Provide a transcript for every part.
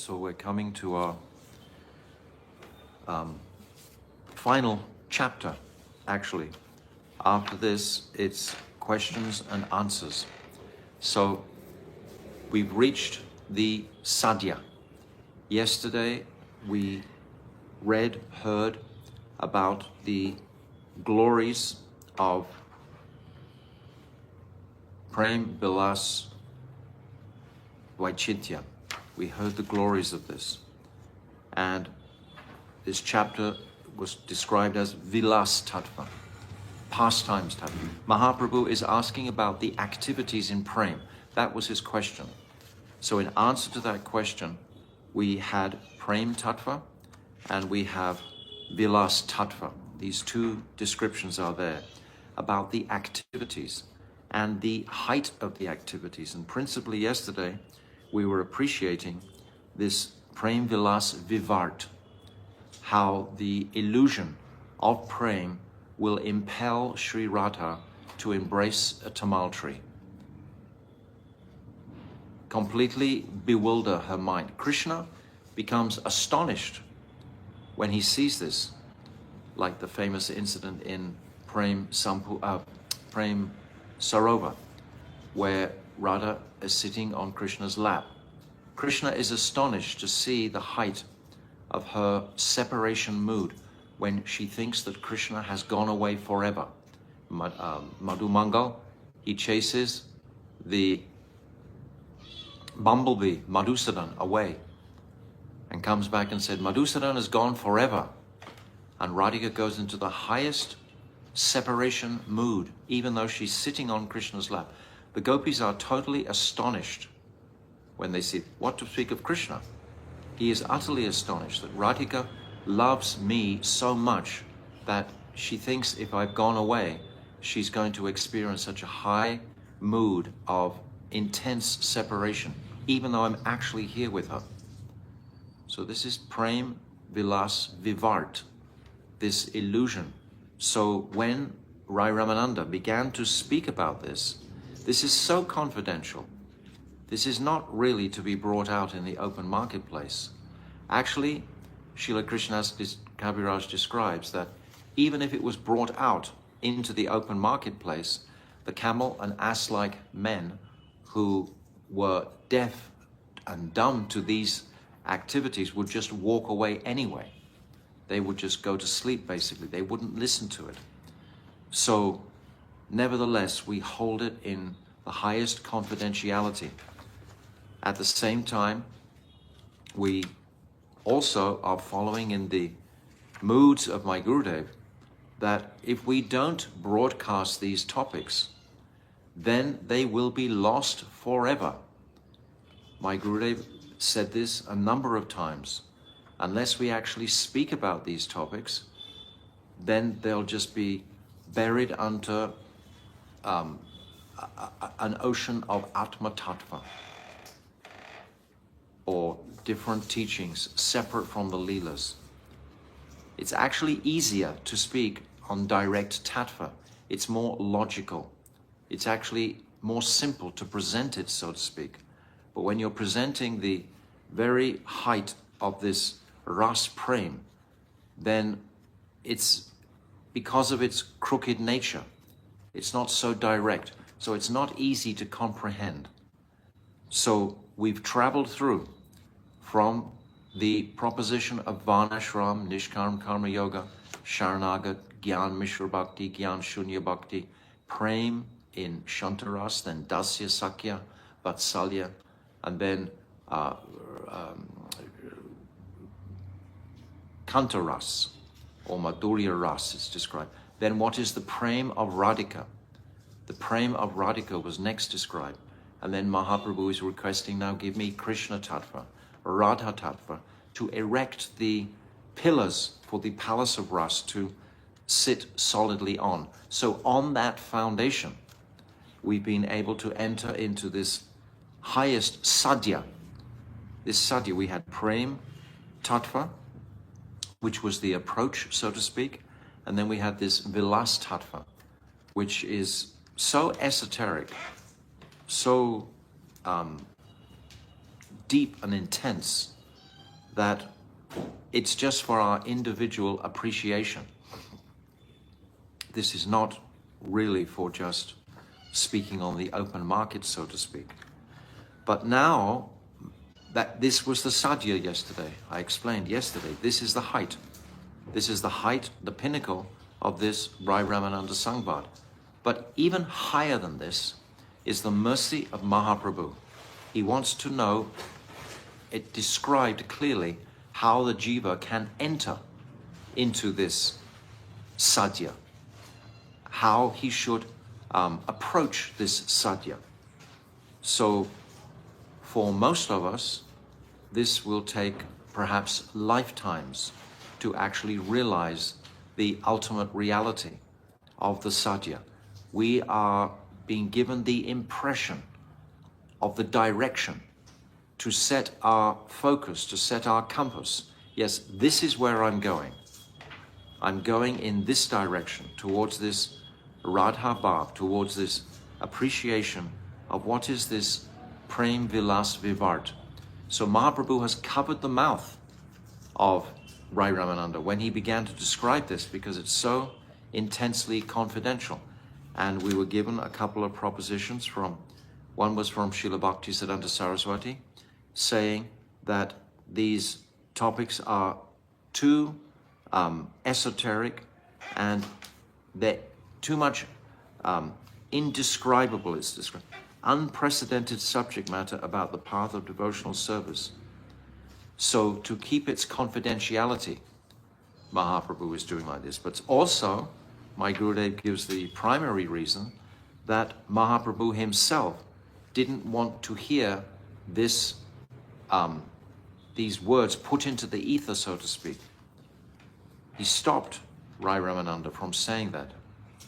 So we're coming to our final chapter, actually. After this, it's questions and answers. So we've reached the sadhya. Yesterday, we heard about the glories of Prem Vilas Vaichitya. We heard the glories of this. And this chapter was described as Vilas Tattva, pastimes Tattva. Mahaprabhu is asking about the activities in Prem. That was his question. So in answer to that question, we had Prem Tattva and we have Vilas Tattva. These two descriptions are there about the activities and the height of the activities. And principally yesterday, we were appreciating this Prem Vilas Vivart, how the illusion of Prem will impel Sri Radha to embrace a tamal tree, completely bewilder her mind. Krishna becomes astonished when he sees this, like the famous incident in Prem Sarovar, where Radha is sitting on Krishna's lap. Krishna is astonished to see the height of her separation mood when she thinks that Krishna has gone away forever. Madhu Mangal, he chases the bumblebee, Madhusudan, away and comes back and said, Madhusudan has gone forever. And Radhika goes into the highest separation mood, even though she's sitting on Krishna's lap. The gopis are totally astonished when they see, what to speak of Krishna. He is utterly astonished that Radhika loves me so much that she thinks if I've gone away, she's going to experience such a high mood of intense separation, even though I'm actually here with her. So this is Prem Vilas Vivart, this illusion. So when Rai Ramananda began to speak about this, this is so confidential. This is not really to be brought out in the open marketplace. Actually, Srila Krishnadas Kaviraj describes that even if it was brought out into the open marketplace, the camel and ass-like men who were deaf and dumb to these activities would just walk away anyway. They would just go to sleep, basically. They wouldn't listen to it. So, nevertheless, we hold it in the highest confidentiality. At the same time, we also are following in the moods of my Gurudev that if we don't broadcast these topics, then they will be lost forever. My Gurudev said this a number of times. Unless we actually speak about these topics, then they'll just be buried under an ocean of Atma Tattva, or different teachings separate from the Leelas. It's actually easier to speak on direct Tattva. It's more logical. It's actually more simple to present it, so to speak. But when you're presenting the very height of this Ras Prem, then it's because of its crooked nature. It's not so direct. So it's not easy to comprehend. So we've traveled through from the proposition of Varnashram, Nishkarm Karma Yoga, Sharanagat, Gyan Mishra Bhakti, Gyan Shunya Bhakti, Prem in Shantaras, then Dasya Sakya, Vatsalya, and then Kantaras, or Madhurya Ras is described. Then what is the Prem of Radhika? The Prem of Radhika was next described. And then Mahaprabhu is requesting, now give me Krishna Tattva, Radha Tattva, to erect the pillars for the palace of Ras to sit solidly on. So on that foundation, we've been able to enter into this highest sadhya. This sadhya, we had Prem Tattva, which was the approach, so to speak. And then we had this Vilas Tattva, which is so esoteric, so deep and intense, that it's just for our individual appreciation. This is not really for just speaking on the open market, so to speak. But now, that this was the sadhya yesterday, I explained yesterday, this is the height. This is the height, the pinnacle of this Rai Ramananda Sangbad. But even higher than this is the mercy of Mahaprabhu. He wants to know, it described clearly how the jiva can enter into this sadhya, how he should approach this sadhya. So for most of us, this will take perhaps lifetimes to actually realize the ultimate reality of the sadhya. We are being given the impression of the direction to set our focus, to set our compass. Yes, this is where I'm going. I'm going in this direction, towards this Radha Bhav, towards this appreciation of what is this Prem Vilas Vivart. So Mahaprabhu has covered the mouth of Rai Ramananda when he began to describe this, because it's so intensely confidential. And we were given a couple of propositions from, one was from Srila Bhaktisiddhanta Saraswati, saying that these topics are too esoteric and they're too much indescribable, it's described. Unprecedented subject matter about the path of devotional service. So to keep its confidentiality, Mahaprabhu is doing like this. But also, my Gurudev gives the primary reason that Mahaprabhu himself didn't want to hear this, these words put into the ether, so to speak. He stopped Rai Ramananda from saying that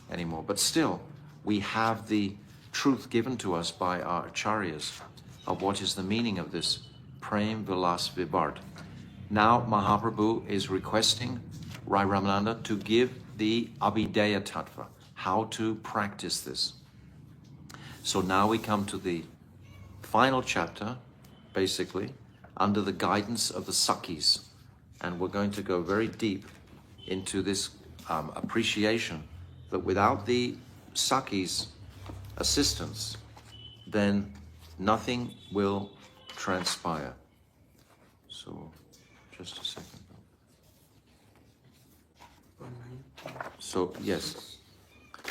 anymore. But still, we have the truth given to us by our acharyas of what is the meaning of this Prem Vilas Vibhart. Now Mahaprabhu is requesting Rai Ramananda to give the Abhideya Tattva, how to practice this. So now we come to the final chapter, basically, under the guidance of the Sakhis. And we're going to go very deep into this appreciation that without the Sakhis' assistance, then nothing will transpire. So, just a second. So, yes.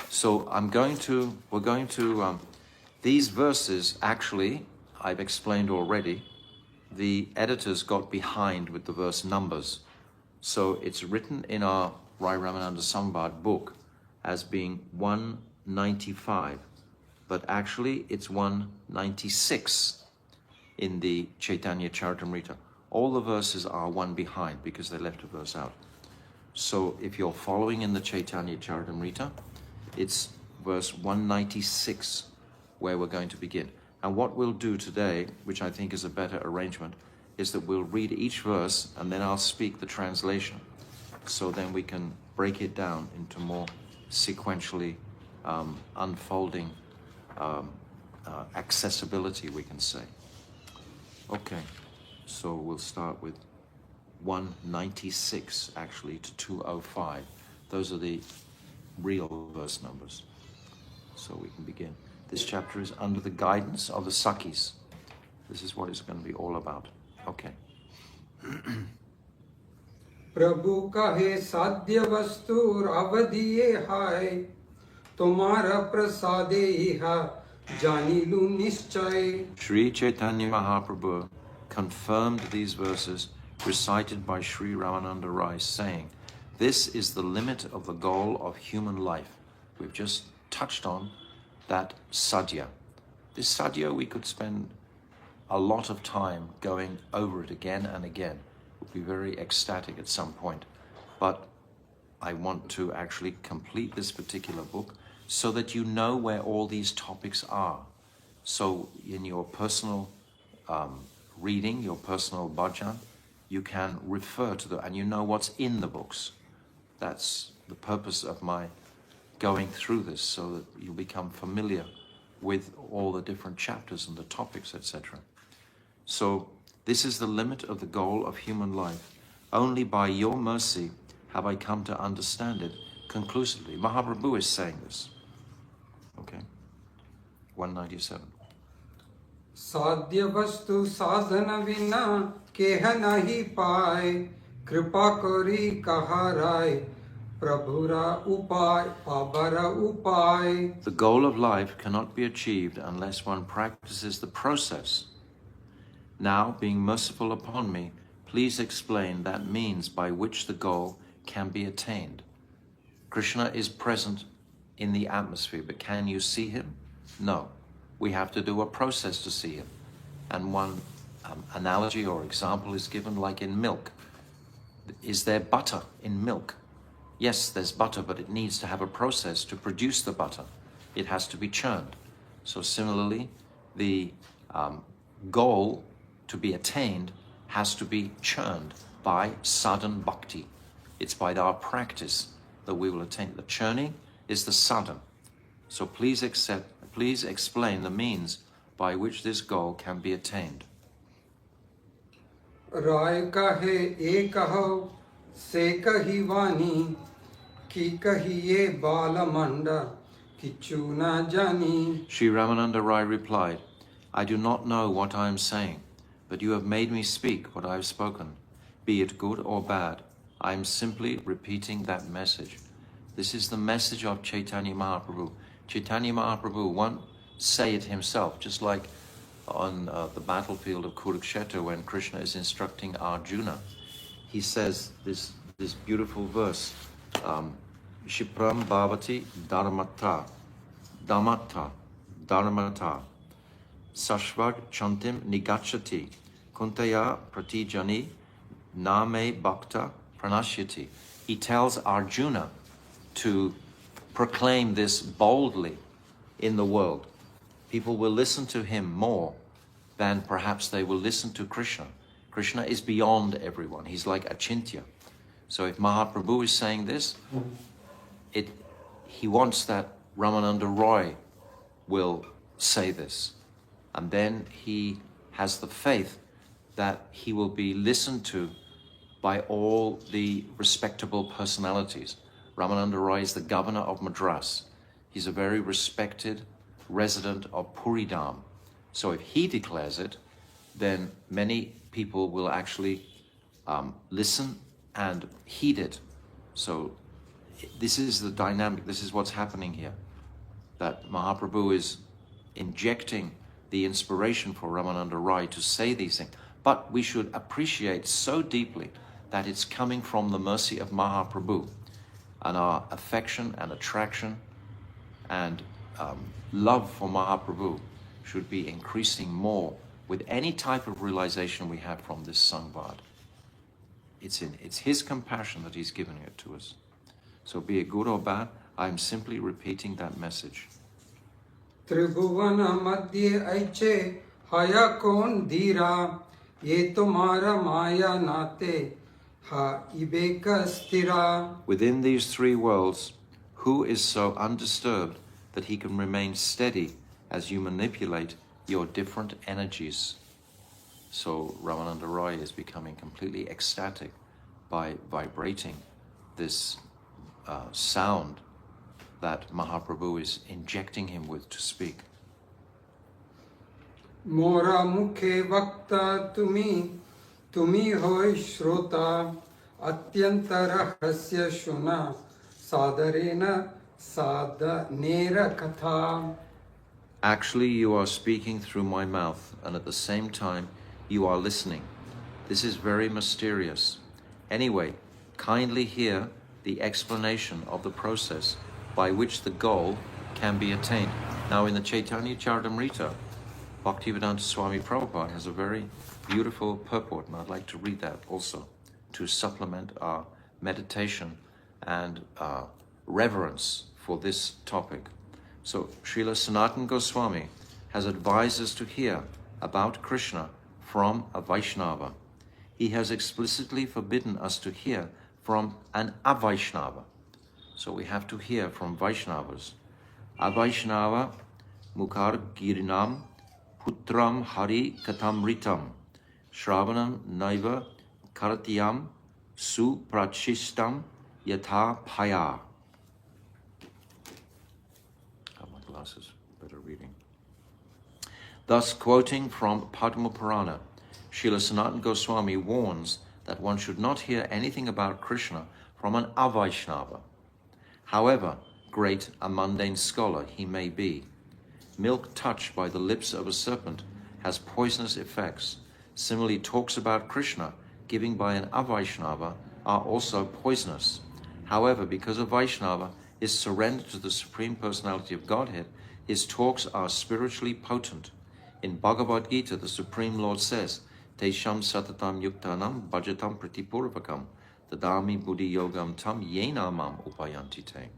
So we're going to, these verses, actually, I've explained already, the editors got behind with the verse numbers. So it's written in our Rai Ramananda Sangbad book as being 195, but actually it's 196 in the Chaitanya Charitamrita. All the verses are one behind because they left a verse out. So if you're following in the Chaitanya Charitamrita, it's verse 196 where we're going to begin. And what we'll do today, which I think is a better arrangement, is that we'll read each verse and then I'll speak the translation. So then we can break it down into more sequentially unfolding accessibility, we can say. Okay, so we'll start with 196 actually to 205. Those are the real verse numbers. So we can begin. This chapter is under the guidance of the Sakhis. This is what it's going to be all about. Okay. प्रभु कहे साध्य वस्तु अवधिये हाय तुम्हारा प्रसादे इहा जानिलु निश्चय. Sri Chaitanya Mahaprabhu confirmed these verses recited by Sri Ramananda Rai, saying, this is the limit of the goal of human life. We've just touched on that sadhya. This sadhya, we could spend a lot of time going over it again and again. It would be very ecstatic at some point. But I want to actually complete this particular book so that you know where all these topics are. So in your personal reading, your personal bhajan, you can refer to them and you know what's in the books. That's the purpose of my going through this, so that you become familiar with all the different chapters and the topics, etc. So This is the limit of the goal of human life. Only by your mercy have I come to understand it conclusively. Mahaprabhu is saying this. Okay. 197. साध्य वस्तु साधन बिना केह नहीं पाए कृपा करी कहा राय प्रभुरा उपाय पाबरा उपाय. The goal of life cannot be achieved unless one practices the process. Now, being merciful upon me, please explain that means by which the goal can be attained. Krishna is present in the atmosphere, but can you see him? No. We have to do a process to see him. And one analogy or example is given like in milk. Is there butter in milk? Yes, there's butter, but it needs to have a process to produce the butter. It has to be churned. So similarly, the goal to be attained has to be churned by sadhan bhakti. It's by our practice that we will attain. The churning is the sadhan. So please explain the means by which this goal can be attained. राय कहे ए कहो से कही वाणी की कहिए बालमंडा किचु न जानी. Sri Ramananda Rai replied, I do not know what I am saying, but you have made me speak what I have spoken. Be it good or bad, I am simply repeating that message. This is the message of Chaitanya Mahaprabhu. Chaitanya Mahaprabhu won't say it himself, just like on the battlefield of Kurukshetra when Krishna is instructing Arjuna. He says this beautiful verse, Shipram Bhavati Dharmata, Sashvad Chantim Nigachati, Kuntaya Pratijani, Name Bhakta Pranashyati. He tells Arjuna to proclaim this boldly in the world. People will listen to him more than perhaps they will listen to Krishna. Krishna is beyond everyone. He's like Achintya. So if Mahaprabhu is saying this, he wants that Ramananda Roy will say this. And then he has the faith that he will be listened to by all the respectable personalities. Ramananda Roy is the governor of Madras. He's a very respected resident of Puridam. So if he declares it, then many people will actually listen and heed it. So this is the dynamic, this is what's happening here. That Mahaprabhu is injecting the inspiration for Ramananda Rai to say these things. But we should appreciate so deeply that it's coming from the mercy of Mahaprabhu. And our affection and attraction and love for Mahaprabhu should be increasing more with any type of realization we have from this Sangvad. It's his compassion that he's giving it to us. So be it good or bad, I'm simply repeating that message. त्रिभुवन मध्य ऐचे हया कौन धीरा ये तुम्हारा माया नाते हा इबेक स्थिरा. Within these three worlds, who is so undisturbed that he can remain steady as you manipulate your different energies? So Ramananda Roy is becoming completely ecstatic by vibrating this sound that Mahaprabhu is injecting him with to speak. मोरा मुखे वक्ता तुम्ही होय श्रोता अत्यंत रहस्य सुना सादरेन साधनेर कथा. Actually, you are speaking through my mouth, and at the same time, you are listening. This is very mysterious. Anyway, kindly hear the explanation of the process by which the goal can be attained. Now, in the Chaitanya Charitamrita, Bhaktivedanta Swami Prabhupada has a very beautiful purport, and I'd like to read that also to supplement our meditation and reverence for this topic. So, Srila Sanatana Goswami has advised us to hear about Krishna from a Vaishnava. He has explicitly forbidden us to hear from an Avaishnava. So we have to hear from Vaishnavas. Avaishnava Mukhar Girinam Putram Hari Katamritam Shravanam naiva karatiyam suprachistam yatha paya. Oh, my glasses, better reading. Thus, quoting from Padma Purana, Srila Sanatana Goswami warns that one should not hear anything about Krishna from an Avaishnava. However great a mundane scholar he may be, milk touched by the lips of a serpent has poisonous effects. Similarly, talks about Krishna given by an Avaishnava are also poisonous. However, because a Vaishnava is surrendered to the Supreme Personality of Godhead, his talks are spiritually potent. In Bhagavad Gita, the Supreme Lord says, Tesham satatam yuktanam bhajatam pratipurvakam tadami buddhi yogam tam yena mam upayanti te.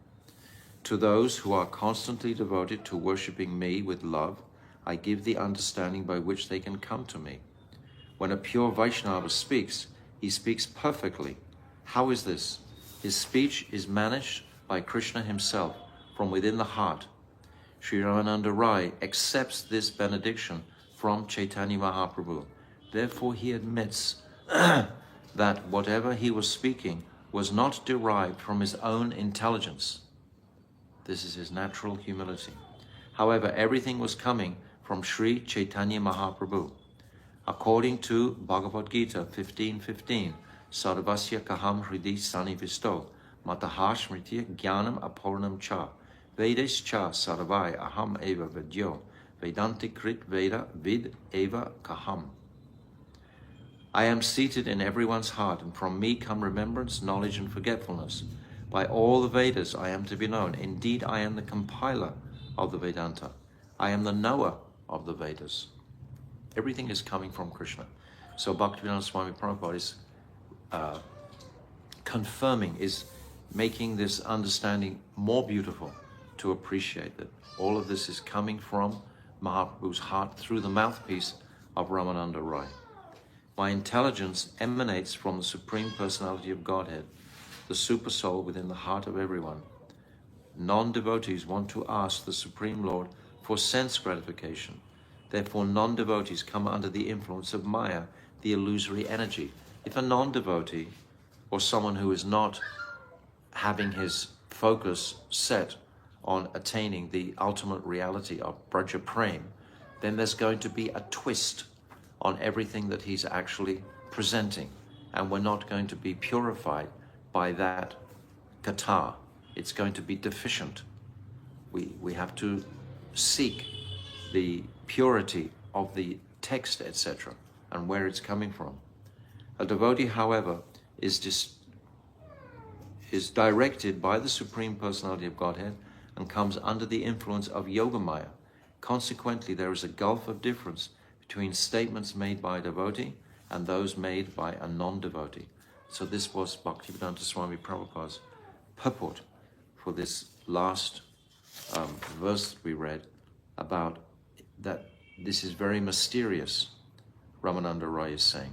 To those who are constantly devoted to worshipping me with love, I give the understanding by which they can come to me. When a pure Vaishnava speaks, he speaks perfectly. How is this? His speech is managed by Krishna himself from within the heart. Sri Ramananda Rai accepts this benediction from Chaitanya Mahaprabhu. Therefore, he admits that whatever he was speaking was not derived from his own intelligence. This is his natural humility. However, everything was coming from Sri Chaitanya Mahaprabhu. According to Bhagavad Gita 15:15, Sarvasya kaham hridi sanivisto, mataha smritya jnanam apornam cha, vedes cha sarvai aham eva vedyo, vedanti krit veda vid eva kaham. I am seated in everyone's heart, and from me come remembrance, knowledge, and forgetfulness. By all the Vedas I am to be known. Indeed, I am the compiler of the Vedanta. I am the knower of the Vedas. Everything is coming from Krishna. So Bhaktivedanta Swami Prabhupada is confirming, is making this understanding more beautiful to appreciate that all of this is coming from Mahaprabhu's heart through the mouthpiece of Ramananda Rai. My intelligence emanates from the Supreme Personality of Godhead, the Super Soul within the heart of everyone. Non-devotees want to ask the Supreme Lord for sense gratification. Therefore, non-devotees come under the influence of Maya, the illusory energy. If a non-devotee, or someone who is not having his focus set on attaining the ultimate reality of Braja Prem, then there's going to be a twist on everything that he's actually presenting, and we're not going to be purified by that kata. It's going to be deficient. We have to seek the purity of the text, etc., and where it's coming from. A devotee, however, is directed by the Supreme Personality of Godhead and comes under the influence of Yogamaya. Consequently, there is a gulf of difference between statements made by a devotee and those made by a non-devotee. So this was Bhaktivedanta Swami Prabhupada's purport for this last verse we read about that this is very mysterious, Ramananda Rai is saying.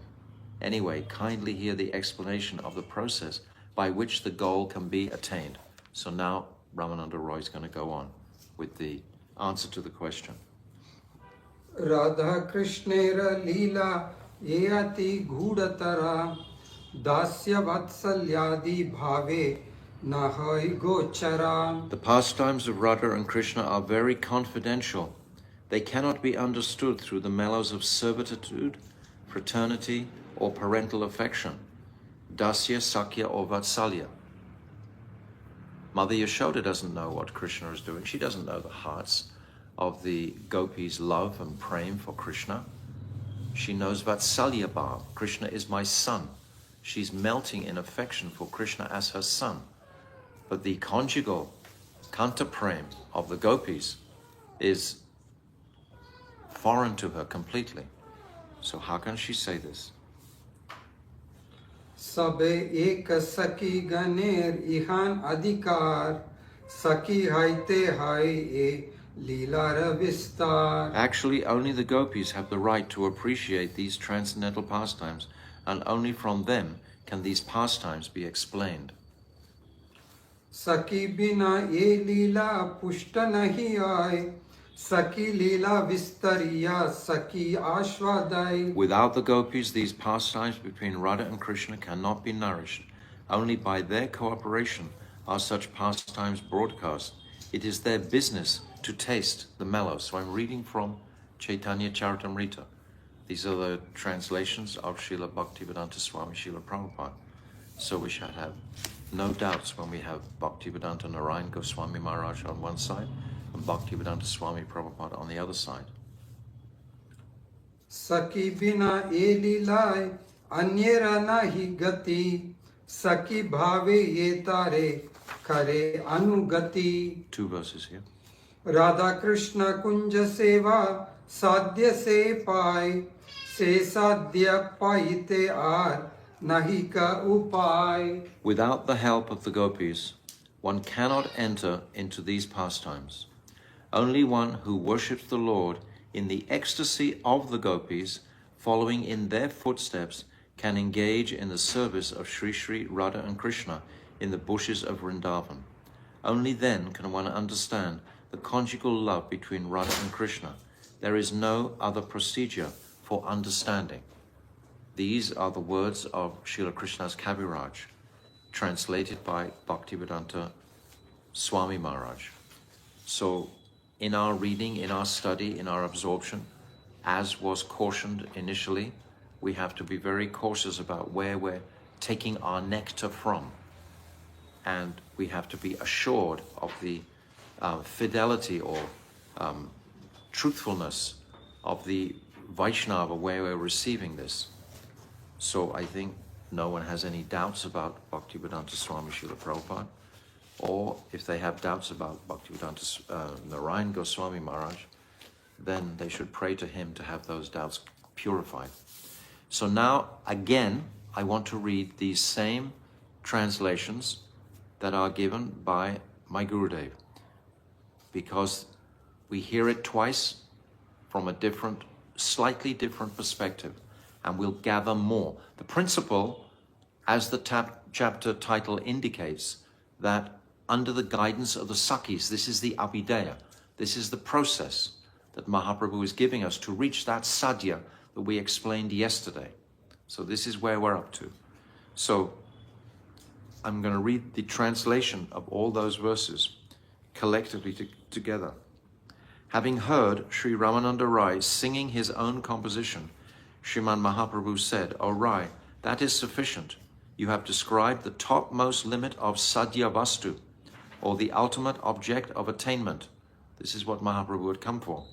Anyway, kindly hear the explanation of the process by which the goal can be attained. So now Ramananda Rai is going to go on with the answer to the question. Radha Krishnera Leela Yati Ghudatara Dasya Vatsalyadi Bhave Nahai Gochara. The pastimes of Radha and Krishna are very confidential. They cannot be understood through the mellows of servitude, fraternity, or parental affection. Dasya, Sakhya, or Vatsalya. Mother Yashoda doesn't know what Krishna is doing. She doesn't know the hearts of the gopis' love and praying for Krishna. She knows Vatsalya Bhav. Krishna is my son. She's melting in affection for Krishna as her son. But the conjugal Kanta Prem of the gopis is foreign to her completely. So how can she say this? Sabe ek saki ganer ihan adhikar saki haite hai e leela vistar. Actually, only the gopis have the right to appreciate these transcendental pastimes, and only from them can these pastimes be explained. Saki bina ye leela pushta nahi aaye Saki Leela Vistariya Saki Ashvadai. Without the gopis, these pastimes between Radha and Krishna cannot be nourished. Only by their cooperation are such pastimes broadcast. It is their business to taste the mellow. So I'm reading from Chaitanya Charitamrita. These are the translations of Srila Bhaktivedanta Swami Srila Prabhupada. So we should have no doubts when we have Bhaktivedanta Narayan Goswami Maharaj on one side and Bhaktivedanta Swami Prabhupada on the other side. Saki bina ye leelai anyera nahi gati. Saki bhave ye tare kare anugati. 2 verses here. Radha Krishna Kunja Seva Sadhya Se Pai Se Sadhya Paite Ar Nahi Ka Upai. Without the help of the gopis, one cannot enter into these pastimes. Only one who worships the Lord in the ecstasy of the gopis, following in their footsteps, can engage in the service of Sri Sri Radha and Krishna in the bushes of Vrindavan. Only then can one understand the conjugal love between Radha and Krishna. There is no other procedure for understanding. These are the words of Srila Krishna's Kaviraj, translated by Bhaktivedanta Swami Maharaj. So, in our reading, in our study, in our absorption, as was cautioned initially, we have to be very cautious about where we're taking our nectar from. And we have to be assured of the fidelity or truthfulness of the Vaishnava where we're receiving this. So I think no one has any doubts about Bhaktivedanta Swami Srila Prabhupada, or if they have doubts about Bhaktivedanta Narayan Goswami Maharaj, then they should pray to him to have those doubts purified. So now, again, I want to read these same translations that are given by my Gurudev, because we hear it twice from a slightly different perspective, and we'll gather more. The principle, as the chapter title indicates, that under the guidance of the Sakhis, this is the Abhideya, this is the process that Mahaprabhu is giving us to reach that sadhya that we explained yesterday. So this is where we're up to. So I'm going to read the translation of all those verses collectively together. Having heard Sri Ramananda Rai singing his own composition, Sriman Mahaprabhu said, "O Rai, that is sufficient. You have described the topmost limit of sadhya vastu, or the ultimate object of attainment." This is what Mahaprabhu had come for.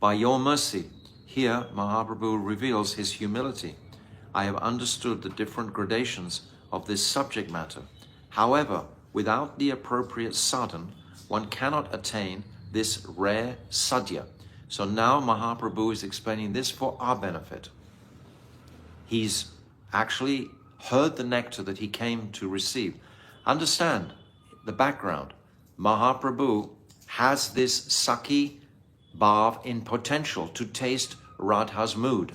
By your mercy, here Mahaprabhu reveals his humility. I have understood the different gradations of this subject matter. However, without the appropriate sadhan, one cannot attain this rare sadhya. So now Mahaprabhu is explaining this for our benefit. He's actually heard the nectar that he came to receive. Understand the background. Mahaprabhu has this Sakhi Bhav in potential to taste Radha's mood.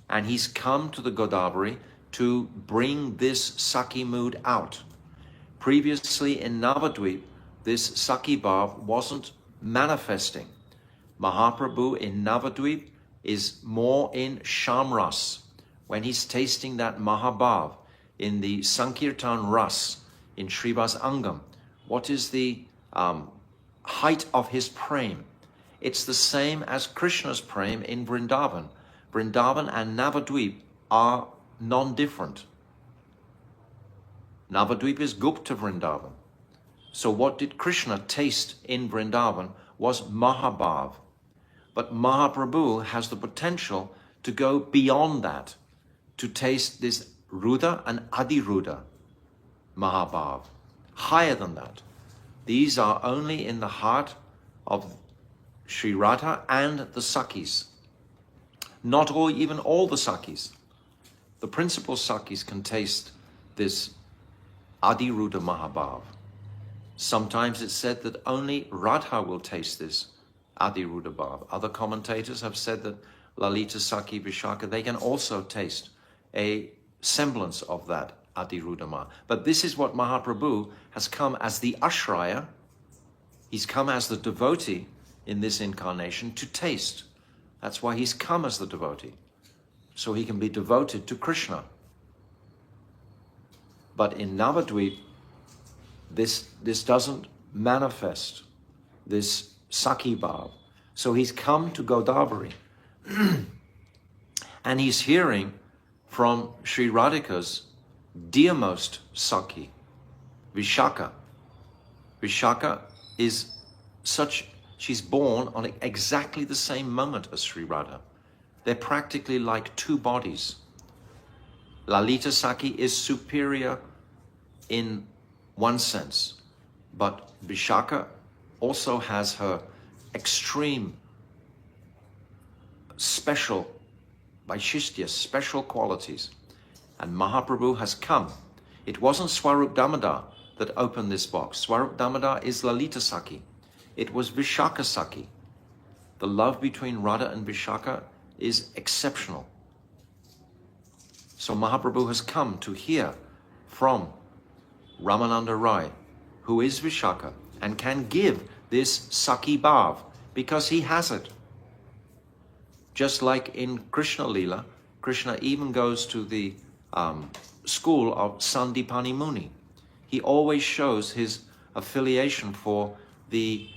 And he's come to the Godavari to bring this Sakhi mood out. Previously in Navadvip, this Sakhi Bhav wasn't manifesting. Mahaprabhu in Navadvip is more in Shamras, when he's tasting that Mahabhav in the Sankirtan Ras, in Srivas Angam. What is the height of his prem? It's the same as Krishna's prem in Vrindavan. Vrindavan and Navadvip are non-different. Navadvip is Gupta Vrindavan. So what did Krishna taste in Vrindavan was Mahabhav. But Mahaprabhu has the potential to go beyond that, to taste this Ruda and Adiruda Mahabhav, higher than that. These are only in the heart of Sri Radha and the Sakhis. Not even all the Sakhis. The principal Sakhis can taste this Adiruda Mahabhav. Sometimes it's said that only Radha will taste this Adiruda Bhav. Other commentators have said that Lalita, Sakhi, Vishaka, they can also taste a semblance of that Adiruda Mahabhav. But this is what Mahaprabhu has come as the Ashraya. He's come as the devotee in this incarnation to taste. That's why he's come as the devotee, so he can be devoted to Krishna. But in Navadvip, this doesn't manifest, this Sakhi Bhav. So he's come to Godavari and he's hearing from Sri Radhika's dearmost Sakhi, Vishaka. Vishaka is she's born on exactly the same moment as Sri Radha. They're practically like two bodies. Lalita Sakhi is superior in one sense, but Vishaka also has her extreme, special, Vaishistya, special qualities. And Mahaprabhu has come. It wasn't Swarup Damodar that opened this box. Swarup Damodar is Lalita Sakhi. It was Vishaka Sakhi. The love between Radha and Vishaka is exceptional. So Mahaprabhu has come to hear from Ramananda Rai, who is Vishaka, and can give this Sakhi Bhav because he has it. Just like in Krishna Leela, Krishna even goes to the school of Sandipani Muni. He always shows his affiliation for the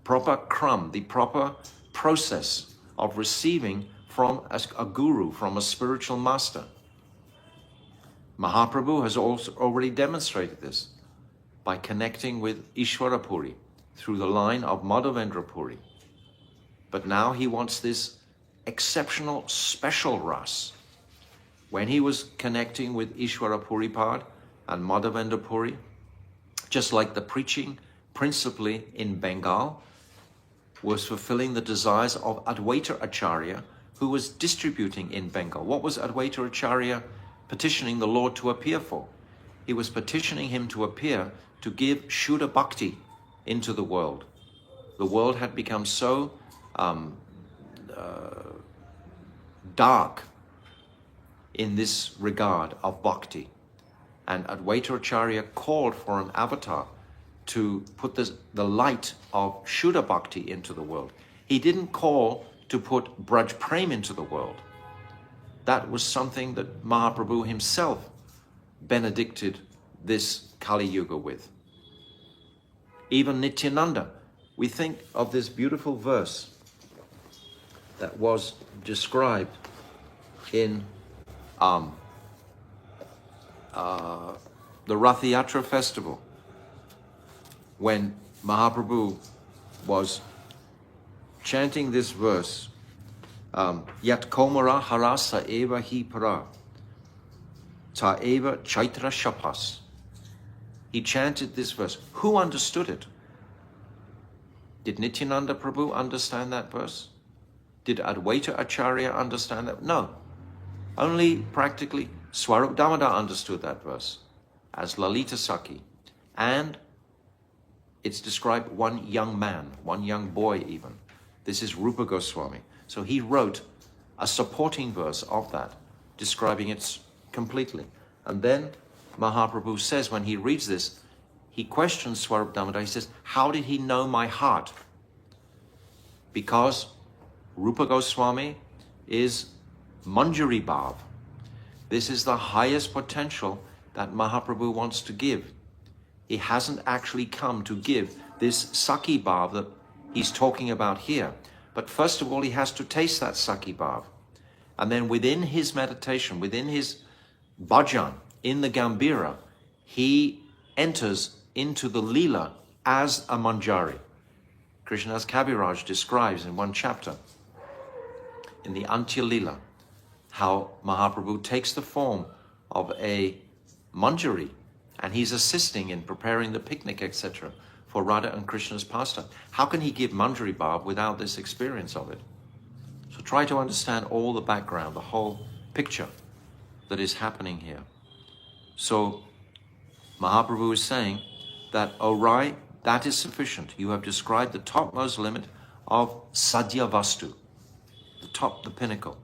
proper kram, the proper process of receiving from a guru, from a spiritual master. Mahaprabhu has also already demonstrated this by connecting with Ishwara Puri through the line of Madhavendra Puri. But now he wants this exceptional, special ras. When he was connecting with Ishwara Puripad and Madhavendra Puri, just like the preaching principally in Bengal was fulfilling the desires of Advaita Acharya, who was distributing in Bengal. What was Advaita Acharya petitioning the Lord to appear for? He was petitioning him to appear to give Shuddha Bhakti into the world. The world had become so dark in this regard of bhakti. And Advaita Acharya called for an avatar to put the light of Shuddha Bhakti into the world. He didn't call to put Braj Prem into the world. That was something that Mahaprabhu himself benedicted this Kali Yuga with. Even Nityananda, we think of this beautiful verse that was described in the Rath Yatra festival, when Mahaprabhu was chanting this verse, Yat Komara Harasa Eva Hi Para Ta Eva Chaitra Shapas. He chanted this verse. Who understood it? Did Nityananda Prabhu understand that verse? Did Advaita Acharya understand that? No. Only practically Swarup Damodar understood that verse as Lalita Sakhi. And it's described one young man, one young boy even. This is Rupa Goswami. So he wrote a supporting verse of that, describing it completely. And then Mahaprabhu says, when he reads this, he questions Swarup Damodar. He says, how did he know my heart? Because Rupa Goswami is Manjari Bhav. This is the highest potential that Mahaprabhu wants to give. He hasn't actually come to give this Sakhi Bhav that he's talking about here. But first of all, he has to taste that Sakhi Bhav. And then within his meditation, within his bhajan, in the Gambhira, he enters into the Leela as a Manjari. Krishnadas Kaviraj describes in one chapter, in the Antya Leela, how Mahaprabhu takes the form of a Manjari, and he's assisting in preparing the picnic, etc., for Radha and Krishna's pastime. How can he give Manjari Bhav without this experience of it? So try to understand all the background, the whole picture that is happening here. So Mahaprabhu is saying that, O Rai, that is sufficient. You have described the topmost limit of Sadhya Vastu, the pinnacle,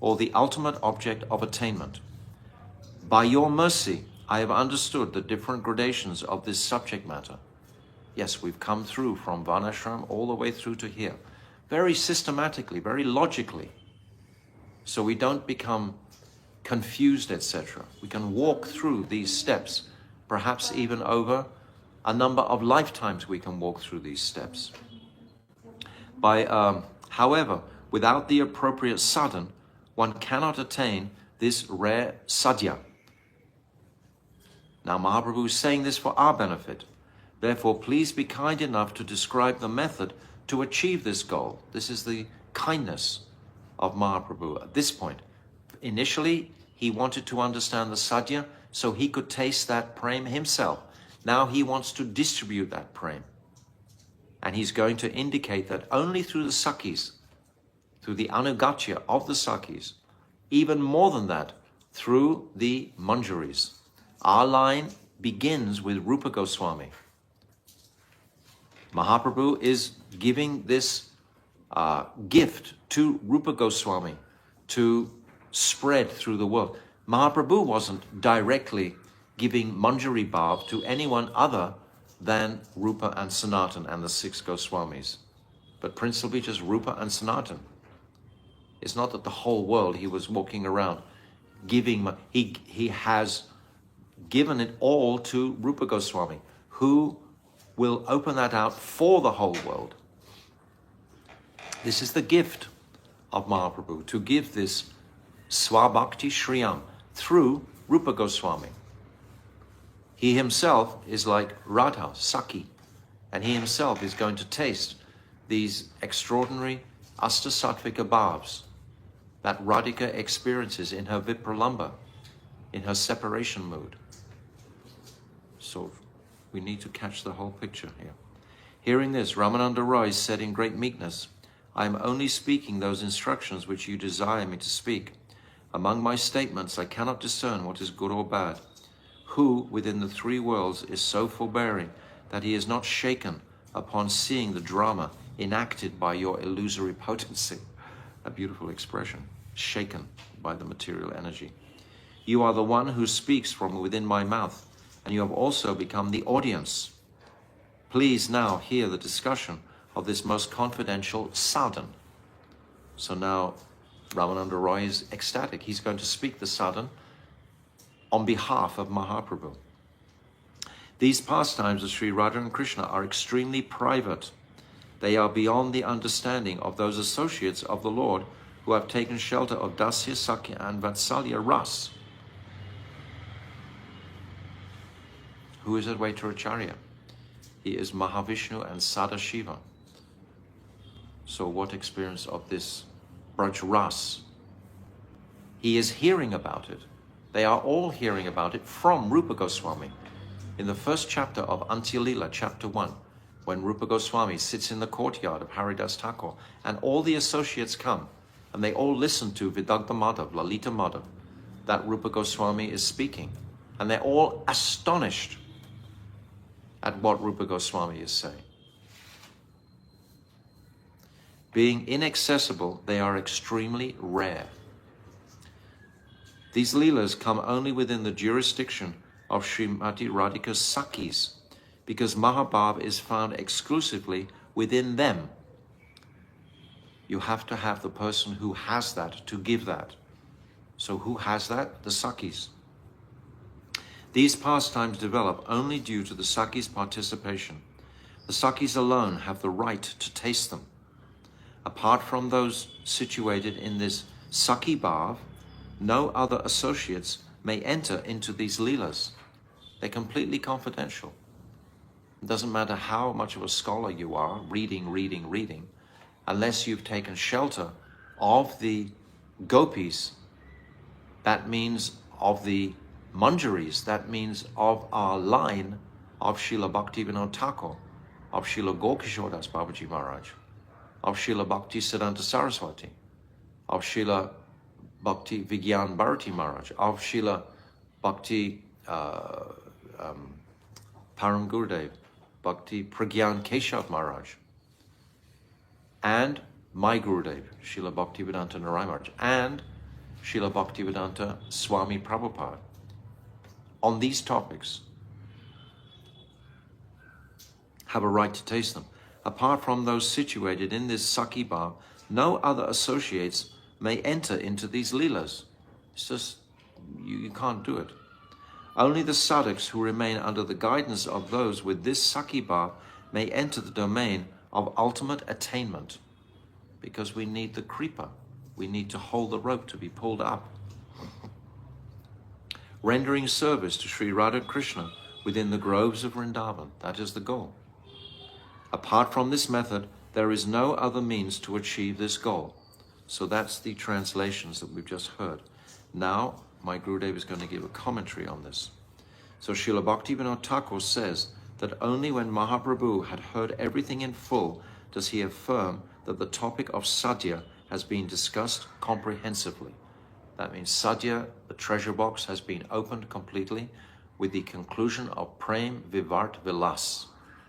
or the ultimate object of attainment. By your mercy, I have understood the different gradations of this subject matter. Yes, we've come through from Varnashram all the way through to here, very systematically, very logically, so we don't become confused, etc. We can walk through these steps, perhaps even over a number of lifetimes we can walk through these steps. However, without the appropriate sadhan, one cannot attain this rare sadhya. Now Mahaprabhu is saying this for our benefit. Therefore, please be kind enough to describe the method to achieve this goal. This is the kindness of Mahaprabhu at this point. Initially, he wanted to understand the sadhya so he could taste that prem himself. Now he wants to distribute that prem. And he's going to indicate that only through the Sakhis, through the anugatya of the Sakhis, even more than that, through the manjaris. Our line begins with Rupa Goswami. Mahaprabhu is giving this gift to Rupa Goswami to spread through the world. Mahaprabhu wasn't directly giving Manjari Bhav to anyone other than Rupa and Sanatan and the 6 Goswamis, but principally just Rupa and Sanatan. It's not that the whole world he was walking around giving, he has given it all to Rupa Goswami, who will open that out for the whole world. This is the gift of Mahaprabhu, to give this Swabhakti Shriyam through Rupa Goswami. He himself is like Radha, Sakhi, and he himself is going to taste these extraordinary Ashtasattvika bhavs that Radhika experiences in her Vipralamba, in her separation mood. So we need to catch the whole picture here. Hearing this, Ramananda Roy said in great meekness, I am only speaking those instructions which you desire me to speak. Among my statements, I cannot discern what is good or bad. Who within the 3 worlds is so forbearing that he is not shaken upon seeing the drama enacted by your illusory potency? A beautiful expression, shaken by the material energy. You are the one who speaks from within my mouth, and you have also become the audience. Please now hear the discussion of this most confidential sadhan. So now Ramananda Roy is ecstatic. He's going to speak the sadhan on behalf of Mahaprabhu. These pastimes of Sri Radha and Krishna are extremely private. They are beyond the understanding of those associates of the Lord who have taken shelter of Dasya, Sakya and Vatsalya Ras. Who is Advaita Acharya? He is Mahavishnu and Sadashiva. So what experience of this Braj Ras? He is hearing about it. They are all hearing about it from Rupa Goswami. In the first chapter of Antyalila, chapter 1, when Rupa Goswami sits in the courtyard of Haridas Thakur, and all the associates come, and they all listen to Vidagdha Madhav, Lalita Madhav, that Rupa Goswami is speaking. And they're all astonished at what Rupa Goswami is saying. Being inaccessible, they are extremely rare. These Leelas come only within the jurisdiction of Srimati Radhika's Sakhis, because Mahabhav is found exclusively within them. You have to have the person who has that to give that. So who has that? The Sakhis. These pastimes develop only due to the Sakhis' participation. The Sakhis alone have the right to taste them. Apart from those situated in this Sakhi Bhav, no other associates may enter into these Leelas. They're completely confidential. It doesn't matter how much of a scholar you are, reading, unless you've taken shelter of the gopis, that means of the manjaris, that means of our line of Srila Bhaktivinoda Thakur, of Srila Gokishore Das Babaji Maharaj, of Srila Bhakti Siddhanta Saraswati, of Srila Bhakti Vigyan Bharati Maharaj, of Srila Bhakti Param Gurudev, Bhakti Pragyan Keshav Maharaj, and my Gurudev, Srila Bhaktivedanta Narayan Maharaj, and Srila Bhaktivedanta Swami Prabhupada. On these topics, have a right to taste them. Apart from those situated in this Sakhi Bhav, no other associates may enter into these leelas. It's just, you can't do it. Only the sadhaks who remain under the guidance of those with this Sakhi Bhav may enter the domain of ultimate attainment, because we need the kripa. We need to hold the rope to be pulled up. Rendering service to Sri Radha Krishna within the groves of Vrindavan. That is the goal. Apart from this method, there is no other means to achieve this goal. So that's the translations that we've just heard. Now, my Gurudev is going to give a commentary on this. So Srila Bhaktivinoda Thakur says that only when Mahaprabhu had heard everything in full does he affirm that the topic of sadhya has been discussed comprehensively. That means sadhya, the treasure box, has been opened completely with the conclusion of Prem Vivart Vilas,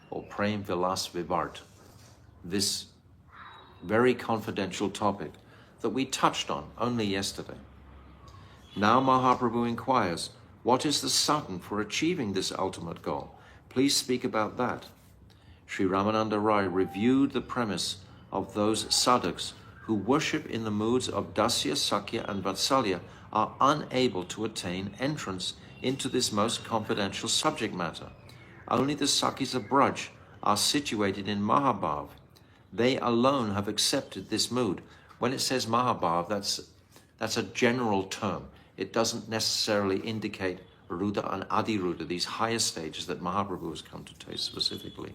or Prem Vilas Vivart, this very confidential topic that we touched on only yesterday. Now Mahaprabhu inquires, what is the sadhan for achieving this ultimate goal? Please speak about that. Sri Ramananda Rai reviewed the premise of those sadhaks who worship in the moods of Dasya, Sakya and Vatsalya are unable to attain entrance into this most confidential subject matter. Only the Sakhis of Braj are situated in Mahabhav. They alone have accepted this mood. When it says Mahabhav, that's a general term. It doesn't necessarily indicate Rudra and Adi-Rudra, these higher stages that Mahaprabhu has come to taste specifically.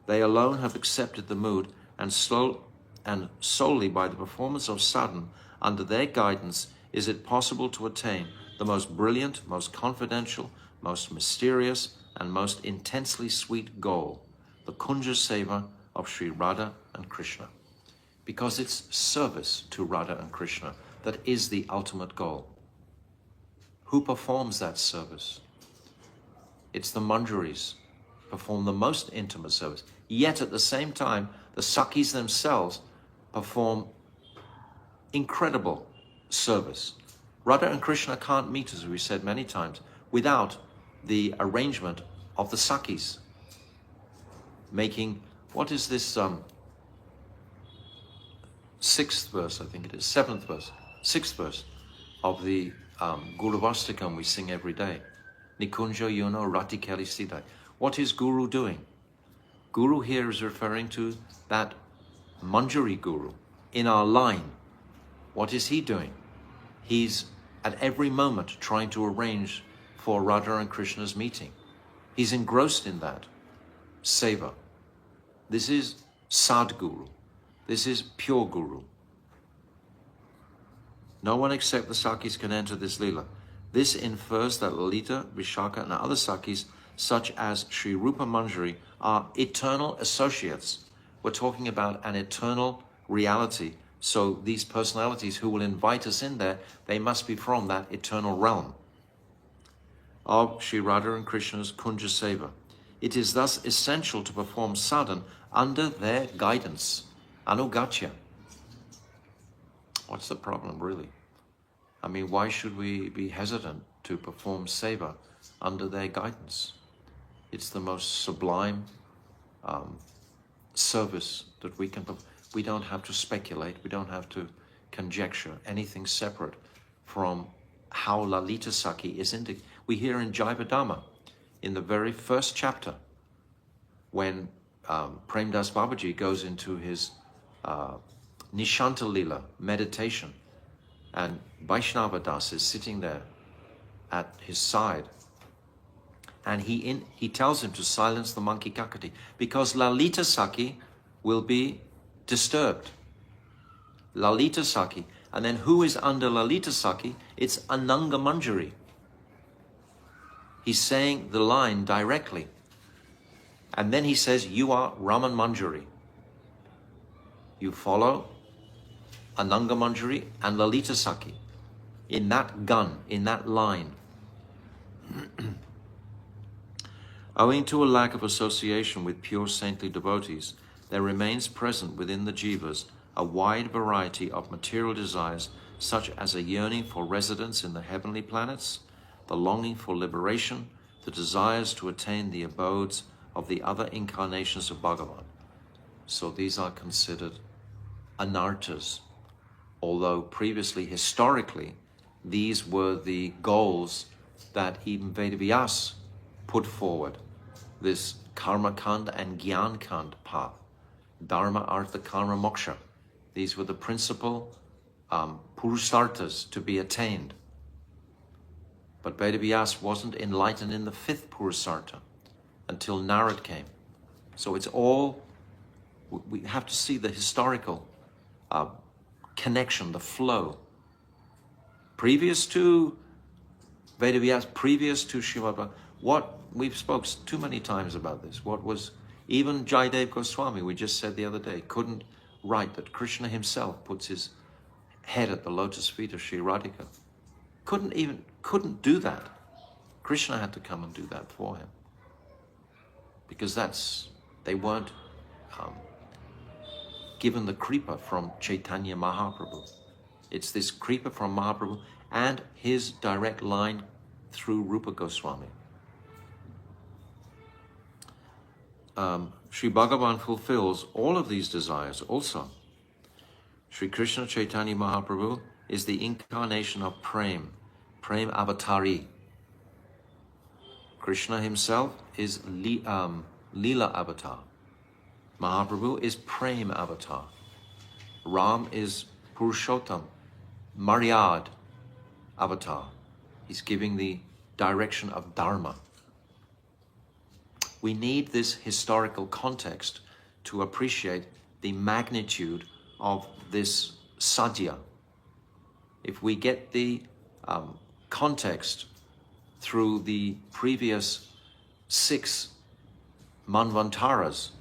They alone have accepted the mood, and solely by the performance of sadhana under their guidance is it possible to attain the most brilliant, most confidential, most mysterious, and most intensely sweet goal, the Kunja Seva of Sri Radha and Krishna. Because it's service to Radha and Krishna that is the ultimate goal. Who performs that service? It's the Manjaris perform the most intimate service. Yet at the same time, the Sakhis themselves perform incredible service. Radha and Krishna can't meet, as we said many times, without the arrangement of the Sakhis. Making, what is this sixth verse, I think it is, seventh verse, sixth verse of the Guru Vastakam we sing every day. Nikunja Yono Rati Keli Siddhai. What is Guru doing? Guru here is referring to that Manjari Guru in our line. What is he doing? He's at every moment trying to arrange for Radha and Krishna's meeting. He's engrossed in that seva. This is Sadguru. This is pure Guru. No one except the Sakhis can enter this lila. This infers that Lalita, Vishaka and other Sakhis, such as Sri Rupa Manjari, are eternal associates. We're talking about an eternal reality. So these personalities who will invite us in there, they must be from that eternal realm of Sri Radha and Krishna's Kunja Seva. It is thus essential to perform sadhana under their guidance. Anugatya. What's the problem, really? I mean, why should we be hesitant to perform seva under their guidance? It's the most sublime service that we can. We don't have to speculate. We don't have to conjecture anything separate from how Lalita Sakhi is indicated. We hear in Jaivadama, in the very first chapter, when Premdas Babaji goes into his Nishanta Lila meditation, and Vaishnava Das is sitting there at his side, and he tells him to silence the monkey Kakati, because Lalita Sakhi will be disturbed. Lalita Sakhi. And then who is under Lalita Sakhi? It's Ananga Manjari. He's saying the line directly. And then he says, you are Raman Manjari. You follow Ananga Manjari and Lalita Sakhi in that gun, in that line. Owing to a lack of association with pure saintly devotees, there remains present within the jivas a wide variety of material desires, such as a yearning for residence in the heavenly planets, the longing for liberation, the desires to attain the abodes of the other incarnations of Bhagavan. So these are considered anartas, although previously, historically, these were the goals that even Vedavyas put forward, this karma kand and gyan kand path, dharma, artha, karma, moksha. These were the principal purusarthas to be attained. But Vedavyas wasn't enlightened in the fifth purusartha until Narad came. So it's all, we have to see the historical connection, the flow. Previous to Vedavyas, previous to Srimad, what we've spoken too many times about this, what was, even Jayadev Goswami, we just said the other day, couldn't write that Krishna himself puts his head at the lotus feet of Sri Radhika. Couldn't do that. Krishna had to come and do that for him. Because they weren't given the kripa from Chaitanya Mahaprabhu. It's this kripa from Mahaprabhu and his direct line through Rupa Goswami. Sri Bhagavan fulfills all of these desires also. Sri Krishna Chaitanya Mahaprabhu is the incarnation of Prem Avatari. Krishna himself is Leela Avatar. Mahaprabhu is Prem Avatar. Ram is Purushottam, Maryad Avatar. He's giving the direction of Dharma. We need this historical context to appreciate the magnitude of this sadhya. If we get the context through the previous 6 manvantaras,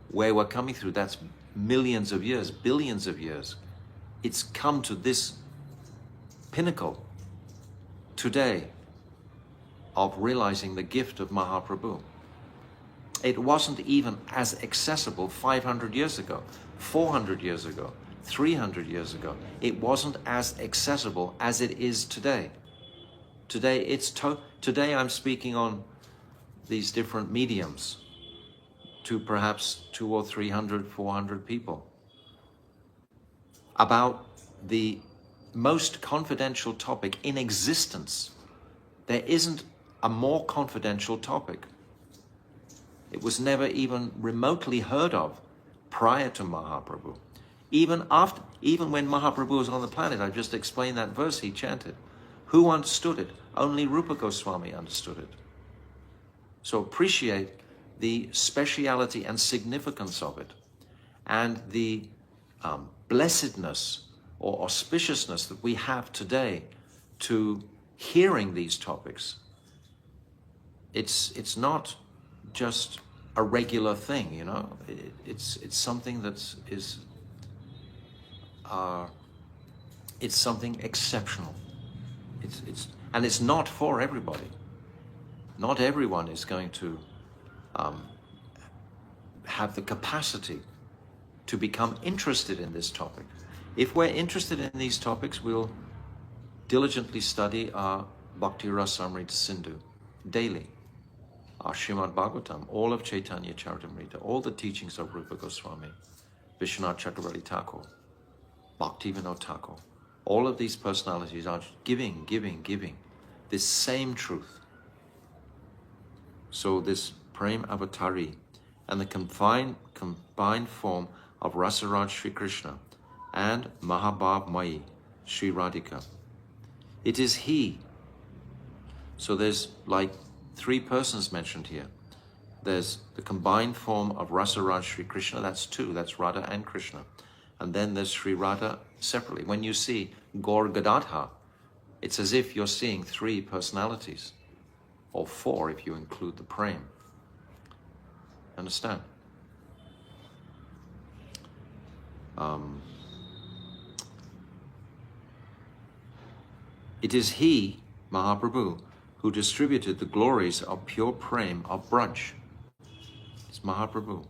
where we're coming through, that's millions of years, billions of years. It's come to this pinnacle today of realizing the gift of Mahaprabhu. It wasn't even as accessible 500 years ago, 400 years ago, 300 years ago. It wasn't as accessible as it is today. Today I'm speaking on these different mediums to perhaps 200 or 300, 400 people about the most confidential topic in existence. There isn't a more confidential topic. It was never even remotely heard of prior to Mahaprabhu. Even when Mahaprabhu was on the planet, I just explained that verse he chanted. Who understood it? Only Rupa Goswami understood it. So appreciate the speciality and significance of it, and the blessedness or auspiciousness that we have today to hearing these topics. It's not just a regular thing, you know. It's something that's it's something exceptional. And it's not for everybody. Not everyone is going to have the capacity to become interested in this topic. If we're interested in these topics, we'll diligently study our Bhakti Rasamrita Sindhu daily, our Srimad Bhagavatam, all of Chaitanya Charitamrita, all the teachings of Rupa Goswami, Vishwanath Chakravarti Thakur, Bhaktivinoda Thakur. All of these personalities are giving this same truth. So this Prem Avatari and the combined form of Rasaraj Sri Krishna and Mahabhav Mai Sri Radhika. It is he. So there's like 3 persons mentioned here. There's the combined form of Rasaraj Sri Krishna, that's 2, that's Radha and Krishna. And then there's Sri Radha separately. When you see Gaur Gadadhar, it's as if you're seeing 3 personalities, or 4 if you include the Prem. Understand? It is he, Mahaprabhu, who distributed the glories of pure Prem of Braj. It's Mahaprabhu.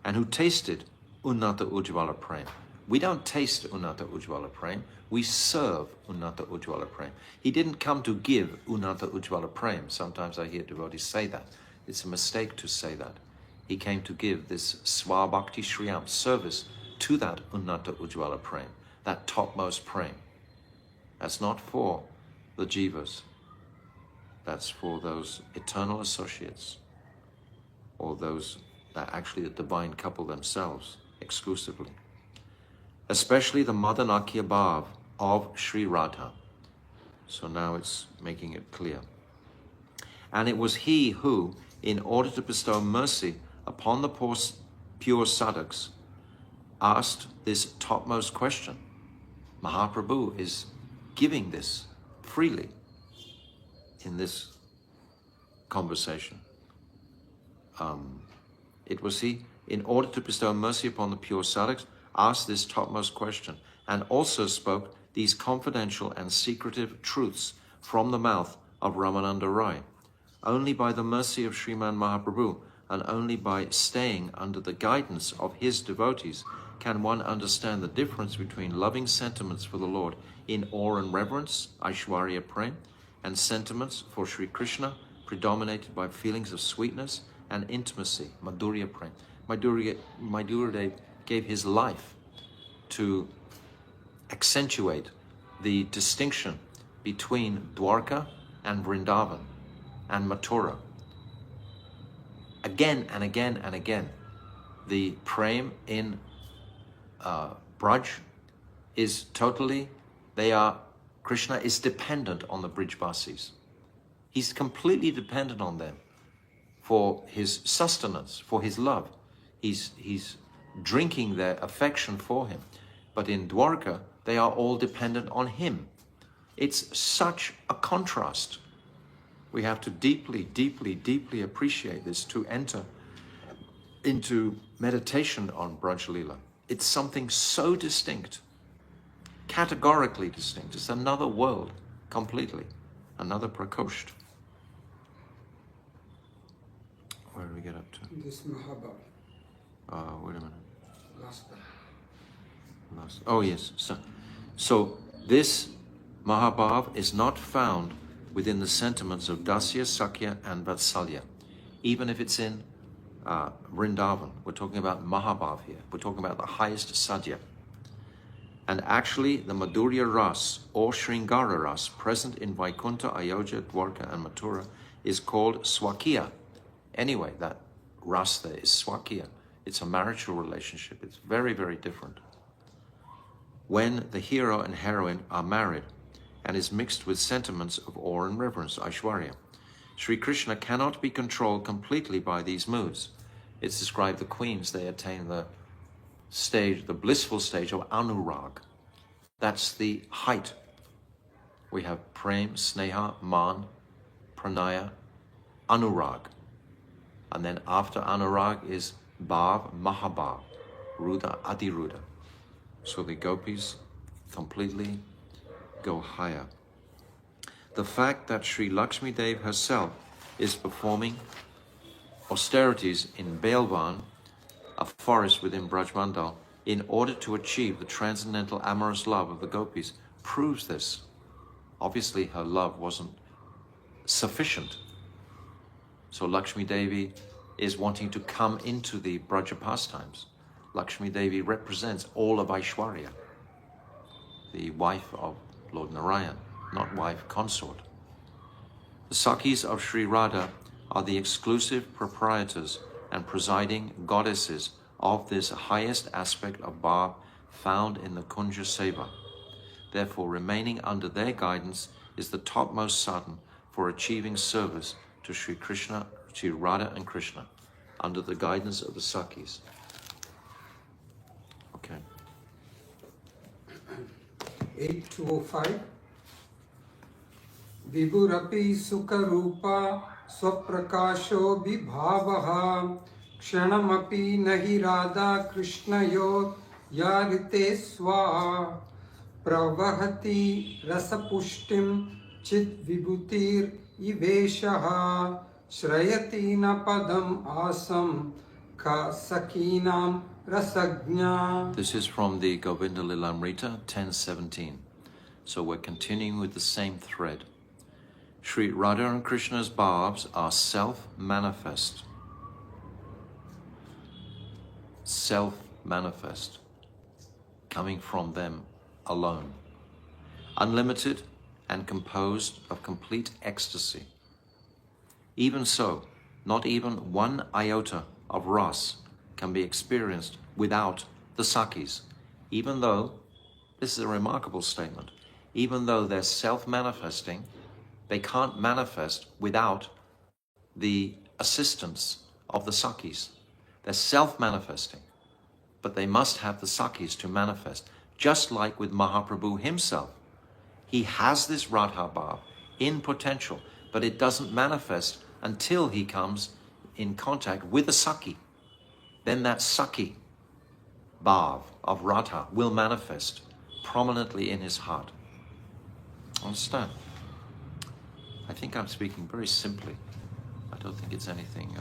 And who tasted Unnata Ujjvala Prem. We don't taste Unnata Ujjvala Prem, we serve Unnata Ujjvala Prem. He didn't come to give Unnata Ujjvala Prem. Sometimes I hear devotees say that. It's a mistake to say that. He came to give this Svabhakti Shriyam service to that Unnata Ujjvala Prem, that topmost Prem. That's not for the jivas. That's for those eternal associates, or those that actually the divine couple themselves exclusively. Especially the Madanakya Bhav of Sri Radha. So now it's making it clear. And it was he who, in order to bestow mercy upon the pure sadhaks, asked this topmost question. Mahaprabhu is giving this freely in this conversation. It was he, in order to bestow mercy upon the pure sadhaks, asked this topmost question, and also spoke these confidential and secretive truths from the mouth of Ramananda Rai. Only by the mercy of Sriman Mahaprabhu, and only by staying under the guidance of his devotees, can one understand the difference between loving sentiments for the Lord in awe and reverence, Aishwarya Prem, and sentiments for Sri Krishna predominated by feelings of sweetness and intimacy, Madhurya Prem. Madhurya gave his life to accentuate the distinction between Dwarka and Vrindavan and Mathura. Again and again and again, the Prem in Braj is totally, Krishna is dependent on the Brijvasis. He's completely dependent on them for his sustenance, for his love. He's drinking their affection for him. But in Dwarka, they are all dependent on him. It's such a contrast. We have to deeply, deeply, deeply appreciate this to enter into meditation on Braj Leela. It's something so distinct, categorically distinct. It's another world completely, another Prakosht. Where do we get up to? This Mahabharata. Wait a minute. Last one. Oh yes. So this Mahabhav is not found within the sentiments of Dasya, Sakhya, and Vatsalya, even if it's in Vrindavan. We're talking about Mahabhav here. We're talking about the highest sadhya. And actually, the Madhurya Ras or Sringara Ras present in Vaikuntha, Ayodhya, Dwarka, and Mathura is called Swakya. Anyway, that Ras there is Swakya. It's a marital relationship. It's very, very different. When the hero and heroine are married and is mixed with sentiments of awe and reverence, Aishwarya, Sri Krishna cannot be controlled completely by these moods. It's described the queens, they attain the stage, the blissful stage of Anurag. That's the height. We have Prem, Sneha, Man, Pranaya, Anurag. And then after Anurag is Bhav, Mahabhav, Ruda, Adiruda. So the gopis completely go higher. The fact that Sri Lakshmi Dev herself is performing austerities in Bailvan, a forest within Brajmandal, in order to achieve the transcendental amorous love of the gopis proves this. Obviously her love wasn't sufficient. So Lakshmi Devi is wanting to come into the Braja pastimes. Lakshmi Devi represents all of Aishwarya, the wife of Lord Narayan, not wife, consort. The Sakhis of Sri Radha are the exclusive proprietors and presiding goddesses of this highest aspect of Bhav found in the Kunja Seva. Therefore, remaining under their guidance is the topmost sadhan for achieving service to Sri Krishna, Sri Radha and Krishna, under the guidance of the Sakhis. Okay. 8205. Vibhurapi Sukharupa Swaprakasho Vibhavaha Kshanamapi Nahi Radha Krishnayot Yarite Swa Pravahati Rasapushtim Chit Vibhutir Iveshaha Shrayati Napadam Asam Ka Sakinam Rasagnya. This is from the Govinda Lilamrita 10:17. So we're continuing with the same thread. Sri Radha and Krishna's bhavs are self-manifest. Self-manifest. Coming from them alone. Unlimited and composed of complete ecstasy. Even so, not even one iota of ras can be experienced without the Sakhis, even though, this is a remarkable statement, even though they're self-manifesting, they can't manifest without the assistance of the Sakhis. They're self-manifesting, but they must have the Sakhis to manifest, just like with Mahaprabhu himself. He has this Radha Bhav in potential, but it doesn't manifest until he comes in contact with a Sakhi. Then that Sakhi Bhav of Radha will manifest prominently in his heart. Understand? I think I'm speaking very simply. I don't think it's anything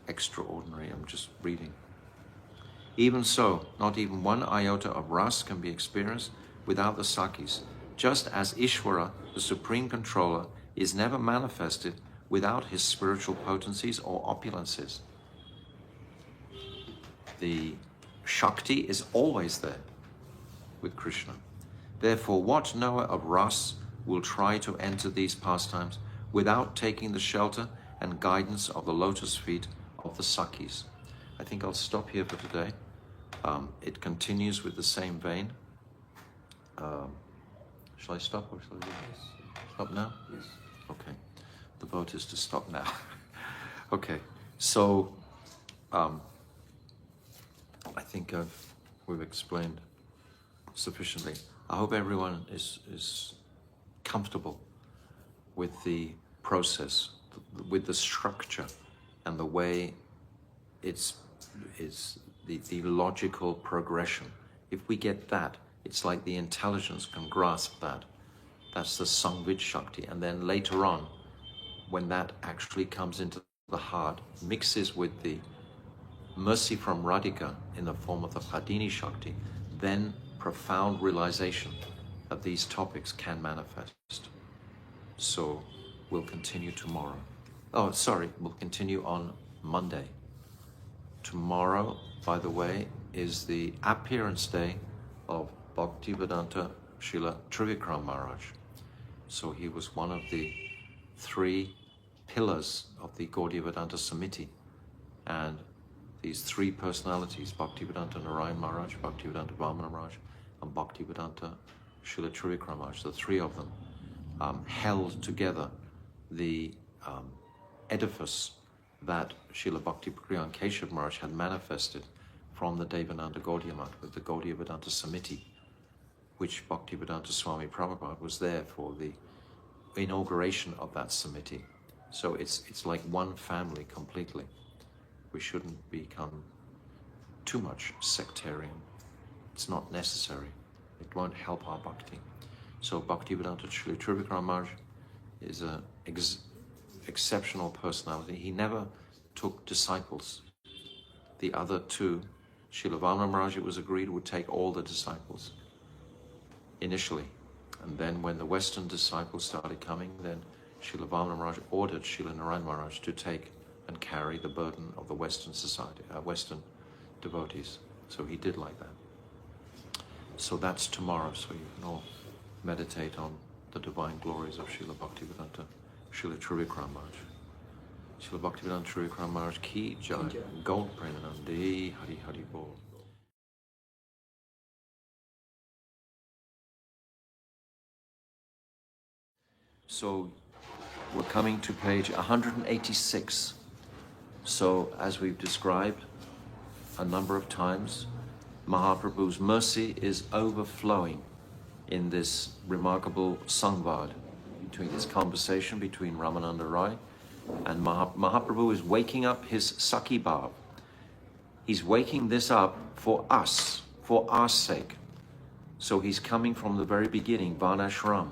extraordinary. I'm just reading. Even so, not even one iota of ras can be experienced without the Sakhis, just as Ishvara, the supreme controller, is never manifested without his spiritual potencies or opulences. The Shakti is always there with Krishna. Therefore, what knower of ras will try to enter these pastimes without taking the shelter and guidance of the lotus feet of the Sakhis? I think I'll stop here for today. It continues with the same vein. Shall I stop or shall I do this? Stop now? Yes. Okay. The vote is to stop now. Okay. So, I think we've explained sufficiently. I hope everyone is comfortable with the process, with the structure and the way it's the logical progression. If we get that, it's like the intelligence can grasp that. That's the Sangvid Shakti. And then later on, when that actually comes into the heart, mixes with the mercy from Radhika in the form of the Hladini Shakti, then profound realization that these topics can manifest. So we'll continue tomorrow. We'll continue on Monday. Tomorrow, by the way, is the appearance day of Bhaktivedanta Srila Trivikram Maharaj. So he was one of the 3 pillars of the Gaudiya Vedanta Samiti. And these 3 personalities, Bhaktivedanta Narayan Maharaj, Bhaktivedanta Vamana Maharaj, and Bhaktivedanta Srila Trivikram Maharaj, the 3 of them held together the edifice that Srila Bhakti Priyan Keshav Maharaj had manifested from the Devananda Gaudiya Math with the Gaudiya Vedanta Samiti, which Bhaktivedanta Swami Prabhupada was there for the inauguration of that Samiti. So it's like one family completely. We shouldn't become too much sectarian. It's not necessary. It won't help our bhakti. So Bhaktivedanta Srila Trivikram Maharaj is an exceptional personality. He never took disciples. The other 2, Srila Vamana Maharaj, it was agreed, would take all the disciples initially. And then when the Western disciples started coming, then Srila Vamana Maharaj ordered Srila Narayan Maharaj to take and carry the burden of the Western society, Western devotees. So he did like that. So that's tomorrow, so you can all meditate on the divine glories of Srila Bhaktivedanta Srila Trivikram Maharaj. Srila Bhaktivedanta Trivikram Maharaj ki jai. Gold Premanandi Hari Hari Bol. So we're coming to page 186. So as we've described a number of times, Mahaprabhu's mercy is overflowing in this remarkable Sangvad, between this conversation between Ramananda Rai and Mahaprabhu is waking up his Sakhi Bhav. He's waking this up for us, for our sake. So he's coming from the very beginning, Varnashram,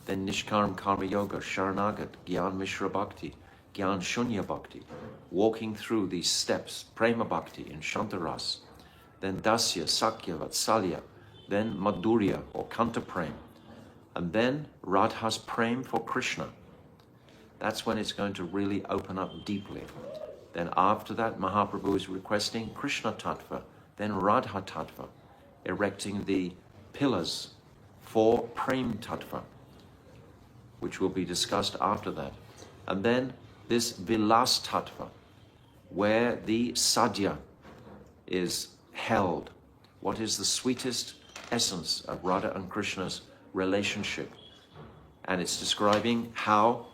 then Nishkaram Karma Yoga, Sharanagat, Gyan Mishra Bhakti, Gyan Shunya Bhakti, walking through these steps, Prema Bhakti in Shantaras, then Dasya, Sakya, Vatsalya, then Madhurya or Kanta Prem, And then Radha's prem for Krishna. That's when it's going to really open up deeply. Then after that, Mahaprabhu is requesting Krishna Tattva, then Radha Tattva, erecting the pillars for Prem Tattva, which will be discussed after that. And then this Vilas Tattva, where the sadhya is held. What is the sweetest essence of Radha and Krishna's relationship? And it's describing how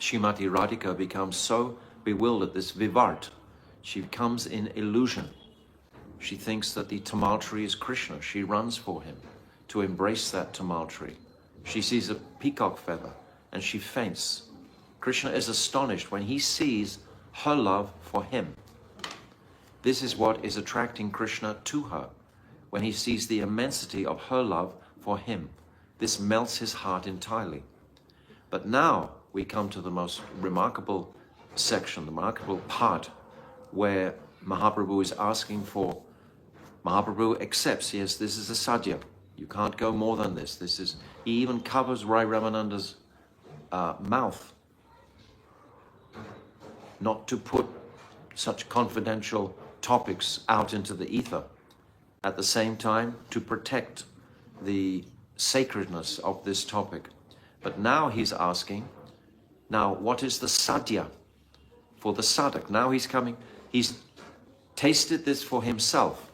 Srimati Radhika becomes so bewildered, this vivart. She becomes in illusion. She thinks that the tamaltree is Krishna. She runs for him to embrace that tamaltree. She sees a peacock feather and she faints. Krishna is astonished when he sees her love for him. This is what is attracting Krishna to her, when he sees the immensity of her love for him. This melts his heart entirely. But now we come to the most remarkable section, the remarkable part, where Mahaprabhu is asking for. Mahaprabhu accepts, yes, this is a sadhya. You can't go more than this. He even covers Rai Ramananda's mouth, not to put such confidential topics out into the ether. At the same time, to protect the sacredness of this topic. But now he's asking, now what is the sadhya for the sadhak? Now he's coming, he's tasted this for himself.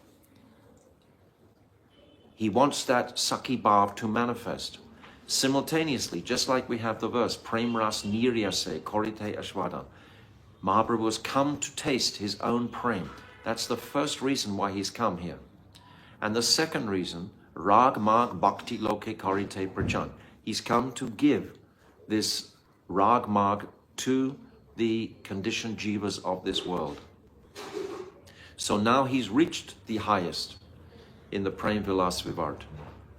He wants that Sakhi Bhav to manifest. Simultaneously, just like we have the verse, Prem Ras Niryase Korite Ashwada. Mahaprabhu has come to taste his own prem. That's the first reason why he's come here. And the second reason, Rag Mag Bhakti Loke Karite Prajan. He's come to give this Rag Mag to the conditioned jivas of this world. So now he's reached the highest in the Prem Vilas Vivart.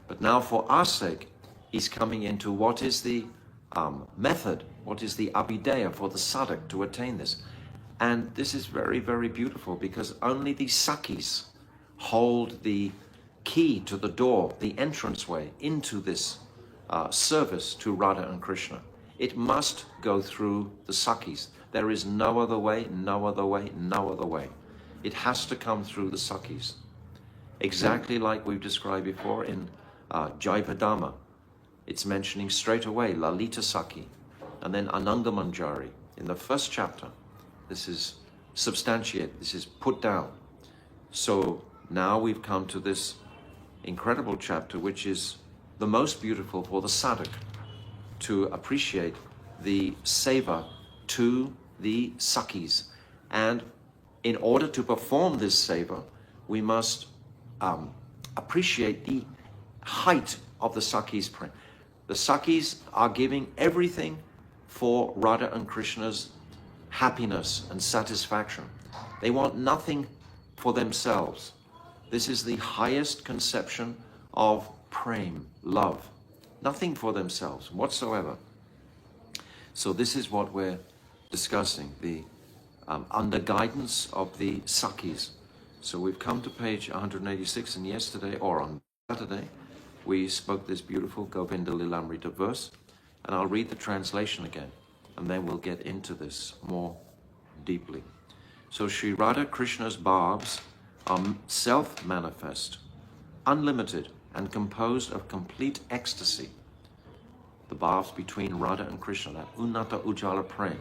But now for our sake, he's coming into what is the method, what is the abhideya for the sadhak to attain this. And this is very, very beautiful, because only the Sakhis hold the key to the door, the entranceway into this service to Radha and Krishna. It must go through the Sakhis. There is no other way, no other way, no other way. It has to come through the Sakhis. Exactly like we've described before in Jaivadama. It's mentioning straight away Lalita Sakhi and then Ananda Manjari in the first chapter. This is substantiated, this is put down. So now we've come to this incredible chapter, which is the most beautiful for the sadhak to appreciate the seva to the Sakhis. And in order to perform this seva, we must appreciate the height of the Sakhis' prem. The Sakhis are giving everything for Radha and Krishna's happiness and satisfaction. They want nothing for themselves. This is the highest conception of prem, love. Nothing for themselves whatsoever. So this is what we're discussing, the under guidance of the Sakhis. So we've come to page 186, and yesterday, or on Saturday, we spoke this beautiful Govinda Lilamrita verse, and I'll read the translation again, and then we'll get into this more deeply. So Sri Radha Krishna's bhavs are self-manifest, unlimited, and composed of complete ecstasy. The bhavs between Radha and Krishna, that Unnata Ujjala Prem,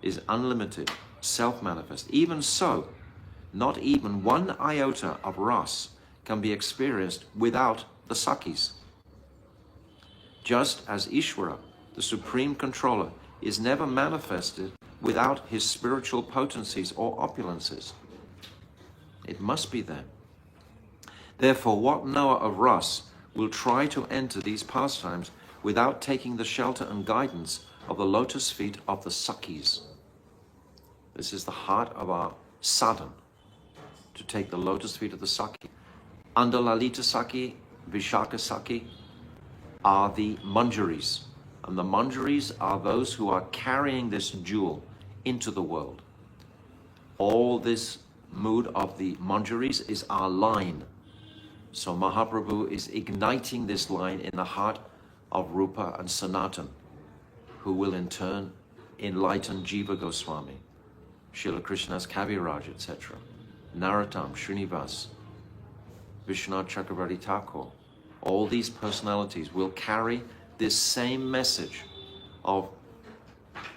is unlimited, self-manifest. Even so, not even one iota of ras can be experienced without the Sakhis. Just as Ishvara, the supreme controller, is never manifested without his spiritual potencies or opulences. It must be there. Therefore, what knower of ras will try to enter these pastimes without taking the shelter and guidance of the lotus feet of the Sakhis? This is the heart of our sadhana, to take the lotus feet of the Sakhi. Under Lalita Sakhi, Vishaka Sakhi are the manjaris. And the manjaris are those who are carrying this jewel into the world. All this mood of the manjaris is our line. So Mahaprabhu is igniting this line in the heart of Rupa and Sanatan, who will in turn enlighten Jiva Goswami, Srila Krishna's Kaviraj, etc., Narottam, Srinivas, Vishwanath Chakravarti Thakur. All these personalities will carry this same message of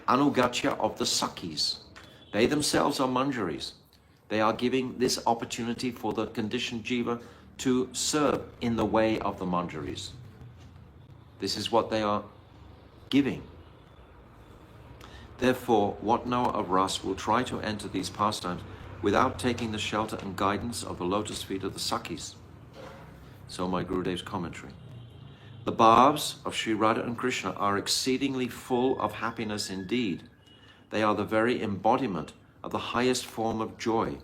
anugatya of the Sakhis. They themselves are manjaris. They are giving this opportunity for the conditioned jiva to serve in the way of the manjaris. This is what they are giving. Therefore, what knower of Ras will try to enter these pastimes without taking the shelter and guidance of the lotus feet of the Sakhis? So my Gurudev's commentary. The bhavs of Sri Radha and Krishna are exceedingly full of happiness indeed. They are the very embodiment of the highest form of joy.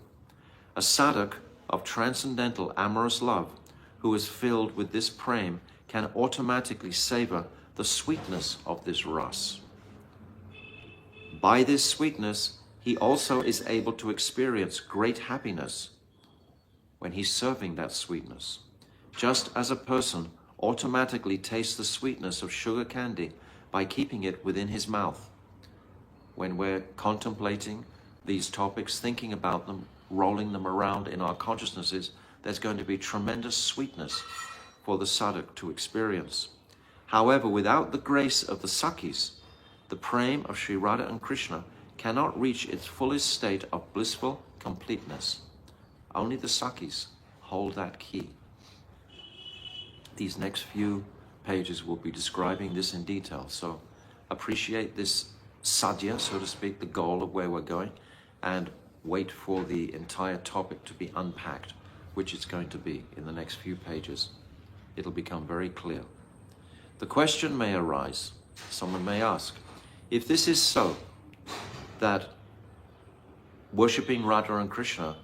A sadhak of transcendental amorous love who is filled with this prem can automatically savor the sweetness of this ras. By this sweetness, he also is able to experience great happiness when he's serving that sweetness. Just as a person automatically tastes the sweetness of sugar candy by keeping it within his mouth. When we're contemplating these topics, thinking about them, rolling them around in our consciousnesses, there's going to be tremendous sweetness for the sadhak to experience. However, without the grace of the Sakhis, the prem of Sri Radha and Krishna cannot reach its fullest state of blissful completeness. Only the Sakhis hold that key. These next few pages will be describing this in detail. So appreciate this sadhya, so to speak, the goal of where we're going, and wait for the entire topic to be unpacked, which it's going to be in the next few pages. It'll become very clear. The question may arise, someone may ask, if this is so, that worshipping Radha and Krishna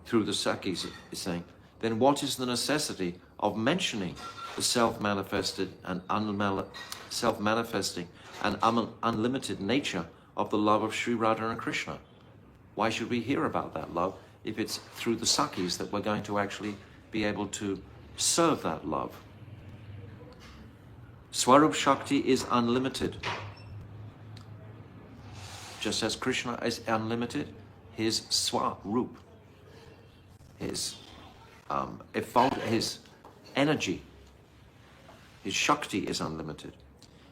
through the Sakhis is saying, then what is the necessity of mentioning the self-manifesting and unlimited nature of the love of Sri Radha and Krishna? Why should we hear about that love if it's through the Sakhis that we're going to actually be able to serve that love? Swarup Shakti is unlimited. Just as Krishna is unlimited, his Swarup, his energy, his Shakti is unlimited.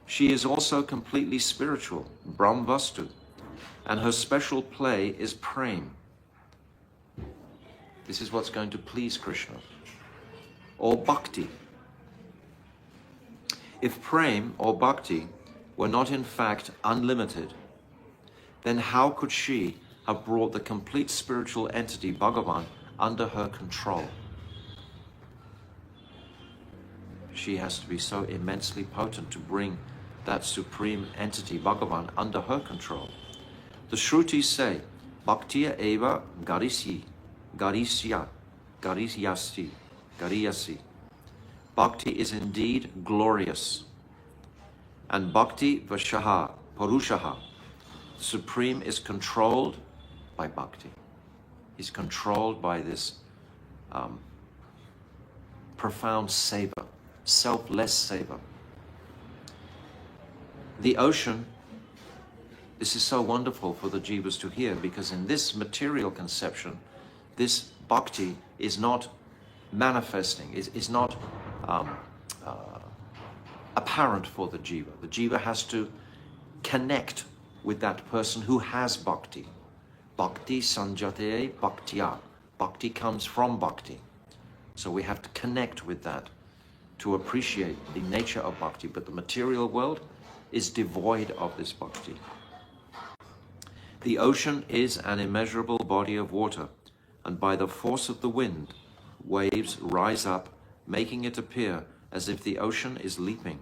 She is also completely spiritual, Brahmvastu, and her special play is prem. This is what's going to please Krishna. Or bhakti. If prem or bhakti were not in fact unlimited, then how could she have brought the complete spiritual entity Bhagavan under her control? She has to be so immensely potent to bring that supreme entity Bhagavan under her control. The Shrutis say, Bhaktiya eva garisi, gariyasi. Bhakti is indeed glorious. And Bhakti Vashaha, Purushaha, the Supreme is controlled by Bhakti. He's controlled by this profound savor, selfless savor. The ocean, this is so wonderful for the jivas to hear, because in this material conception, this bhakti is not manifesting, is not apparent for the jiva. The jiva has to connect with that person who has bhakti. Bhakti sanjate bhaktya. Bhakti comes from bhakti. So we have to connect with that to appreciate the nature of bhakti. But the material world is devoid of this bhakti. The ocean is an immeasurable body of water, and by the force of the wind, waves rise up, making it appear as if the ocean is leaping.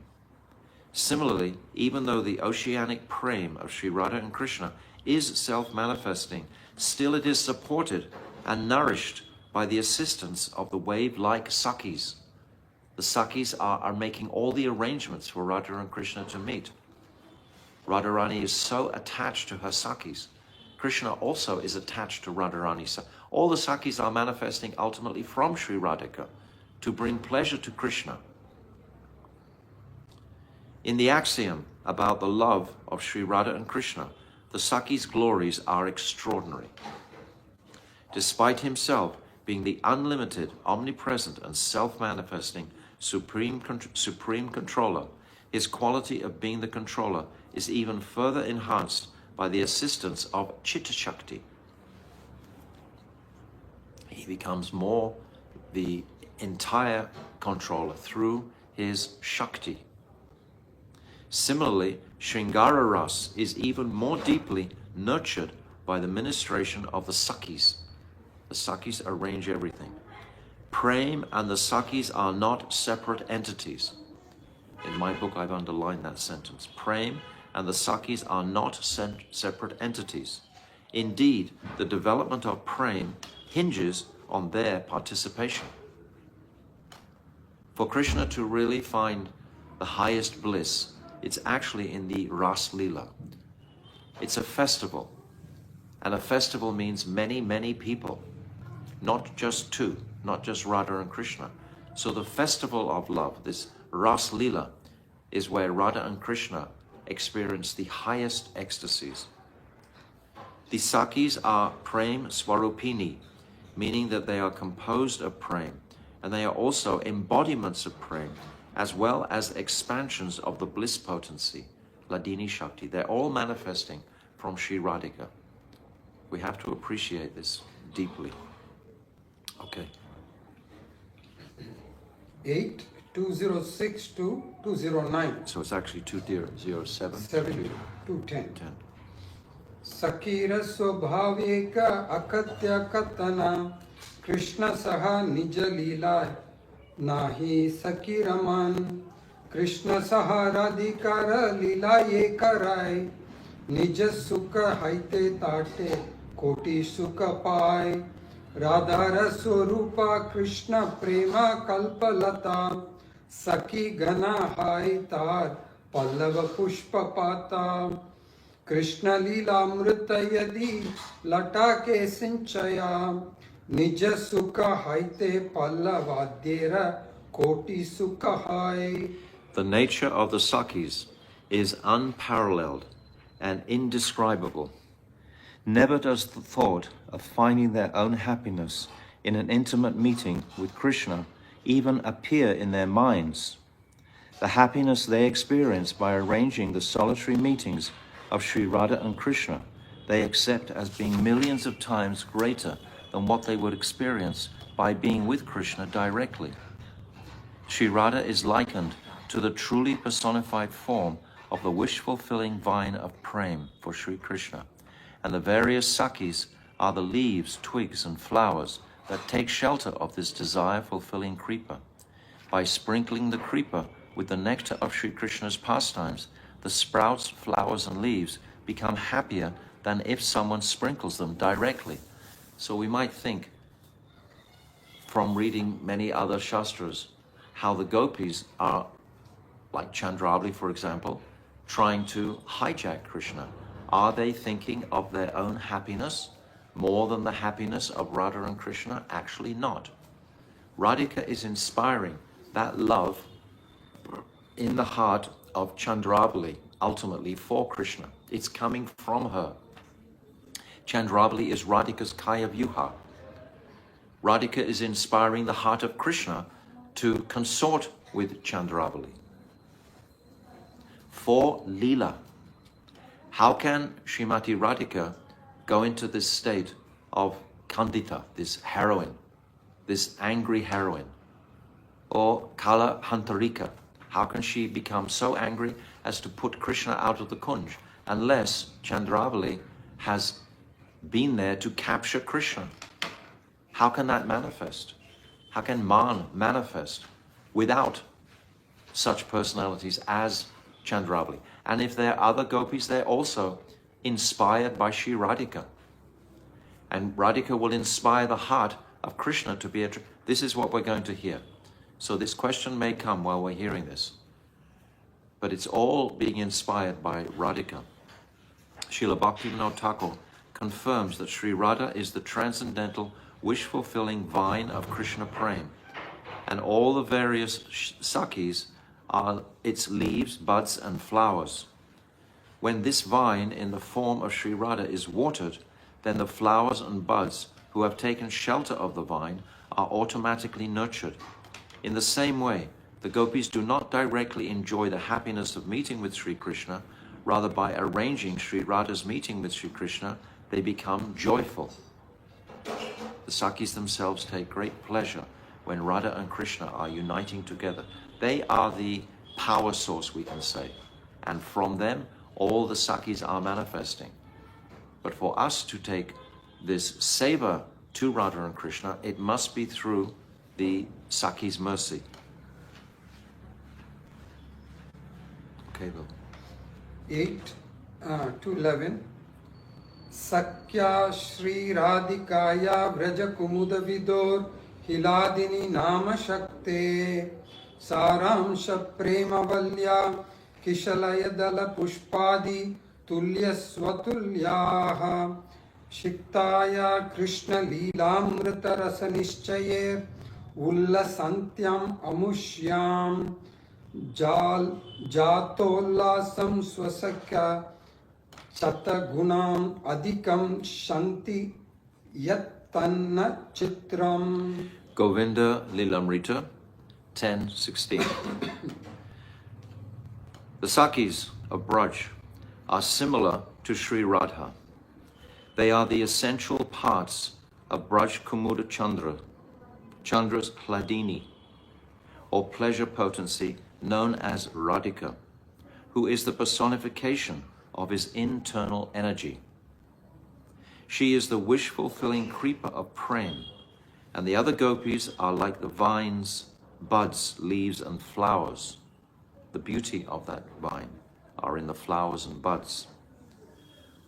Similarly, even though the oceanic prem of Sri Radha and Krishna is self-manifesting, still it is supported and nourished by the assistance of the wave-like Sakhis. The Sakhis are making all the arrangements for Radha and Krishna to meet. Radharani is so attached to her Sakhis. Krishna also is attached to Radharani. All the Sakhis are manifesting ultimately from Sri Radhika to bring pleasure to Krishna. In the axiom about the love of Sri Radha and Krishna, the Sakhi's glories are extraordinary. Despite himself being the unlimited, omnipresent, and self-manifesting supreme controller, his quality of being the controller is even further enhanced by the assistance of Chitta Shakti. He becomes more the entire controller through his Shakti. Similarly, Shringara Ras is even more deeply nurtured by the ministration of the Sakhis. The Sakhis arrange everything. Prem and the Sakhis are not separate entities. In my book, I've underlined that sentence. Prem and the Sakhis are not separate entities. Indeed, the development of Prem hinges on their participation. For Krishna to really find the highest bliss, it's actually in the Ras Leela. It's a festival. And a festival means many, many people. Not just two, not just Radha and Krishna. So the festival of love, this Ras Leela, is where Radha and Krishna experience the highest ecstasies. The Sakhis are Prem Swarupini, meaning that they are composed of Prem, and they are also embodiments of Prem, as well as expansions of the bliss potency, Ladini Shakti. They're all manifesting from Sri Radhika. We have to appreciate this deeply. Okay. 8, 206 to 209. So it's actually 207 7 to 10. 10. Sakira Swabhaveka Akatya Katana Krishna Saha Nija Leela Nahi Sakiraman Krishna Saha Radhikara Leela Ye Karai Nija Sukha Haite Tate Koti Sukha Pai Radhara Swarupa Krishna Prema Kalpalata Sakhi Gana Hai Tar Pallava Pushpa Pata Krishna Leela Amrita Yadi Latake Sinchaya Nija Sukha Haite Pallavadyera Koti Sukha Hai. The nature of the Sakhis is unparalleled and indescribable. Never does the thought of finding their own happiness in an intimate meeting with Krishna even appear in their minds. The happiness they experience by arranging the solitary meetings of Sri Radha and Krishna, they accept as being millions of times greater than what they would experience by being with Krishna directly. Sri Radha is likened to the truly personified form of the wish-fulfilling vine of Prem for Sri Krishna, and the various Sakhis are the leaves, twigs, and flowers that take shelter of this desire-fulfilling creeper. By sprinkling the creeper with the nectar of Sri Krishna's pastimes, the sprouts, flowers, and leaves become happier than if someone sprinkles them directly. So we might think, from reading many other Shastras, how the gopis are, like Chandrabali, for example, trying to hijack Krishna. Are they thinking of their own happiness more than the happiness of Radha and Krishna? Actually not. Radhika is inspiring that love in the heart of Chandrabali, ultimately for Krishna. It's coming from her. Chandrabali is Radhika's Kaya Vyuha. Radhika is inspiring the heart of Krishna to consort with Chandrabali. For Leela, how can Srimati Radhika go into this state of Kandita, this heroine, this angry heroine? Or Kala Hantarika, how can she become so angry as to put Krishna out of the Kunj, unless Chandrabali has been there to capture Krishna? How can that manifest? How can Man manifest without such personalities as Chandrabali? And if there are other gopis, they're also inspired by Sri Radhika. And Radhika will inspire the heart of Krishna to be a... This is what we're going to hear. So this question may come while we're hearing this. But it's all being inspired by Radhika. Srila Bhaktivinoda Thakur confirms that Sri Radha is the transcendental, wish-fulfilling vine of Krishna Prem. And all the various Sakhis are its leaves, buds, and flowers. When this vine in the form of Sri Radha is watered, then the flowers and buds who have taken shelter of the vine are automatically nurtured. In the same way, the gopis do not directly enjoy the happiness of meeting with Sri Krishna, rather by arranging Sri Radha's meeting with Sri Krishna, they become joyful. The Sakhis themselves take great pleasure when Radha and Krishna are uniting together. They are the power source, we can say, and from them all the Sakhis are manifesting. But for us to take this seva to Radha and Krishna, it must be through the Sakhis' mercy. Okay, Bill. 8 to 11. Sakya Shri Radhikaya Vraja Kumuda Vidor Hiladini Nama Shakte Saramsha Prema Valya Kishalaya Dala Pushpadi Tulya Swatulyaha Shiktaya Krishna Leelamrita Rasa Nishchaye Ullasantyam Amushyam Jatollasam Swasakya Chatagunam Adhikam Shanti Yattanna Chitram. Govinda Lilamrita 10:16. The Sakhis of Braj are similar to Sri Radha. They are the essential parts of Braj Kumuda Chandra, Chandra's Hladini, or pleasure potency known as Radhika, who is the personification of his internal energy. She is the wish-fulfilling creeper of prem, and the other gopis are like the vines, buds, leaves, and flowers. The beauty of that vine are in the flowers and buds.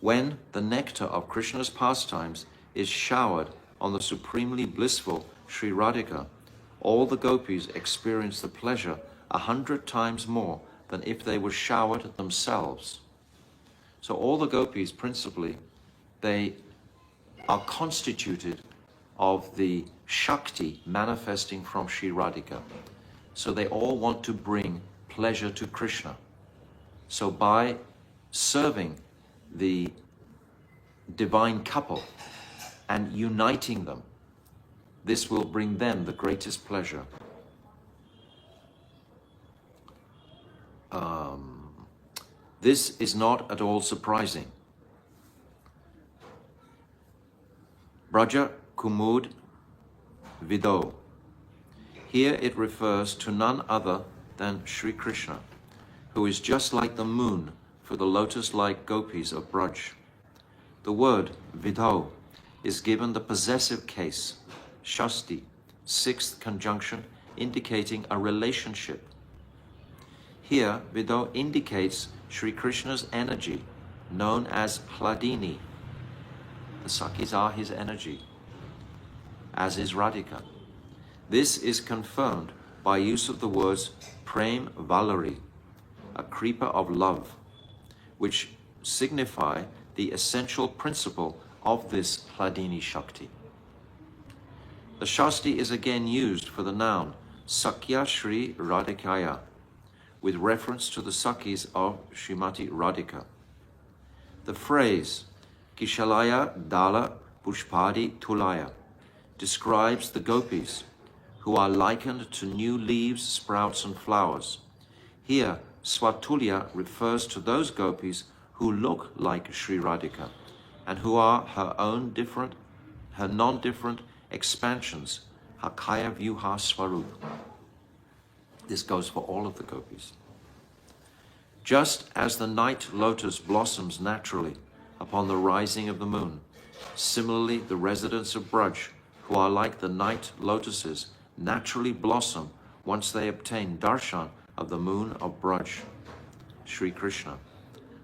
When the nectar of Krishna's pastimes is showered on the supremely blissful Sri Radhika, all the gopis experience the pleasure 100 times more than if they were showered themselves. So all the gopis, principally, they are constituted of the Shakti manifesting from Sri Radhika. So they all want to bring pleasure to Krishna. So by serving the divine couple and uniting them, this will bring them the greatest pleasure. This is not at all surprising. Braja Kumud Vido. Here it refers to none other than Sri Krishna, who is just like the moon for the lotus-like gopis of Braj. The word Vido is given the possessive case, Shasti, sixth conjunction, indicating a relationship. Here, Vido indicates Sri Krishna's energy, known as Hladini. The Sakhis are his energy, as is Radhika. This is confirmed by use of the words Prem Valari, a creeper of love, which signify the essential principle of this Hladini Shakti. The Shasti is again used for the noun Sakya Shri Radhikaya, with reference to the Sakhis of Srimati Radhika. The phrase Kishalaya Dala Pushpadi Tulaya describes the gopis, who are likened to new leaves, sprouts, and flowers. Here, Swatulya refers to those gopis who look like Sri Radhika and who are her non-different expansions, Hakaya Vyuha Swarup. This goes for all of the gopis. Just as the night lotus blossoms naturally upon the rising of the moon, similarly the residents of Braj, who are like the night lotuses, naturally blossom once they obtain darshan of the moon of Braj, Sri Krishna.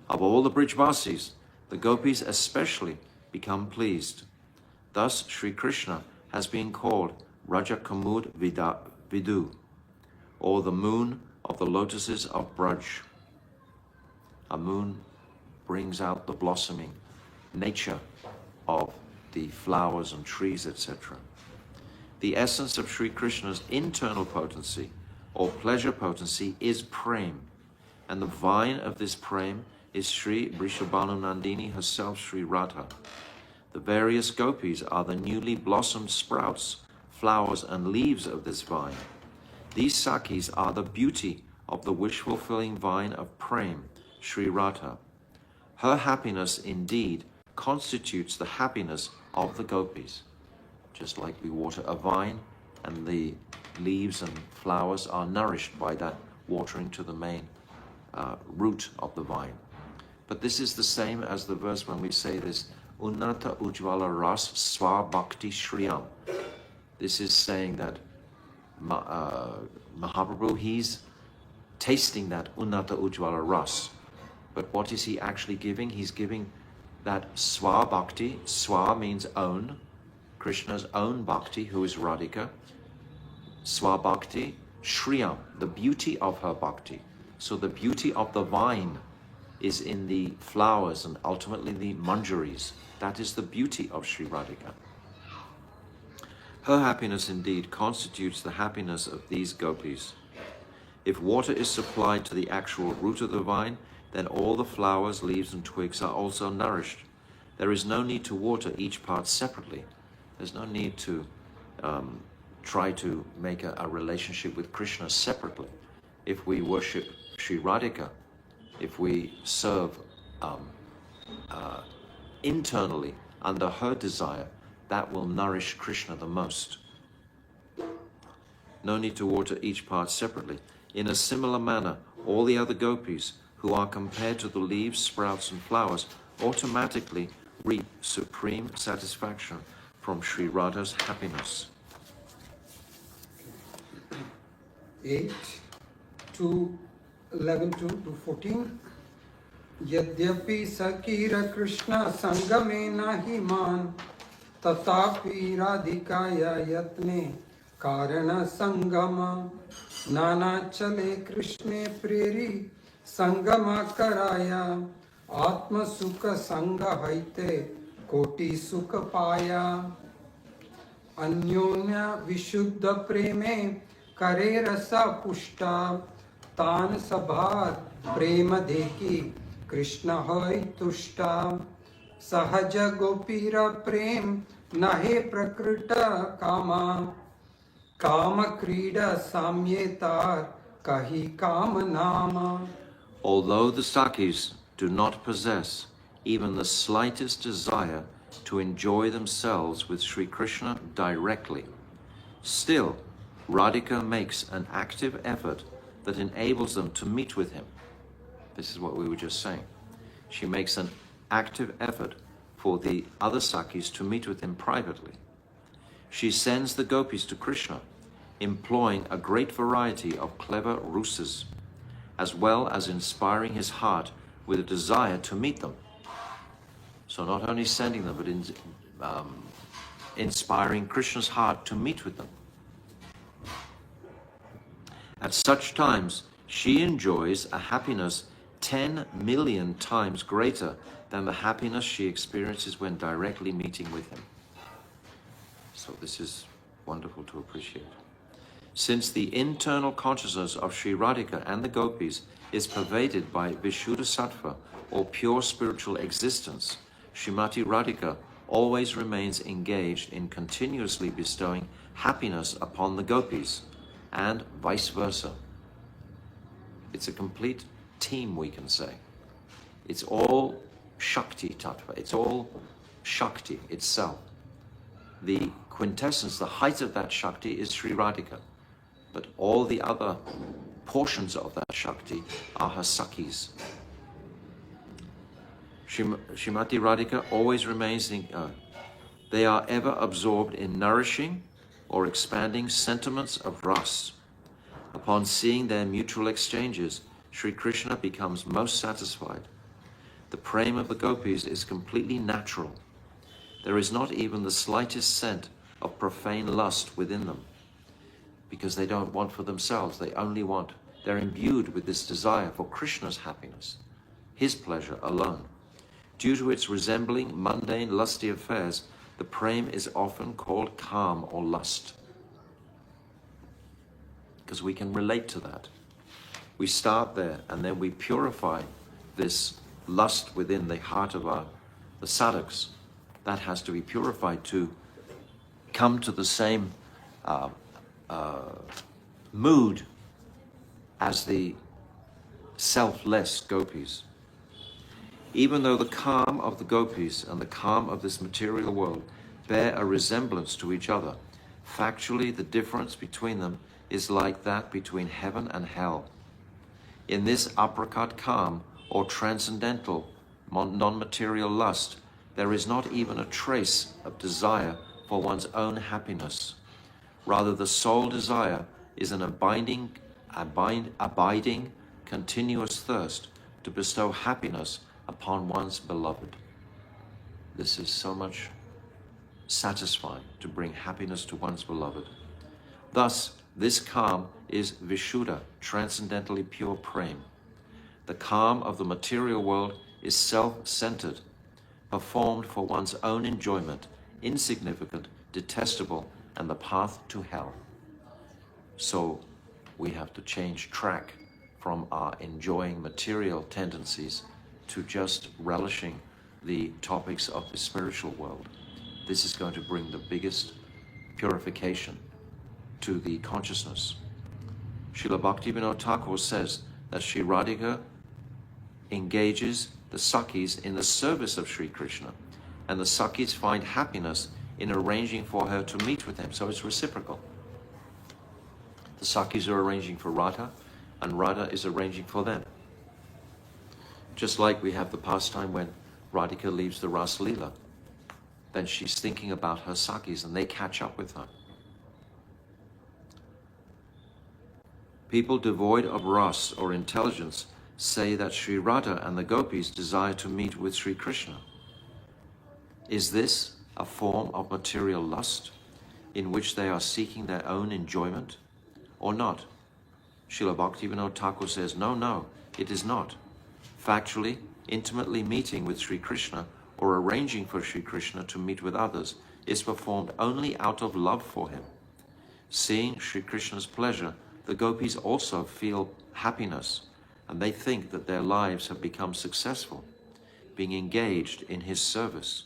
Of all the Brijvasis, the gopis especially become pleased. Thus Sri Krishna has been called Raja Kamud Vidu, or the moon of the lotuses of Braj. A moon brings out the blossoming nature of the flowers and trees, etc. The essence of Sri Krishna's internal potency or pleasure potency is prem, and the vine of this prem is Sri Vrishabhanu Nandini herself, Sri Radha. The various gopis are the newly blossomed sprouts, flowers, and leaves of this vine. These Sakhis are the beauty of the wish-fulfilling vine of prem, Sri Radha. Her happiness indeed constitutes the happiness of the gopis. Just like we water a vine and the leaves and flowers are nourished by that watering to the main root of the vine. But this is the same as the verse when we say this, Unnata Ujvala Ras Swa Bhakti Shriyam. This is saying that Mahaprabhu, he's tasting that Unnata Ujvala Ras. But what is he actually giving? He's giving that Swa Bhakti. Swa means own. Krishna's own Bhakti, who is Radhika. Swa Bhakti, Shriyam, the beauty of her Bhakti. So the beauty of the vine is in the flowers and ultimately the manjaris. That is the beauty of Sri Radhika. Her happiness indeed constitutes the happiness of these gopis. If water is supplied to the actual root of the vine, then all the flowers, leaves, and twigs are also nourished. There is no need to water each part separately. There's no need to try to make a relationship with Krishna separately. If we worship Sri Radhika, if we serve internally under her desire, that will nourish Krishna the most. No need to water each part separately. In a similar manner, all the other gopis who are compared to the leaves, sprouts, and flowers automatically reap supreme satisfaction from Sri Radha's happiness. 8 to 11 to 14. Yadyapi Sakira Krishna Sangame Nahi Man Tatapi Radhikaya Yatne Karana Sangama Nana Chale Krishne Preri Sangama Karaya Atma Sukha Sangha Haite Koti Sukha Paya Anyonya Vishuddha Preme Kare Rasa Pushta Tan Sabhat Prema Deki Krishna Hai Tushta Sahaja Gopira Prem Nahe Prakrita Kama Kama Krida Samyetar Kahi Kama Nama. Although the Sakhis do not possess even the slightest desire to enjoy themselves with Sri Krishna directly, still Radhika makes an active effort that enables them to meet with him. This is what we were just saying. She makes an active effort for the other Sakhis to meet with him privately. She sends the gopis to Krishna, employing a great variety of clever ruses, as well as inspiring his heart with a desire to meet them. So not only sending them, but inspiring Krishna's heart to meet with them. At such times, she enjoys a happiness 10 million times greater than the happiness she experiences when directly meeting with him. So this is wonderful to appreciate. Since the internal consciousness of Sri Radhika and the gopis is pervaded by Vishuddha Sattva, or pure spiritual existence, Srimati Radhika always remains engaged in continuously bestowing happiness upon the gopis, and vice versa. It's a complete team, we can say. It's all Shakti Tattva. It's all Shakti itself. The quintessence, the height of that Shakti is Sri Radhika. But all the other portions of that Shakti are her Sakhis. Srimati Radhika always remains they are ever absorbed in nourishing or expanding sentiments of ras. Upon seeing their mutual exchanges, Sri Krishna becomes most satisfied. The prema of the gopis is completely natural. There is not even the slightest scent of profane lust within them, because they don't want for themselves, they're imbued with this desire for Krishna's happiness, his pleasure alone. Due to its resembling mundane, lusty affairs, the prem is often called calm or lust. because we can relate to that. We start there, and then we purify this lust within the heart of the sadhaks. That has to be purified to come to the same mood as the selfless gopis. Even though the calm of the gopis and the calm of this material world bear a resemblance to each other, factually the difference between them is like that between heaven and hell. In this apricot calm or transcendental non-material lust, there is not even a trace of desire for one's own happiness. Rather, the sole desire is an abiding, continuous thirst to bestow happiness upon one's beloved. This is so much satisfying, to bring happiness to one's beloved. Thus, this calm is Vishuddha, transcendentally pure prema. The calm of the material world is self-centered, performed for one's own enjoyment, insignificant, detestable, and the path to hell. So we have to change track from our enjoying material tendencies to just relishing the topics of the spiritual world. This is going to bring the biggest purification to the consciousness. Srila Bhaktivinoda Thakur says that Sri Radhika engages the Sakhis in the service of Sri Krishna, and the Sakhis find happiness in arranging for her to meet with him. So it's reciprocal. The Sakhis are arranging for Radha, and Radha is arranging for them. Just like we have the pastime when Radhika leaves the Ras Leela, then she's thinking about her Sakhis and they catch up with her. People devoid of ras or intelligence say that Sri Radha and the gopis desire to meet with Sri Krishna. Is this a form of material lust in which they are seeking their own enjoyment or not? Srila Bhaktivinoda Thakur says, no, it is not. Factually, intimately meeting with Sri Krishna or arranging for Sri Krishna to meet with others is performed only out of love for him. Seeing Sri Krishna's pleasure, the gopis also feel happiness, and they think that their lives have become successful, being engaged in his service.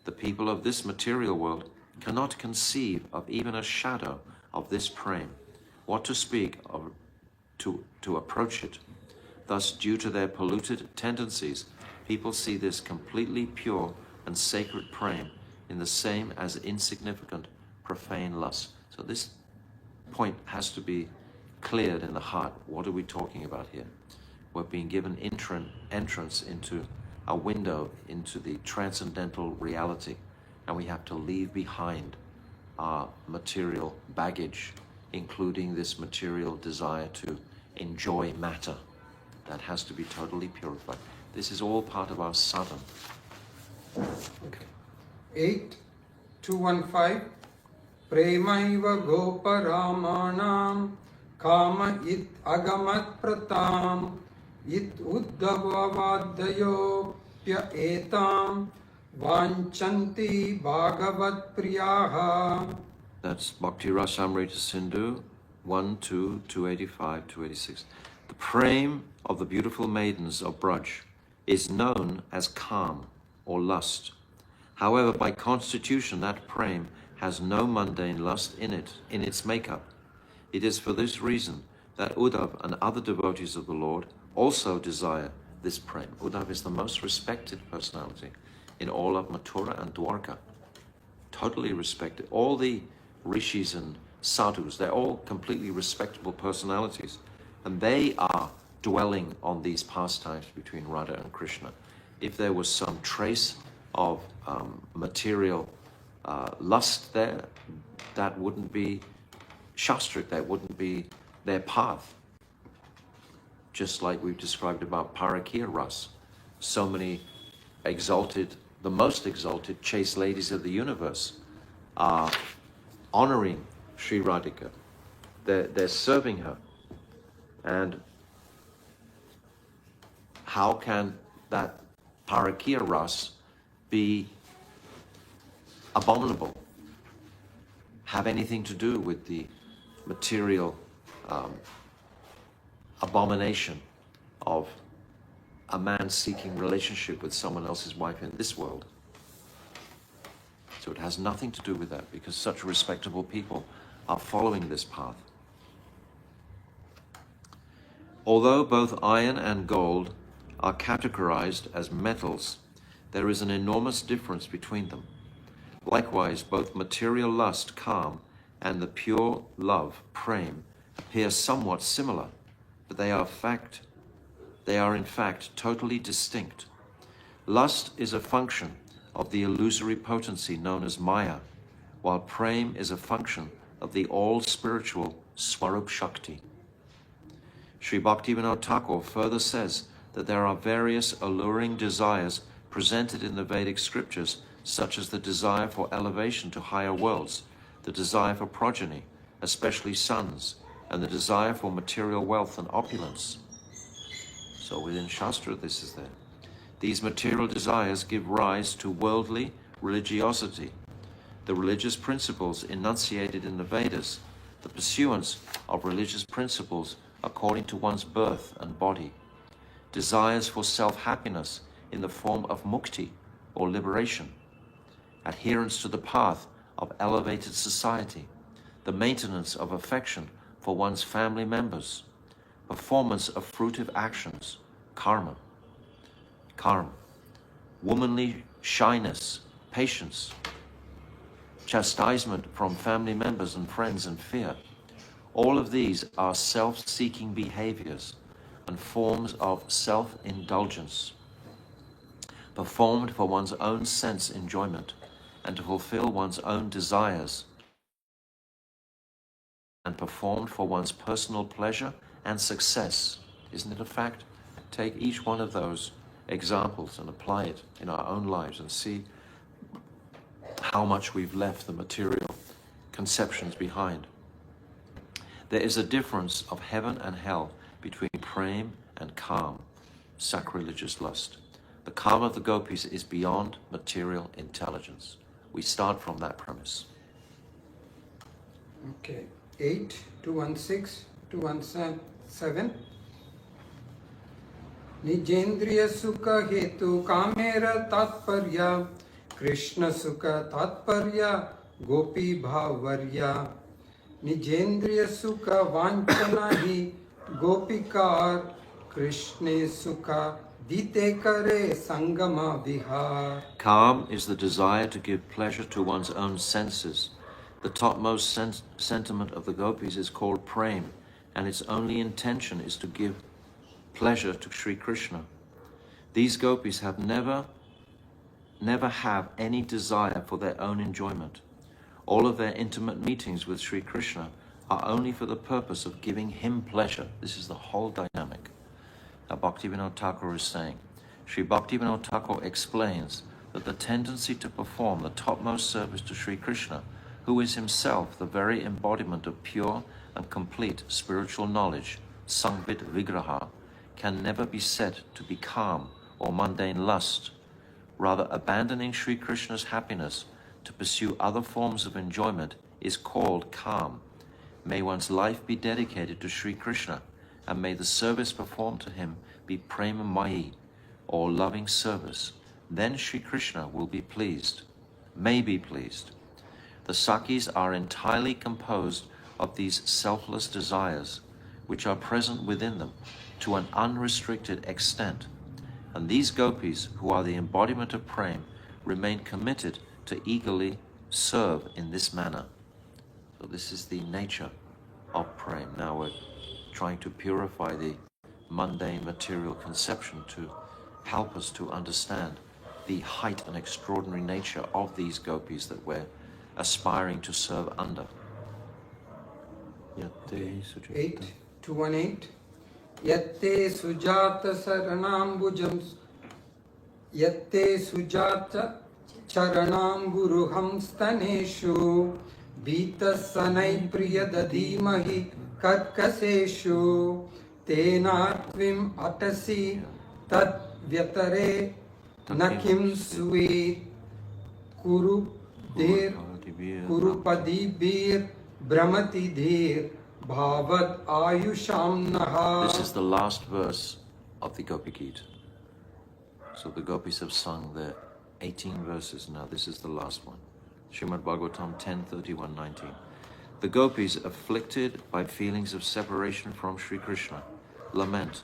The people of this material world cannot conceive of even a shadow of this prema. What to speak of to approach it? Thus, due to their polluted tendencies, people see this completely pure and sacred prema in the same as insignificant, profane lust. So this point has to be cleared in the heart. What are we talking about here? We're being given entrance into a window into the transcendental reality, and we have to leave behind our material baggage, including this material desire to enjoy matter. That has to be totally purified. This is all part of our sadhana. Okay. 8215. Premaiva goparamanam kama it agamat pratam it uddhavavadayo pya etam vanchanti bhagavat priyaha. That's Bhakti Rasamrita Sindhu 1, 2, 285, 286. The prema of the beautiful maidens of Braj is known as calm or lust. However, by constitution, that prema has no mundane lust in it, in its makeup. It is for this reason that Uddhav and other devotees of the Lord also desire this prema. Uddhav is the most respected personality in all of Mathura and Dwarka. Totally respected. All the rishis and sadhus, they're all completely respectable personalities. And they are dwelling on these pastimes between Radha and Krishna. If there was some trace of material lust there, that wouldn't be shastric, that wouldn't be their path. Just like we've described about Parakya Ras. So many exalted, the most exalted chaste ladies of the universe are honoring Sri Radhika. They're serving her. And how can that Parakya Ras be abominable, have anything to do with the material abomination of a man seeking relationship with someone else's wife in this world. So it has nothing to do with that, because such respectable people are following this path. Although both iron and gold are categorized as metals, there is an enormous difference between them. Likewise, both material lust, calm, and the pure love, prem, appear somewhat similar, but they are in fact totally distinct. Lust is a function of the illusory potency known as Maya, while prem is a function of the all-spiritual Swarup Shakti. Sri Bhaktivinoda Thakur further says that there are various alluring desires presented in the Vedic scriptures, such as the desire for elevation to higher worlds, the desire for progeny, especially sons, and the desire for material wealth and opulence. So within Shastra this is there. These material desires give rise to worldly religiosity. The religious principles enunciated in the Vedas, the pursuance of religious principles according to one's birth and body, desires for self-happiness in the form of mukti or liberation, adherence to the path of elevated society, the maintenance of affection for one's family members, performance of fruitive actions, karma, womanly shyness, patience, chastisement from family members and friends, and fear. All of these are self-seeking behaviors and forms of self-indulgence, performed for one's own sense enjoyment and to fulfill one's own desires, and performed for one's personal pleasure and success. Isn't it a fact? Take each one of those examples and apply it in our own lives and see how much we've left the material conceptions behind. There is a difference of heaven and hell between prem and calm, sacrilegious lust. The calm of the gopis is beyond material intelligence. We start from that premise. Okay, 8, 216, 217. Nijendriya sukha hetu kamera tatparya, Krishna sukha tatparya, gopi bhavarya. Nijendriya sukha vanchana hi gopikar, Krishna sukha dite kare sangama vihar. Calm is the desire to give pleasure to one's own senses. The topmost sentiment of the gopis is called prem, and its only intention is to give pleasure to Sri Krishna. These gopis have never have any desire for their own enjoyment. All of their intimate meetings with Sri Krishna are only for the purpose of giving him pleasure. This is the whole dynamic that Bhaktivinoda Thakur is saying. Sri Bhaktivinoda Thakur explains that the tendency to perform the topmost service to Sri Krishna, who is himself the very embodiment of pure and complete spiritual knowledge, Sangvit Vigraha, can never be said to be calm or mundane lust. Rather, abandoning Sri Krishna's happiness to pursue other forms of enjoyment is called calm. May one's life be dedicated to Sri Krishna, and may the service performed to him be prema-mayi, or loving service. Then Sri Krishna will be pleased, may be pleased. The Sakhis are entirely composed of these selfless desires, which are present within them to an unrestricted extent. And these gopis, who are the embodiment of prem, remain committed to eagerly serve in this manner. So this is the nature of prem. Now we're trying to purify the mundane material conception to help us to understand the height and extraordinary nature of these gopis that we're aspiring to serve under. 8, 218. Yatte sujata saranambujam, yatte sujata charanamburuham staneshu, Vitasanai priyadadimahi karkaseshu, tenatvim atasi tat vyatare nakim suit kurupadibir brahmati dhir bhavat ayusham naha. This is the last verse of the Gopi Gita. So the gopis have sung the 18 verses now. This is the last one. Srimad Bhagavatam 10:31-19. The gopis, afflicted by feelings of separation from Sri Krishna, lament,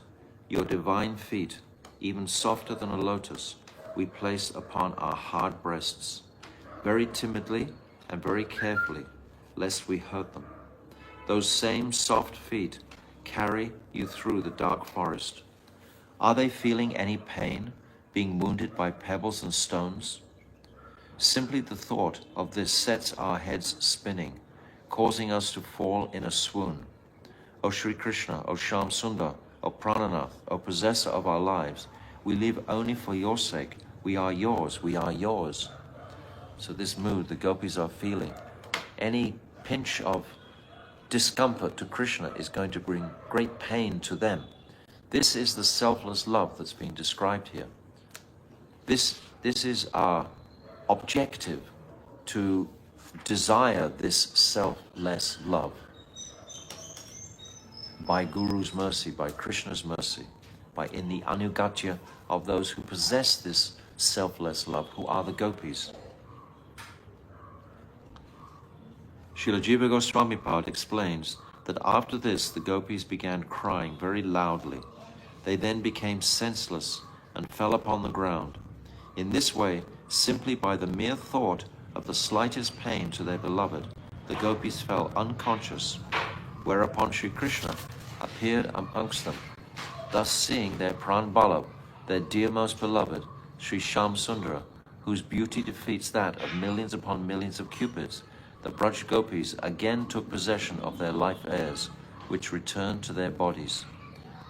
"Your divine feet, even softer than a lotus, we place upon our hard breasts, very timidly and very carefully, lest we hurt them. Those same soft feet carry you through the dark forest. Are they feeling any pain, being wounded by pebbles and stones? Simply the thought of this sets our heads spinning, causing us to fall in a swoon. O Sri Krishna, O Shyam Sundar, O Prananath, O possessor of our lives, we live only for your sake. We are yours, we are yours." So this mood the gopis are feeling, any pinch of discomfort to Krishna is going to bring great pain to them. This is the selfless love that's being described here. This is our objective, to desire this selfless love. By Guru's mercy, by Krishna's mercy, by in the anugatya of those who possess this selfless love, who are the gopis. Srila Jiva Goswami Pad explains that after this the gopis began crying very loudly. They then became senseless and fell upon the ground. In this way, simply by the mere thought of the slightest pain to their beloved, the gopis fell unconscious, whereupon Sri Krishna appeared amongst them. Thus seeing their Pran Ballabh, their dearmost beloved, Sri Shyam Sundara, whose beauty defeats that of millions upon millions of cupids, the Braj Gopis again took possession of their life heirs, which returned to their bodies.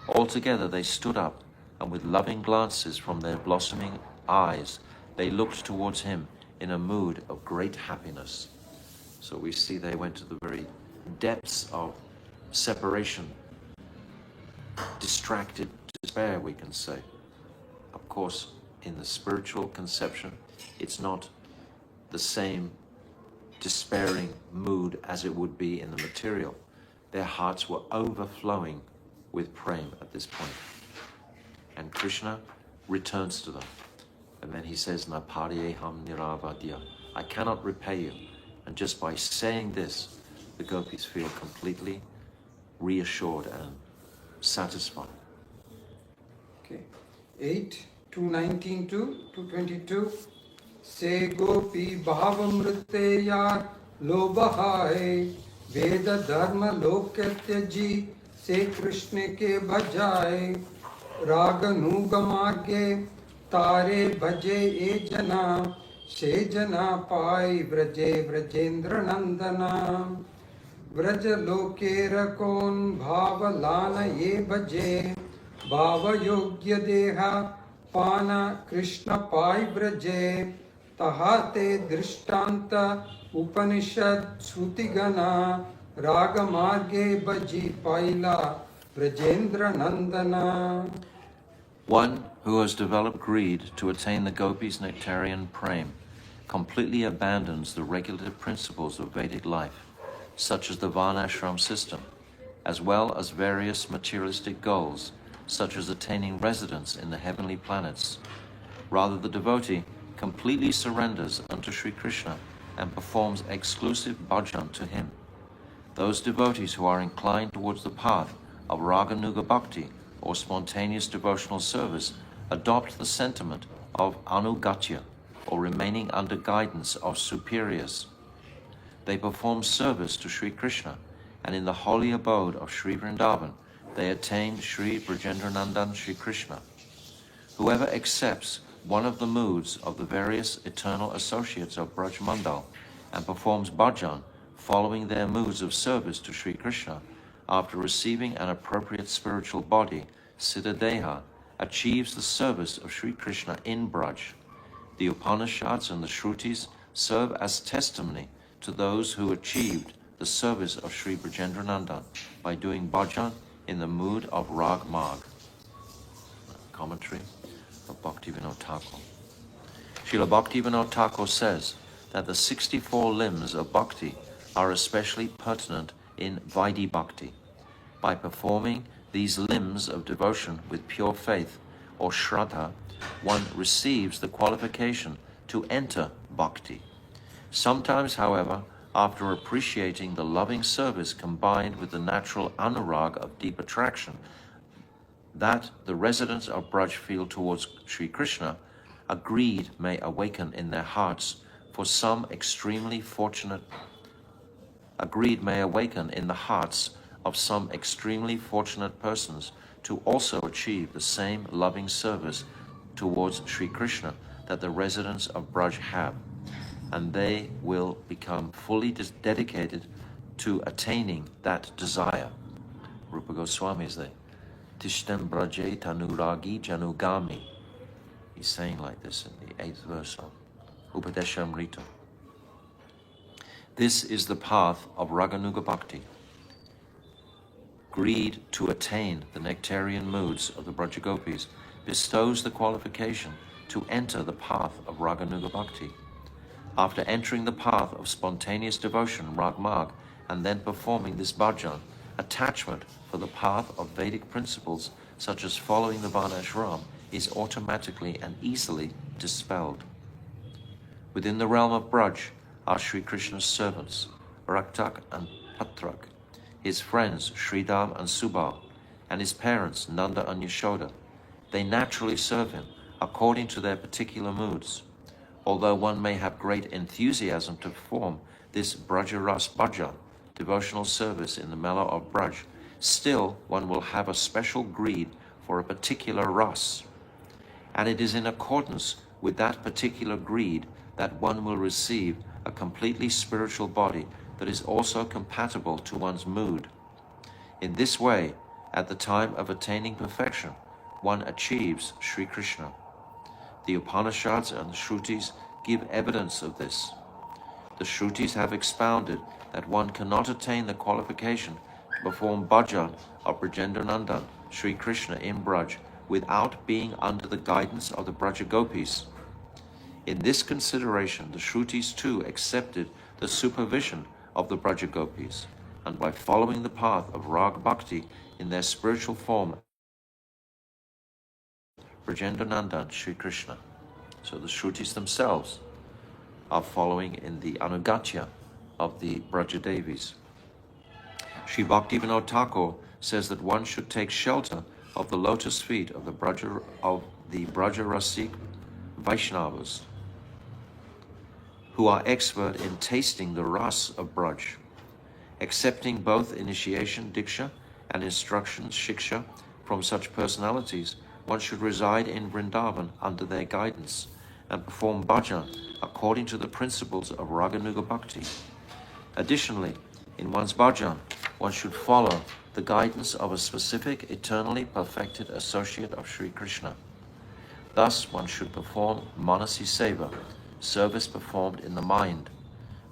Altogether they stood up, and with loving glances from their blossoming eyes, they looked towards him in a mood of great happiness. So we see they went to the very depths of separation, distracted despair, we can say. Of course, in the spiritual conception, it's not the same despairing mood as it would be in the material. Their hearts were overflowing with prema at this point. And Krishna returns to them. And then he says, "Na paryeham niravadya," I cannot repay you. And just by saying this, the gopis feel completely reassured and satisfied. Okay. 8 to 19 to 22. Se gopi bhavamrite yar lobhaye veda dharma lokatyaji se krishna ke bhajaye raganugamarge tare bhaje e jana she jana pai vraje vrajendra nandana vraj loke rakon bhavalana ye bhaje bhava yogya deha pana krishna pai vraje tahate drishtanta upanishad shrutigana ragamarge bhaji paila vrajendra nandana. One who has developed greed to attain the gopis' nectarian prem completely abandons the regulative principles of Vedic life, such as the Varnashram system, as well as various materialistic goals, such as attaining residence in the heavenly planets. Rather, the devotee completely surrenders unto Sri Krishna and performs exclusive bhajan to him. Those devotees who are inclined towards the path of Raganuga Bhakti, or spontaneous devotional service, adopt the sentiment of anugatya, or remaining under guidance of superiors. They perform service to Sri Krishna, and in the holy abode of Sri Vrindavan, they attain Sri Brajendranandan Sri Krishna. Whoever accepts one of the moods of the various eternal associates of Braj Mandal and performs bhajan following their moods of service to Sri Krishna, after receiving an appropriate spiritual body, Siddhadeha, achieves the service of Sri Krishna in Braj. The Upanishads and the Shrutis serve as testimony to those who achieved the service of Sri Brajendranandan by doing bhajan in the mood of Rag Marg. Commentary of Bhaktivinoda Thakur. Srila Bhaktivinoda Thakur says that the 64 limbs of bhakti are especially pertinent in Vaidhi Bhakti. By performing these limbs of devotion with pure faith or Shraddha, one receives the qualification to enter Bhakti. Sometimes, however, after appreciating the loving service combined with the natural anurag of deep attraction that the residents of Braj feel towards Sri Krishna, a greed may awaken in their hearts for some extremely fortunate of some extremely fortunate persons to also achieve the same loving service towards Sri Krishna that the residents of Braj have, and they will become fully dedicated to attaining that desire. Rupa Goswami is there. Tishtem Braje Tanuragi Janugami. He's saying like this in the 8th verse of Upadeshamrita. This is the path of Raganuga Bhakti. Greed to attain the nectarian moods of the Brajagopis bestows the qualification to enter the path of Raganuga Bhakti. After entering the path of spontaneous devotion, Ragmarg, and then performing this bhajan, attachment for the path of Vedic principles, such as following the Varnashram, is automatically and easily dispelled. Within the realm of Braj are Sri Krishna's servants, Raktak and Patrak, his friends Sridham and Subal, and his parents Nanda and Yashoda. They naturally serve him according to their particular moods. Although one may have great enthusiasm to perform this Brajaras Bhajan, devotional service in the mellow of Braj, still one will have a special greed for a particular ras. And it is in accordance with that particular greed that one will receive a completely spiritual body that is also compatible to one's mood. In this way, at the time of attaining perfection, one achieves Sri Krishna. The Upanishads and the Shrutis give evidence of this. The Shrutis have expounded that one cannot attain the qualification to perform bhajan of Brajendranandan, Sri Krishna in Braj, without being under the guidance of the Brajagopis. In this consideration, the Shrutis too accepted the supervision of the Brajagopis, and by following the path of Rag Bhakti in their spiritual form, Brajendranandan, Sri Krishna. So the Shrutis themselves are following in the Anugatya of the Brajadevis. Sri Bhaktivinoda Thakur says that one should take shelter of the lotus feet of the Brajarasik Vaishnavas, who are expert in tasting the ras of Braj. Accepting both initiation, diksha, and instructions, shiksha, from such personalities, one should reside in Vrindavan under their guidance and perform bhajan according to the principles of Raganuga Bhakti. Additionally, in one's bhajan, one should follow the guidance of a specific, eternally perfected associate of Sri Krishna. Thus, one should perform Manasi Seva, service performed in the mind,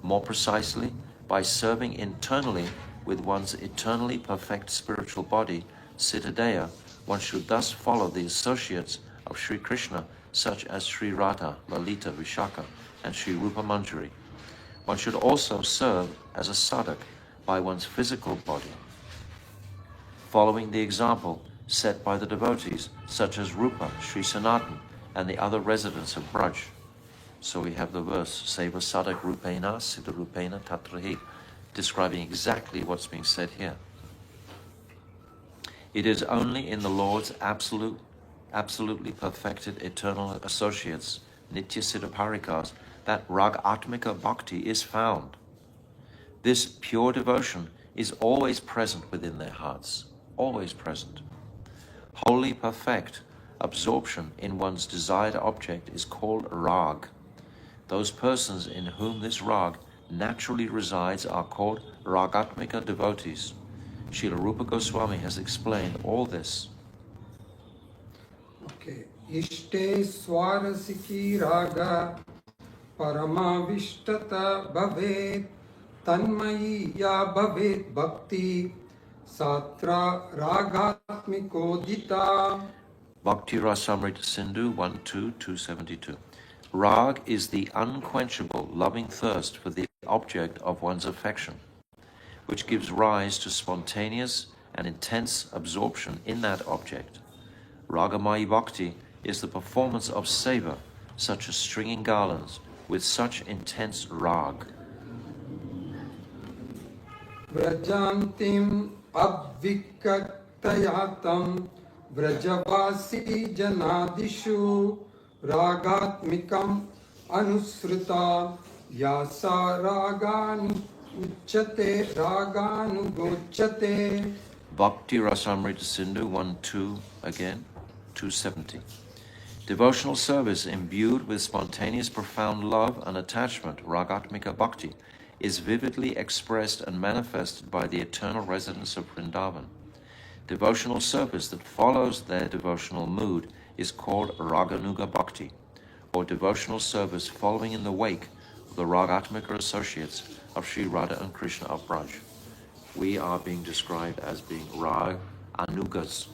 more precisely by serving internally with one's eternally perfect spiritual body, Siddhadeya. One should thus follow the associates of Sri Krishna, such as Sri Radha, Lalita, Vishaka, and Sri Rupa Manjari. One should also serve as a sadhak by one's physical body, following the example set by the devotees, such as Rupa, Sri Sanatan, and the other residents of Braj. So we have the verse, Seva Sadhak Rupena, Siddha Rupena Tatrahi, describing exactly what's being said here. It is only in the Lord's absolutely perfected eternal associates, Nitya Siddha Parikas, that Rag Atmika Bhakti is found. This pure devotion is always present within their hearts, always present. Wholly perfect absorption in one's desired object is called Rag. Those persons in whom this Rag naturally resides are called Ragatmika devotees. Srila Rupa Goswami has explained all this. Okay. Ishte swarasiki raga paramavishtata bhavet tanmayi ya bhavet bhakti satra ragatmiko dita. Bhakti Rasamrita Sindhu 1.2.272. Rag is the unquenchable loving thirst for the object of one's affection. which gives rise to spontaneous and intense absorption in that object. Ragamayi Bhakti is the performance of seva, such as stringing garlands, with such intense rag. Vrajantim abvikatayatam vrajavasi janadishu ragatmikam anusrita yasa raganu gochate. Bhakti Rasamrita Sindhu 1-2 again, 270. Devotional service imbued with spontaneous profound love and attachment, Ragatmika Bhakti, is vividly expressed and manifested by the eternal residents of Vrindavan. Devotional service that follows their devotional mood is called Raganuga Bhakti, or devotional service following in the wake of the Ragatmika associates of Sri Radha and Krishna of Braj. We are being described as being Rag Anugas.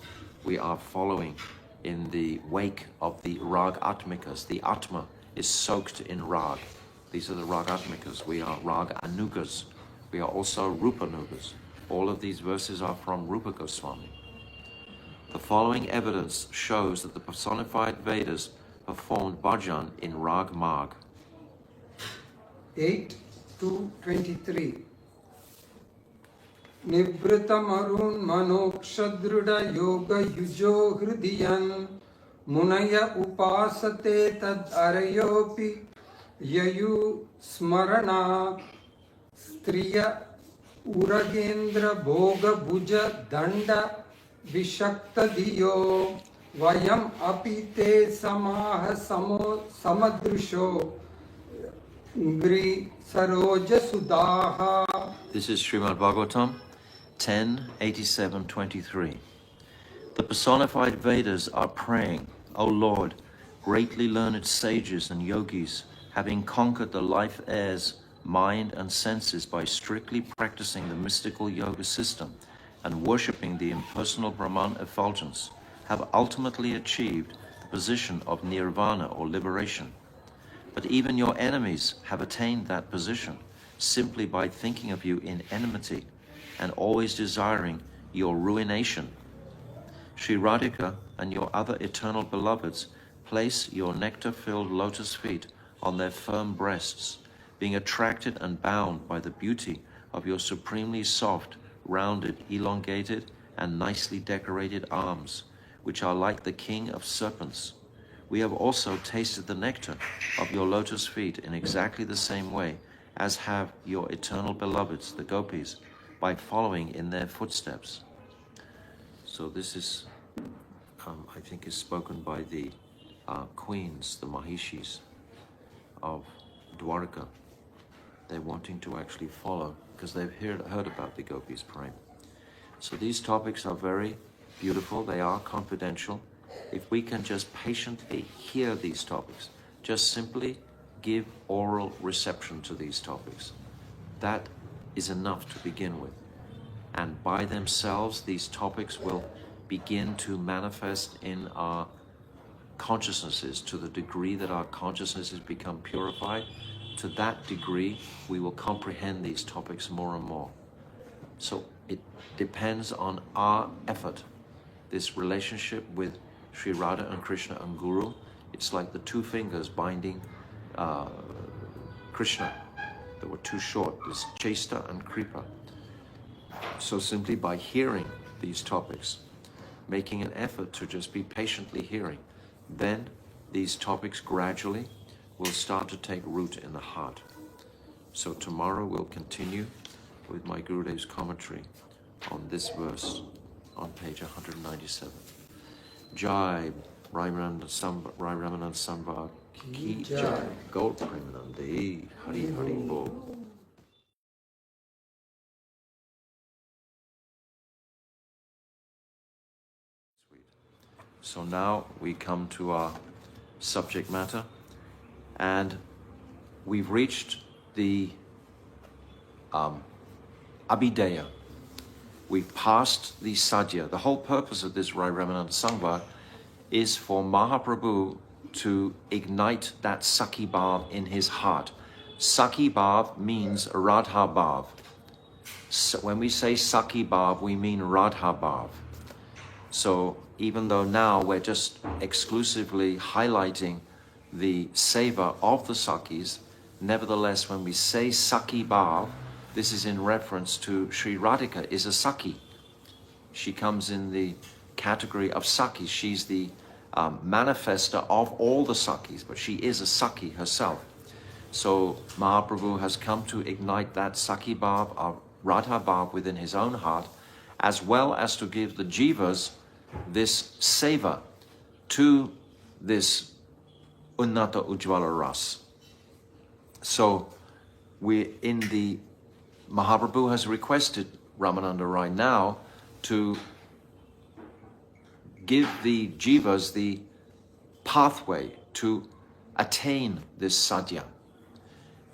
We are following in the wake of the Rag Atmikas. The Atma is soaked in Rag. These are the Rag Atmikas. We are Rag Anugas. We are also Rupanugas. All of these verses are from Rupa Goswami. The following evidence shows that the personified Vedas performed bhajan in Rag Marg. 8-23. Nivritamarun manokshadruda yoga yujo hridiyan munaya upasate tad arayopi yayu smarana striya uragendra bhoga bhuja danda vishakta diyo vayam apite samaha samadrisho gri saroja sudaha. This is Srimad Bhagavatam 10:87-23. The personified Vedas are praying, O Lord, greatly learned sages and yogis, having conquered the life airs, mind and senses by strictly practicing the mystical yoga system and worshipping the impersonal Brahman effulgence, have ultimately achieved the position of nirvana or liberation. But even your enemies have attained that position simply by thinking of you in enmity and always desiring your ruination. Sri Radhika and your other eternal beloveds place your nectar-filled lotus feet on their firm breasts, being attracted and bound by the beauty of your supremely soft, rounded, elongated, and nicely decorated arms, which are like the king of serpents. We have also tasted the nectar of your lotus feet in exactly the same way as have your eternal beloveds, the gopis, by following in their footsteps. So this is, I think, is spoken by the queens, the Mahishis of Dwarka. They're wanting to actually follow because they've heard about the gopis praying. So these topics are very beautiful. They are confidential. If we can just patiently hear these topics, just simply give oral reception to these topics, that is enough to begin with. And by themselves, these topics will begin to manifest in our consciousnesses to the degree that our consciousnesses become purified. To that degree, we will comprehend these topics more and more. So it depends on our effort. This relationship with Sri Radha and Krishna and Guru, it's like the two fingers binding Krishna. They were too short, this Chesta and Kripa. So simply by hearing these topics, making an effort to just be patiently hearing, then these topics gradually will start to take root in the heart. So tomorrow we'll continue with my Gurudev's commentary on this verse on page 197. Jai Rai Ramanand Sambhag Ki Jai Gaur Premanande Hari Hari Bol. So now we come to our subject matter, and we've reached the Abhideya. We've passed the Sadhya. The whole purpose of this Rai Ramanand Sangha is for Mahaprabhu to ignite that Sakhi Bhav in his heart. Sakhi Bhav means Radha Bhav. So when we say Sakhi Bhav, we mean Radha Bhav. So even though now we're just exclusively highlighting the seva of the Sakhis, nevertheless, when we say Sakhi Bhav, this is in reference to Sri Radhika is a Sakhi. She comes in the category of Sakhis. She's the manifester of all the Sakhis, but she is a Sakhi herself. So Mahaprabhu has come to ignite that Sakhi Bhav of Radha Bhav within his own heart, as well as to give the jivas this seva to this Unnata Ujjvala Ras. So Mahaprabhu has requested Ramananda Rai now to give the jivas the pathway to attain this sadhya.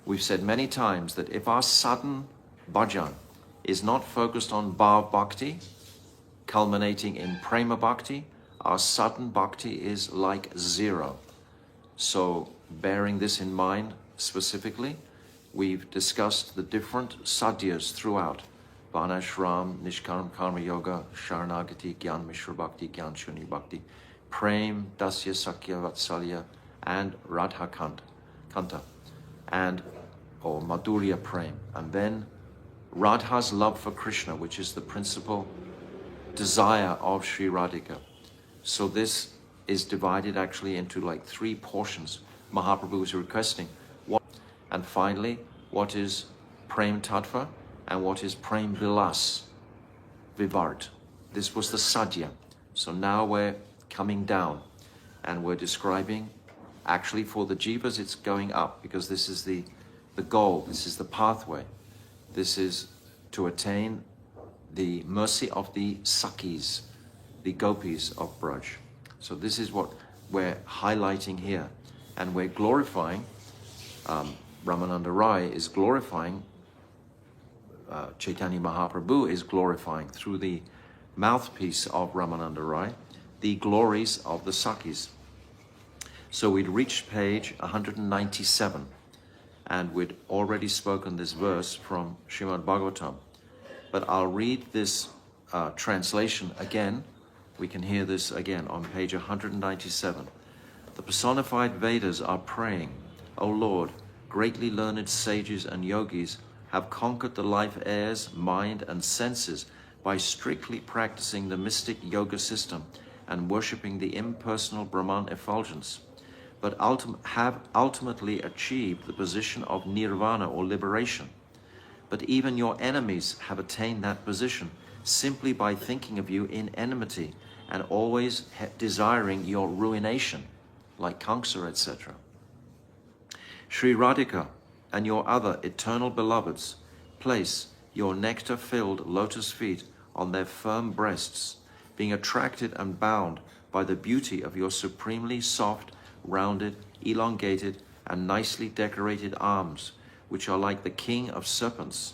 We've said many times that if our sadhan bhajan is not focused on bhav bhakti, culminating in prema bhakti, our sadhan bhakti is like zero. So bearing this in mind specifically, we've discussed the different sadhyas throughout. Varnashram, Nishkaram Karma Yoga, Sharanagati, Gyan Mishra Bhakti, Gyan Shuni Bhakti, Prem, Dasya Sakya Vatsalya, and Radha Kanta, or Madhurya Prem. And then Radha's love for Krishna, which is the principal desire of Sri Radhika. So this is divided actually into like 3 portions. Mahaprabhu is requesting and finally, what is Prem Tattva and what is Prem Vilas, Vivart. This was the sadhya. So now we're coming down and we're describing, actually for the jivas it's going up because this is the goal, this is the pathway. This is to attain the mercy of the Sakhis, the gopis of Braj. So this is what we're highlighting here. And we're glorifying, Ramananda Rai is glorifying, Chaitanya Mahaprabhu is glorifying through the mouthpiece of Ramananda Rai, the glories of the Sakhis. So we'd reached page 197, and we'd already spoken this verse from Srimad Bhagavatam. But I'll read this translation again. We can hear this again on page 197. The personified Vedas are praying, O Lord, greatly learned sages and yogis have conquered the life airs, mind and senses by strictly practicing the mystic yoga system and worshipping the impersonal Brahman effulgence, but have ultimately achieved the position of nirvana or liberation. But even your enemies have attained that position simply by thinking of you in enmity and always desiring your ruination, like Kamsa, etc. Sri Radhika and your other eternal beloveds place your nectar-filled lotus feet on their firm breasts, being attracted and bound by the beauty of your supremely soft, rounded, elongated, and nicely decorated arms, which are like the king of serpents.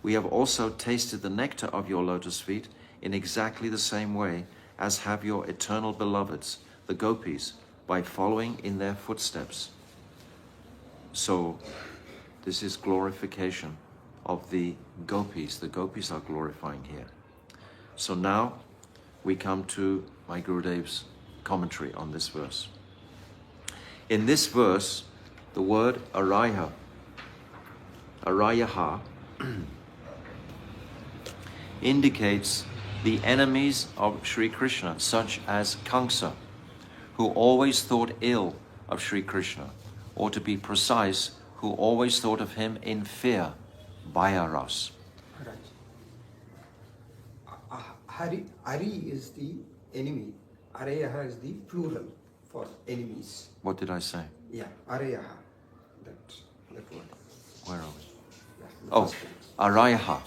We have also tasted the nectar of your lotus feet in exactly the same way as have your eternal beloveds, the gopis, by following in their footsteps. So this is glorification of the gopis. The gopis are glorifying here. So now we come to my Gurudev's commentary on this verse. In this verse, the word arayaha, indicates the enemies of Sri Krishna, such as Kamsa, who always thought ill of Sri Krishna, or to be precise, who always thought of him in fear, Bhayaras. Hari is the enemy. Arayaha is the plural for enemies. What did I say? Yeah, Arayaha. That word. Where are we? Yeah, Oh, Arayaha.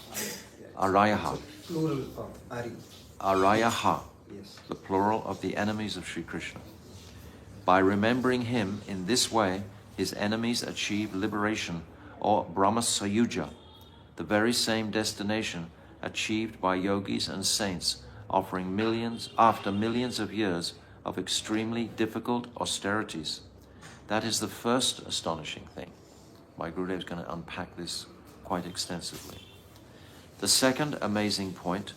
Yeah, Arayaha. Plural of Ari. Arayaha. Yes. The plural of the enemies of Sri Krishna. By remembering him in this way, his enemies achieve liberation, or Brahma Sayuja, the very same destination achieved by yogis and saints offering after millions of years of extremely difficult austerities. That is the first astonishing thing. My Gurudev is going to unpack this quite extensively. The second amazing point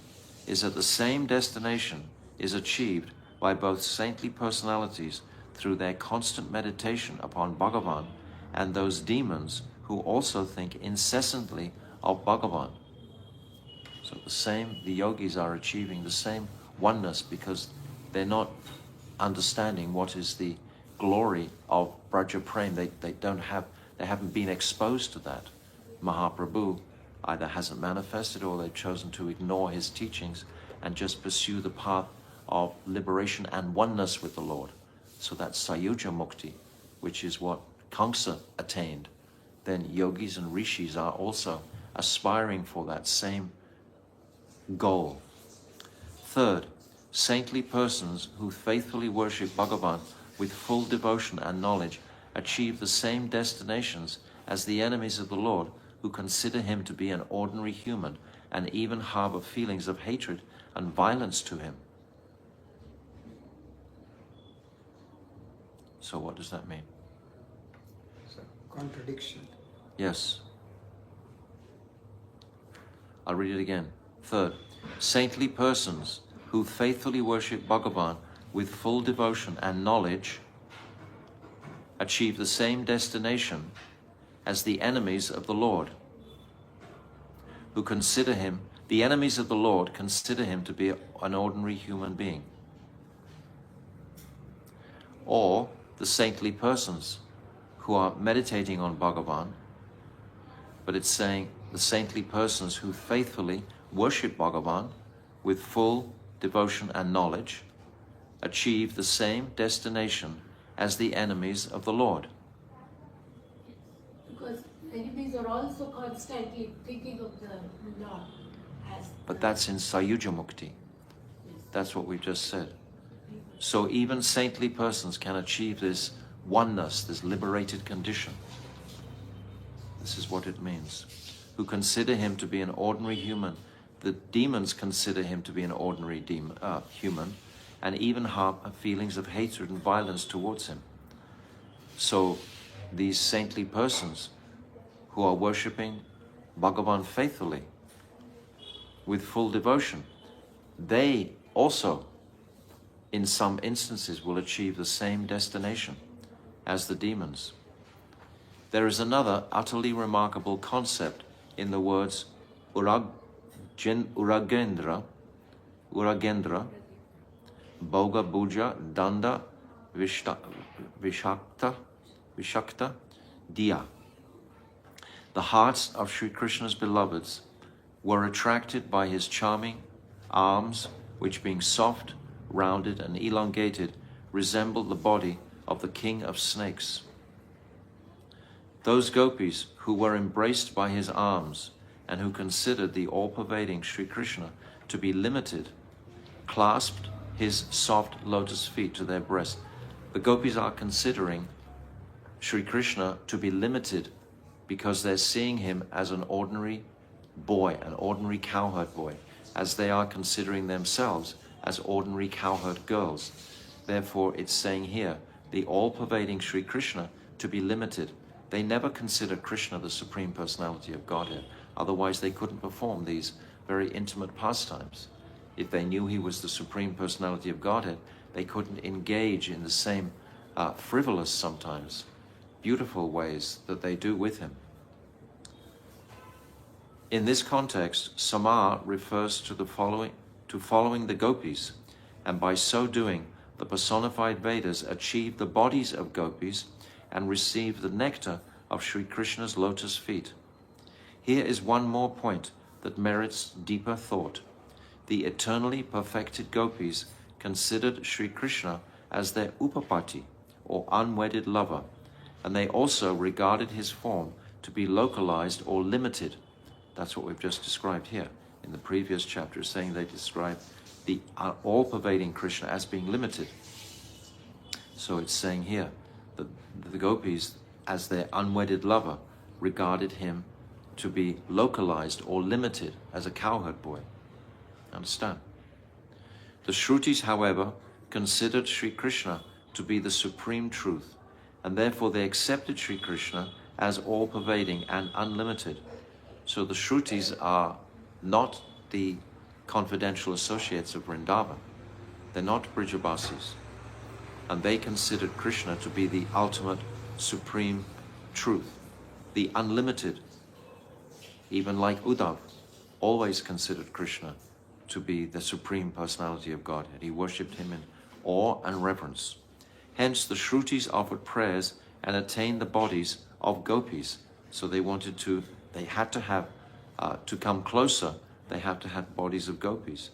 is that the same destination is achieved by both saintly personalities through their constant meditation upon Bhagavan and those demons who also think incessantly of Bhagavan. So the yogis are achieving the same oneness because they're not understanding what is the glory of Braja Prem. They haven't been exposed to that. Mahaprabhu either hasn't manifested or they've chosen to ignore his teachings and just pursue the path of liberation and oneness with the Lord. So that's Sayuja Mukti, which is what Kamsa attained. Then yogis and rishis are also aspiring for that same goal. Third, saintly persons who faithfully worship Bhagavan with full devotion and knowledge achieve the same destinations as the enemies of the Lord who consider him to be an ordinary human and even harbor feelings of hatred and violence to him. So what does that mean? It's a contradiction. Yes. I'll read it again. Third, saintly persons who faithfully worship Bhagavan with full devotion and knowledge achieve the same destination as the enemies of the Lord, who consider him, the enemies of the Lord consider him to be an ordinary human being. Or the saintly persons who are meditating on Bhagavan, but it's saying the saintly persons who faithfully worship Bhagavan with full devotion and knowledge achieve the same destination as the enemies of the Lord. Because enemies are also constantly thinking of the Lord as... But that's in Sayuja Mukti. That's what we've just said. So even saintly persons can achieve this oneness, this liberated condition. This is what it means. Who consider him to be an ordinary human. The demons consider him to be an ordinary human, and even have feelings of hatred and violence towards him. So these saintly persons who are worshipping Bhagavan faithfully, with full devotion, they also, in some instances, will achieve the same destination as the demons. There is another utterly remarkable concept in the words Uragendra, Bhoga Bhuja, Danda, Vishakta, Diya. The hearts of Sri Krishna's beloveds were attracted by his charming arms, which being soft, rounded and elongated, resembled the body of the king of snakes. Those gopis who were embraced by his arms and who considered the all-pervading Sri Krishna to be limited, clasped his soft lotus feet to their breast. The gopis are considering Sri Krishna to be limited because they're seeing him as an ordinary boy, an ordinary cowherd boy, as they are considering themselves as ordinary cowherd girls. Therefore, it's saying here, the all-pervading Sri Krishna to be limited. They never consider Krishna the Supreme Personality of Godhead. Otherwise, they couldn't perform these very intimate pastimes. If they knew he was the Supreme Personality of Godhead, they couldn't engage in the same frivolous, sometimes beautiful ways that they do with him. In this context, Samar refers to following the gopis, and by so doing, the personified Vedas achieve the bodies of gopis and receive the nectar of Sri Krishna's lotus feet. Here is one more point that merits deeper thought. The eternally perfected gopis considered Sri Krishna as their upapati, or unwedded lover, and they also regarded his form to be localized or limited. That's what we've just described here. In the previous chapter, saying they describe the all-pervading Krishna as being limited. So it's saying here that the gopis, as their unwedded lover, regarded him to be localized or limited as a cowherd boy. Understand? The Shrutis, however, considered Sri Krishna to be the supreme truth, and therefore they accepted Sri Krishna as all-pervading and unlimited. So the Shrutis are not the confidential associates of Vrindavan. They're not Brijabasis. And they considered Krishna to be the ultimate supreme truth, the unlimited. Even like Uddhav, always considered Krishna to be the supreme personality of Godhead. He worshipped him in awe and reverence. Hence the Shrutis offered prayers and attained the bodies of gopis. So they had to have, to come closer, they have to have bodies of gopis,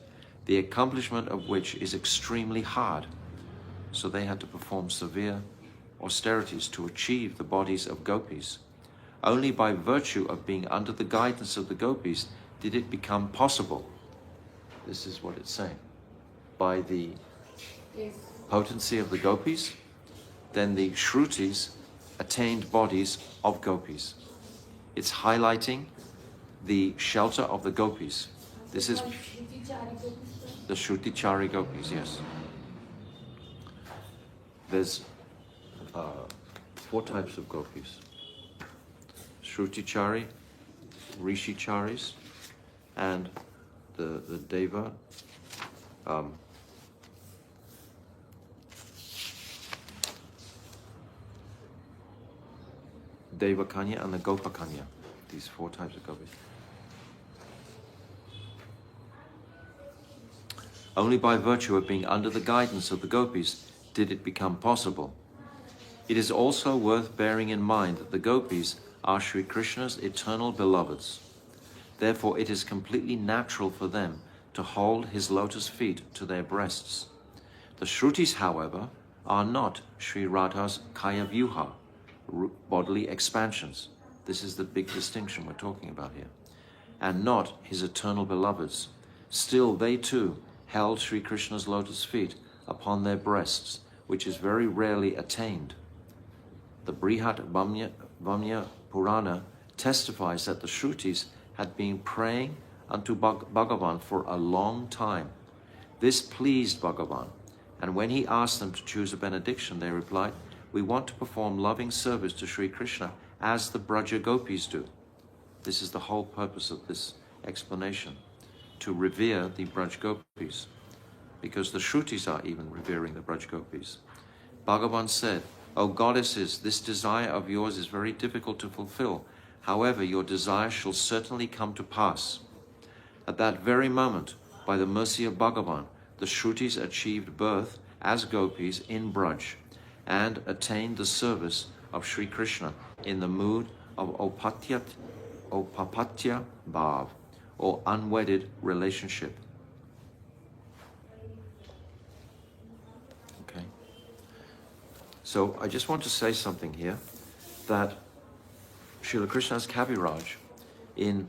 the accomplishment of which is extremely hard. So they had to perform severe austerities to achieve the bodies of gopis. Only by virtue of being under the guidance of the gopis did it become possible. This is what it's saying. By the potency of the gopis, then the Shrutis attained bodies of gopis. It's highlighting the shelter of the gopis. This is the Shrutichari gopis, yes. There's 4 types of gopis. Shrutichari, Rishicharis, and the Deva, Devakanya and the Gopakanya. These 4 types of gopis. Only by virtue of being under the guidance of the gopis did it become possible. It is also worth bearing in mind that the gopis are Sri Krishna's eternal beloveds. Therefore, it is completely natural for them to hold his lotus feet to their breasts. The Shrutis, however, are not Sri Radha's Kaya Vyuha, bodily expansions. This is the big distinction we're talking about here. And not his eternal beloveds. Still, they too held Sri Krishna's lotus feet upon their breasts, which is very rarely attained. The Brihat Vamya Purana testifies that the Shrutis had been praying unto Bhagavan for a long time. This pleased Bhagavan, and when he asked them to choose a benediction, they replied, "We want to perform loving service to Sri Krishna as the Braja Gopis do." This is the whole purpose of this explanation, to revere the Braj Gopis, because the Shrutis are even revering the Braj Gopis. Bhagavan said, "O goddesses, this desire of yours is very difficult to fulfill. However, your desire shall certainly come to pass." At that very moment, by the mercy of Bhagavan, the Shrutis achieved birth as gopis in Braj and attained the service of Sri Krishna in the mood of Opapatya Bhav, or unwedded relationship. Okay. So I just want to say something here, that Srila Krishna's Kaviraj in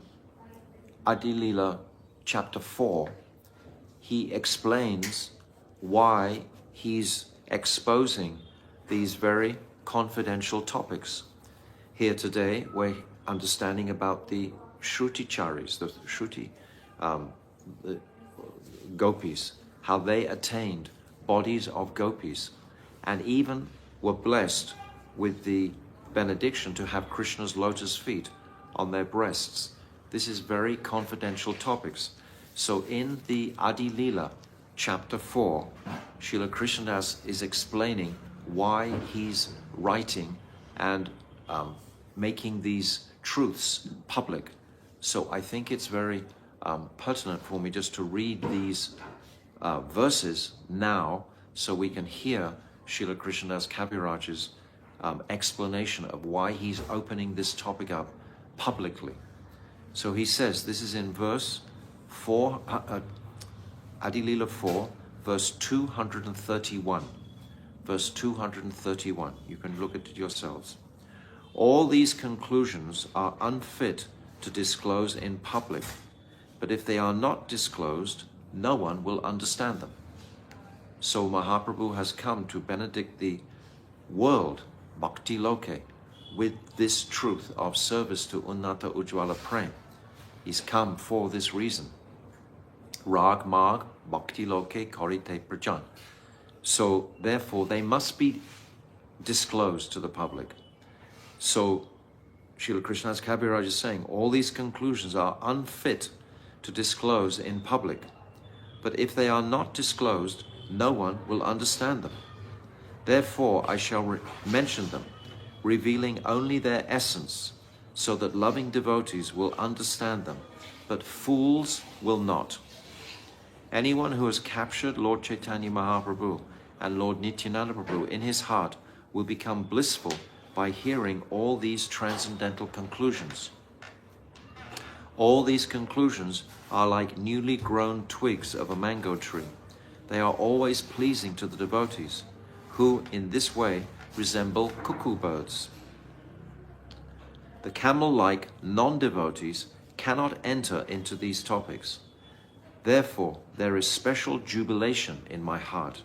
Adi Lila chapter 4, he explains why he's exposing these very confidential topics. Here today, we're understanding about the Shruticharis, the Shruti the gopis, how they attained bodies of gopis, and even were blessed with the benediction to have Krishna's lotus feet on their breasts. This is very confidential topics. So in the Adi Lila, chapter 4, Srila Krishnadas is explaining why he's writing and making these truths public. So I think it's very pertinent for me just to read these verses now, so we can hear Srila Krishnadas Kaviraj's explanation of why he's opening this topic up publicly. So he says, this is in verse 4, Adi Lila 4, verse 231. Verse 231. You can look at it yourselves. All these conclusions are unfit to disclose in public, but if they are not disclosed, no one will understand them. So Mahaprabhu has come to benedict the world, Bhakti Loke, with this truth of service to Unnata Ujjwala Prem. He's come for this reason. Rag Mag Bhakti Loke Korite Prajan. So therefore they must be disclosed to the public. So Srila Krishnadas Kaviraj is saying all these conclusions are unfit to disclose in public. But if they are not disclosed, no one will understand them. Therefore I shall mention them, revealing only their essence, so that loving devotees will understand them, but fools will not. Anyone who has captured Lord Chaitanya Mahaprabhu and Lord Nityananda Prabhu in his heart will become blissful by hearing all these transcendental conclusions. All these conclusions are like newly grown twigs of a mango tree. They are always pleasing to the devotees, who in this way resemble cuckoo birds. The camel-like non-devotees cannot enter into these topics. Therefore, there is special jubilation in my heart.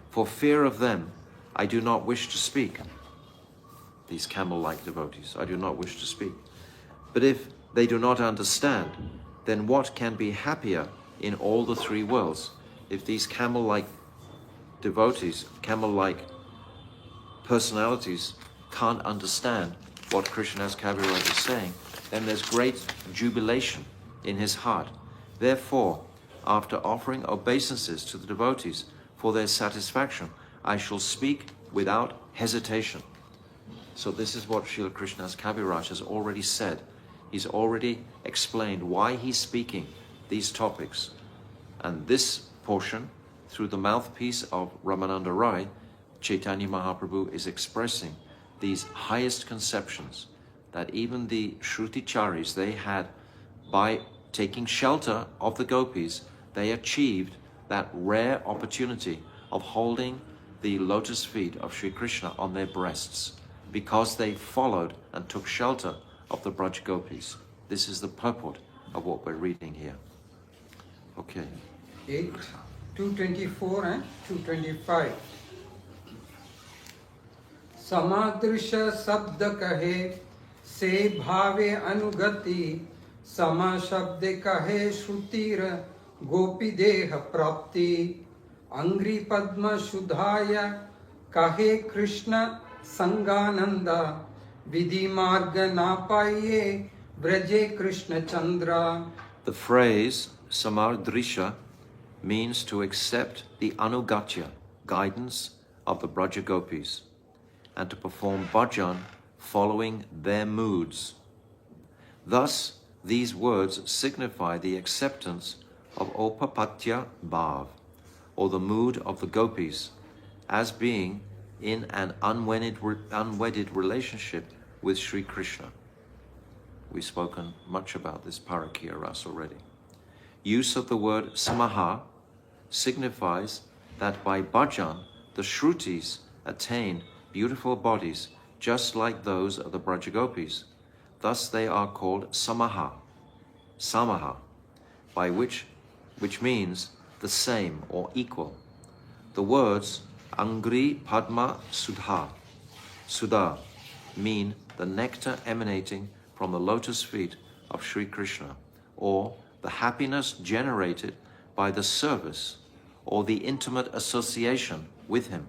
For fear of them, I do not wish to speak. These camel-like devotees, I do not wish to speak. But if they do not understand, then what can be happier in all the three worlds? If these camel-like devotees, camel-like personalities can't understand what Krishnadas Kaviraj is saying, then there's great jubilation in his heart. Therefore, after offering obeisances to the devotees for their satisfaction, I shall speak without hesitation. So this is what Srila Krishnadas Kaviraj has already said. He's already explained why he's speaking these topics. And this portion, through the mouthpiece of Ramananda Rai, Chaitanya Mahaprabhu is expressing these highest conceptions that even the Shruticharis, they had, by taking shelter of the gopis, they achieved that rare opportunity of holding the lotus feet of Sri Krishna on their breasts, because they followed and took shelter of the Braj gopis. This is the purport of what we're reading here. Okay. 224 and 225. Samadrisha sabda kahe se bhave anugati sama shabde kahe shrutir gopi deha prapti angri padma shudhaya kahe Krishna sangananda vidhi marga na paiye vraje Krishna Chandra. The phrase Samardrisha means to accept the anugatya, guidance of the Braja Gopis, and to perform bhajan following their moods. Thus, these words signify the acceptance of Opapatya Bhav, or the mood of the gopis, as being in an unwedded relationship with Sri Krishna. We've spoken much about this Parakya Ras already. Use of the word samaha signifies that by bhajan, the Shrutis attain beautiful bodies just like those of the Brajagopis. Thus they are called samaha, by which means the same or equal. The words Angri Padma Sudha mean the nectar emanating from the lotus feet of Sri Krishna, or the happiness generated by the service or the intimate association with him.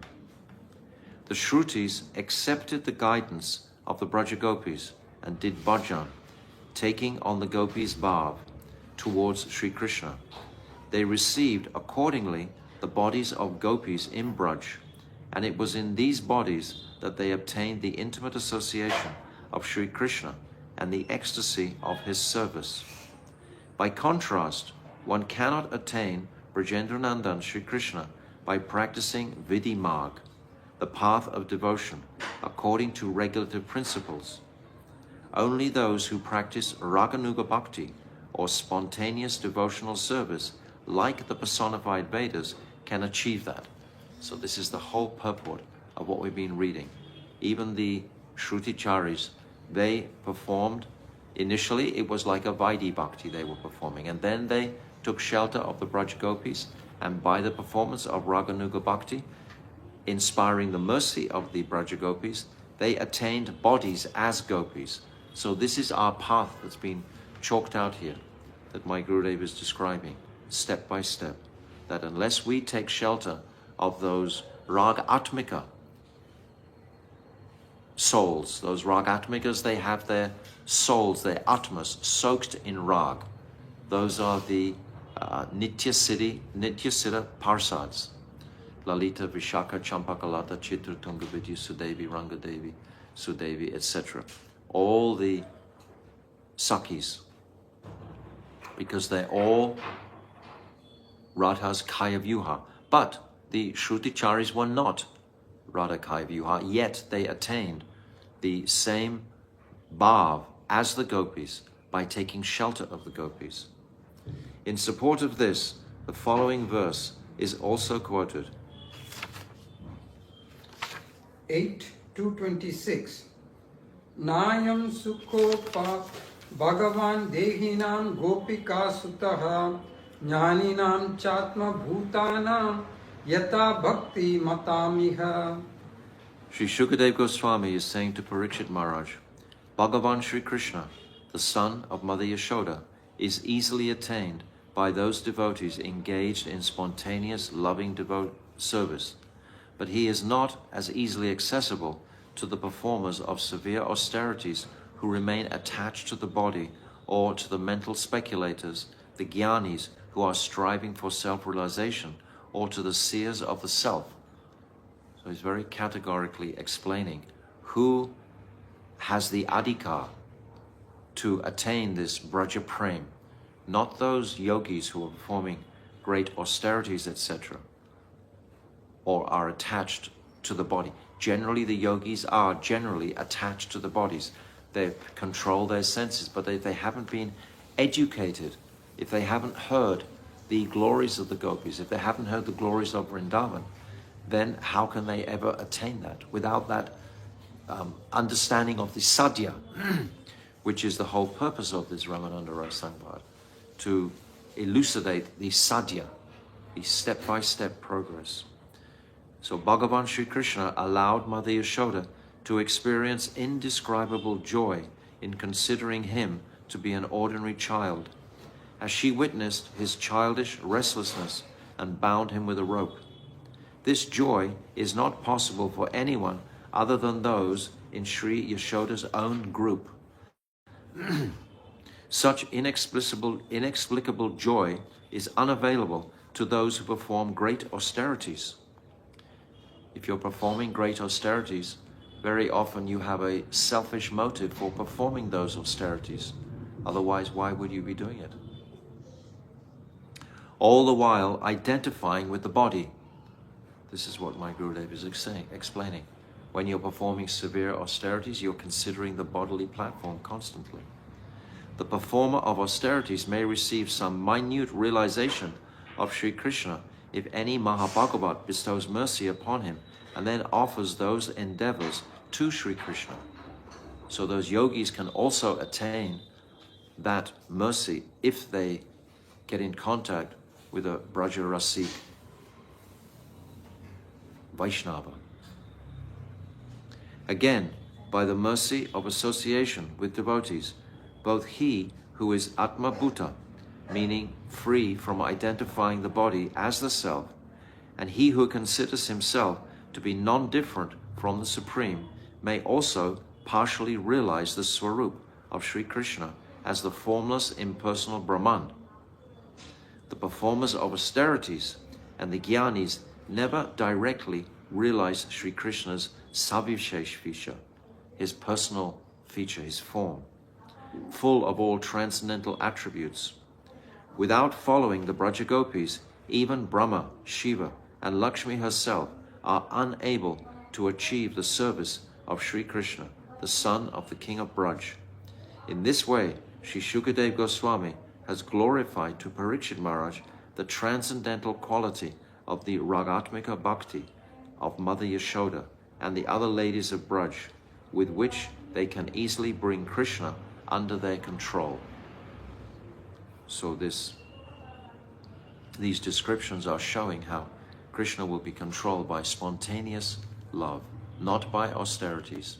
The Shrutis accepted the guidance of the Brajagopis and did bhajan, taking on the gopis' bhav towards Sri Krishna. They received accordingly the bodies of gopis in Braj, and it was in these bodies that they obtained the intimate association of Sri Krishna and the ecstasy of his service. By contrast, one cannot attain Brajendranandan Sri Krishna by practicing Vidhi Marg, the path of devotion, according to regulative principles. Only those who practice Raganuga Bhakti, or spontaneous devotional service, like the personified Vedas, can achieve that. So this is the whole purport of what we've been reading. Even the Shruticharis, they performed, initially it was like a Vaidhi Bhakti they were performing, and then they took shelter of the Braj Gopis, and by the performance of Raganuga Bhakti, inspiring the mercy of the Braja Gopis, they attained bodies as gopis. So this is our path that's been chalked out here, that my Gurudev is describing, step by step, that unless we take shelter of those Rag Atmika souls, those Rag Atmikas, they have their souls, their Atmas, soaked in Rag. Those are the Nitya-Siddha Parsads. Lalita, Vishaka, Champakalata, Chitra, Tungavidya, Sudevi, Rangadevi, Sudevi, etc. All the Sakhis, because they're all Radha's Kaya Vyuha. But the Shruticharis were not Radha Kaya Vyuha, yet they attained the same bhav as the gopis by taking shelter of the gopis. In support of this, the following verse is also quoted. 8:226. Nayam sukho pa Bhagavan dehinam gopika sutaha jnaninam chatma bhutanam yata bhakti matamiha. Sri Shukadev Goswami is saying to Parikshit Maharaj, Bhagavan Sri Krishna, the son of Mother Yashoda, is easily attained by those devotees engaged in spontaneous loving service, but he is not as easily accessible to the performers of severe austerities who remain attached to the body, or to the mental speculators, the jnanis who are striving for self-realization, or to the seers of the self. So he's very categorically explaining who has the adhikar to attain this Braja Prem, not those yogis who are performing great austerities, etc., or are attached to the body. Generally, the yogis are generally attached to the bodies. They control their senses, but if they haven't been educated, if they haven't heard the glories of the gopis, if they haven't heard the glories of Vrindavan, then how can they ever attain that? Without that understanding of the sadhya, which is the whole purpose of this Ramananda Rasa Sangvad, to elucidate the sadhya, the step-by-step progress. So Bhagavan Sri Krishna allowed Mother Yashoda to experience indescribable joy in considering him to be an ordinary child, as she witnessed his childish restlessness and bound him with a rope. This joy is not possible for anyone other than those in Sri Yashoda's own group. Such inexplicable joy is unavailable to those who perform great austerities. If you're performing great austerities, very often you have a selfish motive for performing those austerities. Otherwise, why would you be doing it? All the while identifying with the body. This is what my Gurudev is explaining. When you're performing severe austerities, you're considering the bodily platform constantly. The performer of austerities may receive some minute realization of Sri Krishna if any Mahabhagavat bestows mercy upon him and then offers those endeavors to Sri Krishna. So those yogis can also attain that mercy if they get in contact with a Braja Rasik Vaishnava. Again, by the mercy of association with devotees, both he who is Atma Bhuta, meaning free from identifying the body as the self, and he who considers himself to be non-different from the Supreme, may also partially realize the Swarup of Sri Krishna as the formless impersonal Brahman. The performers of austerities and the jnanis never directly realize Sri Krishna's Savivshesh feature, his personal feature, his form, full of all transcendental attributes. Without following the Braja Gopis, even Brahma, Shiva, and Lakshmi herself are unable to achieve the service of Sri Krishna, the son of the king of Braj. In this way, Sri Shukadev Goswami has glorified to Parikshit Maharaj the transcendental quality of the Ragatmika Bhakti of Mother Yashoda and the other ladies of Braj, with which they can easily bring Krishna under their control. So these descriptions are showing how Krishna will be controlled by spontaneous love, not by austerities,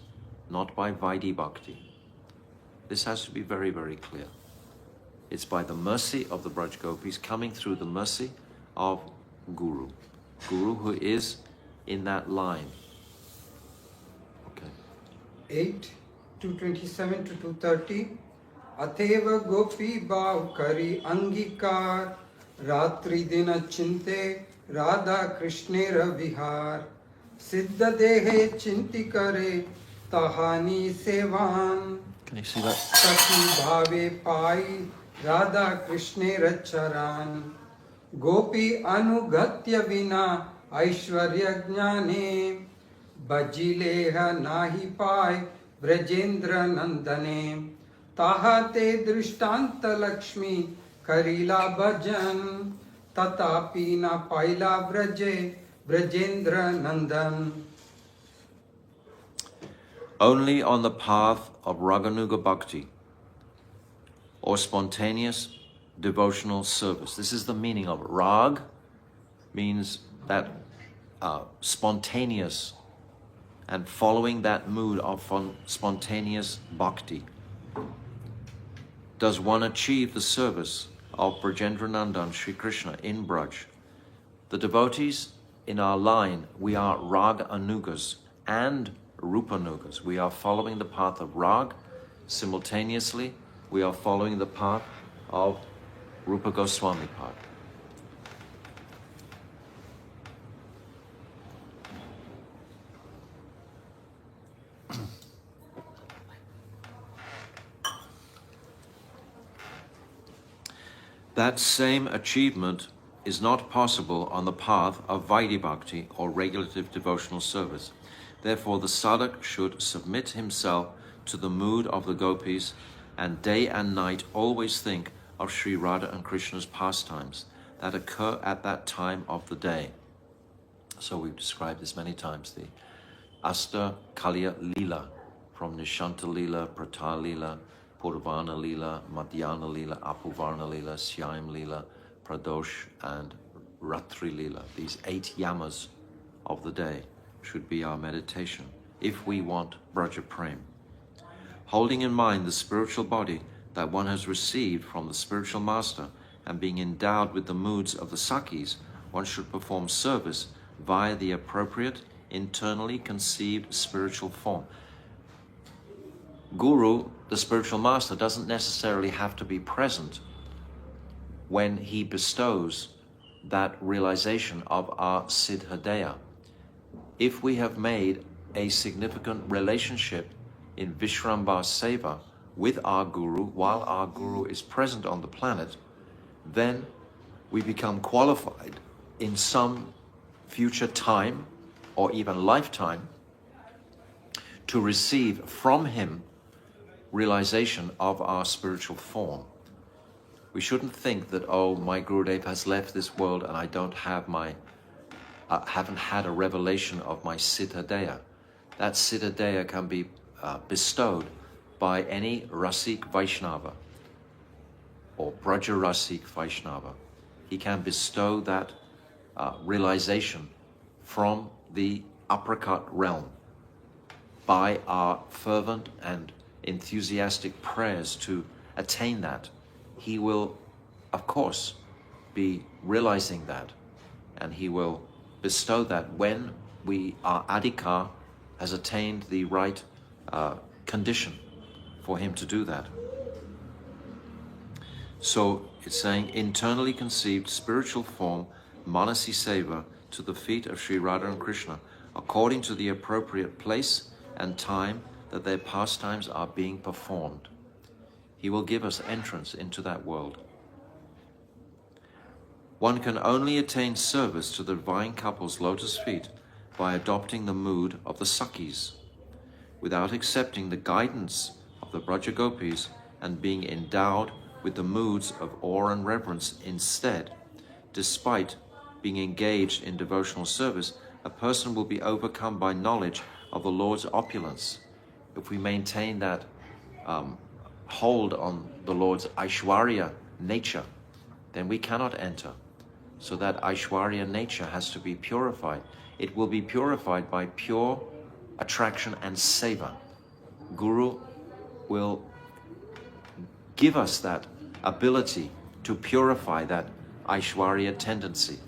not by Vaidhi Bhakti. This has to be very, very clear. It's by the mercy of the Braj Gopis coming through the mercy of Guru who is in that line. Okay. 8:227 to 230. अतएव गोपी भाव करी अंगीकार, रात्रि दिन चिंते राधा कृष्णेर विहार, सिद्ध देहे चिंति करे तहानी सेवान, Can you see that? सखी भावे पाई राधा कृष्णेर चरान, गोपी अनुगत्य विना ऐश्वर्य ज्ञाने, बजिलेह नाही पाय ब्रजेंद्र नंदने, ताहा ते दृष्टांत लक्ष्मी करीला भजन, तथापि न पाइला ब्रजे ब्रजेंद्र नंदन. Only on the path of Raganuga Bhakti, or spontaneous devotional service. This is the meaning of it. Rag means that spontaneous, and following that mood of spontaneous bhakti does one achieve the service of Brajendra Nandan Sri Krishna in Braj. The devotees in our line, we are Rag Anugas and Rupanugas. We are following the path of Rag. Simultaneously, we are following the path of Rupa Goswami path. That same achievement is not possible on the path of Vaidhi Bhakti or regulative devotional service. Therefore, the sadhak should submit himself to the mood of the gopis and day and night always think of Sri Radha and Krishna's pastimes that occur at that time of the day. So we've described this many times, the Asta Kalya Lila, from Nishanta Lila, Prata Lila, Purvana Lila, Madhyana Lila, Apuvarna Lila, Syayam Lila, Pradosh, and Ratri Lila. These 8 yamas of the day should be our meditation if we want Braja Prem. Holding in mind the spiritual body that one has received from the spiritual master and being endowed with the moods of the Sakhis, one should perform service via the appropriate internally conceived spiritual form. Guru, the spiritual master, doesn't necessarily have to be present when he bestows that realization of our Siddhadeya. If we have made a significant relationship in Vishrambha Seva with our Guru while our Guru is present on the planet, then we become qualified in some future time or even lifetime to receive from him realization of our spiritual form. We shouldn't think that, oh, my Gurudev has left this world and I don't have haven't had a revelation of my Siddhadeya. That Siddhadeya can be bestowed by any Rasik Vaishnava or Braja Rasik Vaishnava. He can bestow that realization from the apricot realm by our fervent and enthusiastic prayers to attain that. He will, of course, be realizing that, and he will bestow that when our adhikar has attained the right condition for him to do that. So it's saying internally conceived spiritual form, Manasi Seva, to the feet of Sri Radha and Krishna, according to the appropriate place and time that their pastimes are being performed. He will give us entrance into that world. One can only attain service to the divine couple's lotus feet by adopting the mood of the Sakhis, without accepting the guidance of the Braja Gopis and being endowed with the moods of awe and reverence instead. Despite being engaged in devotional service, a person will be overcome by knowledge of the Lord's opulence. If we maintain that hold on the Lord's Aishwarya nature, then we cannot enter. So that Aishwarya nature has to be purified. It will be purified by pure attraction and seva. Guru will give us that ability to purify that Aishwarya tendency.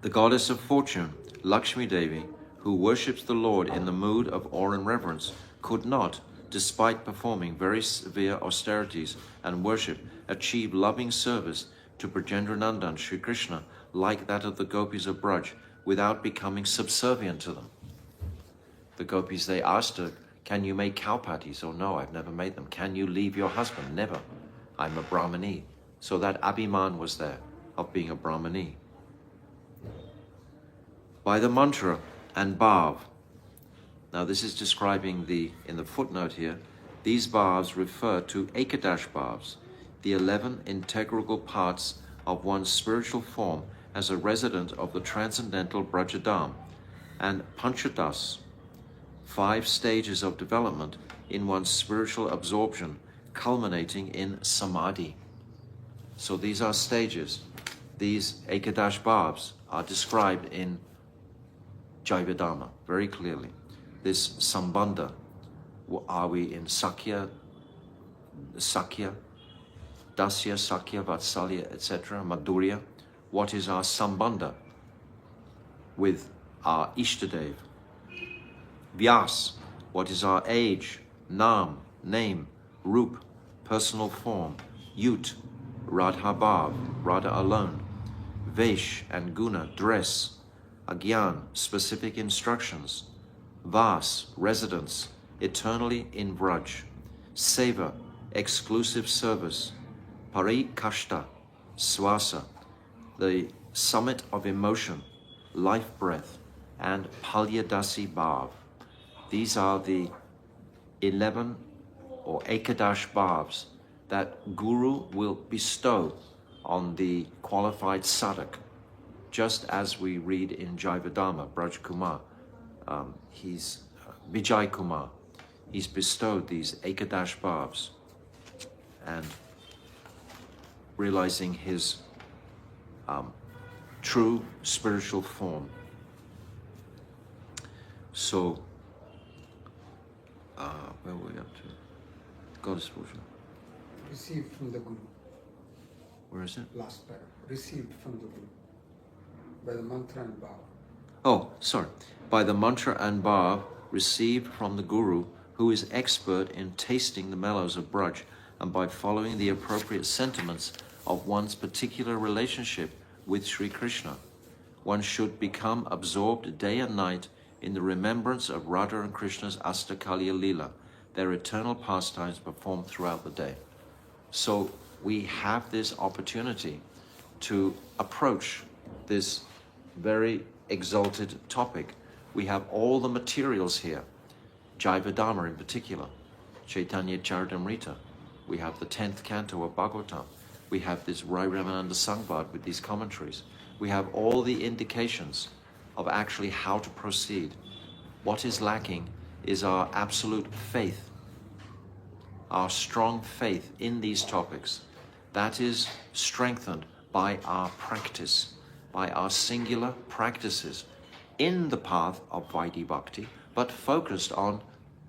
The goddess of fortune, Lakshmi Devi, who worships the Lord in the mood of awe and reverence, could not, despite performing very severe austerities and worship, achieve loving service to Brajendranandan, Sri Krishna, like that of the gopis of Braj, without becoming subservient to them. The gopis, they asked her, can you make cow patties? Oh no, I've never made them. Can you leave your husband? Never. I'm a Brahmani. So that abhiman was there of being a Brahmani. By the mantra and bhav. Now this is describing in the footnote here, these bhavs refer to Ekadash bhavs, the 11 integral parts of one's spiritual form as a resident of the transcendental Brajadam, and Panchadas, 5 stages of development in one's spiritual absorption, culminating in Samadhi. So these are stages. These Ekadash bhavs are described in Jivadharma very clearly. This Sambandha, are we in Sakya, Dasya, Sakya, Vatsalya, etc., Madhurya? What is our Sambandha with our Ishtadev? Vyas, what is our age? Nam, name, Rup, personal form. Yut, Radha Bhav, Radha alone. Vesh and Guna, dress. Agyan, specific instructions. Vas, residence, eternally in Vraj. Seva, exclusive service. Parikashta, swasa, the summit of emotion, life breath, and Palyadasi Bhav. These are the 11 or Ekadash Bhavs that Guru will bestow on the qualified sadhak, just as we read in Jivadharma, Braj Kumar, Vijay Kumar, he's bestowed these Ekadash Bhavs, and realizing his true spiritual form. So, where were we up to? Goddess Puja. Received from the Guru. Where is it? Last paragraph. Received from the Guru. By the mantra and bhav. Oh, sorry. By the mantra and bhav received from the Guru, who is expert in tasting the mellows of Braj, and by following the appropriate sentiments of one's particular relationship with Sri Krishna, one should become absorbed day and night in the remembrance of Radha and Krishna's Astakaliya Leela, their eternal pastimes performed throughout the day. So we have this opportunity to approach this very exalted topic. We have all the materials here, Jivadharma in particular, Chaitanya Charitamrita. We have the 10th canto of Bhagavatam. We have this Rai Ramananda Sangbad with these commentaries. We have all the indications of actually how to proceed. What is lacking is our absolute faith, our strong faith in these topics. That is strengthened by our practice, by our singular practices in the path of Vaidhi Bhakti, but focused on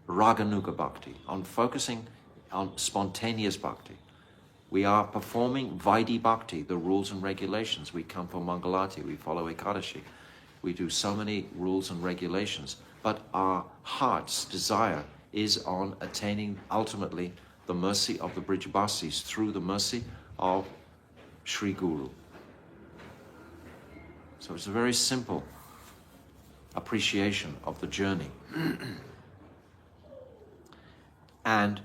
Raganuga Bhakti, on focusing on spontaneous Bhakti. We are performing Vaidhi Bhakti, the rules and regulations. We come for Mangalati, we follow Ekadashi. We do so many rules and regulations, but our heart's desire is on attaining ultimately the mercy of the Brijbasis through the mercy of Sri Guru. So it's a very simple appreciation of the journey. And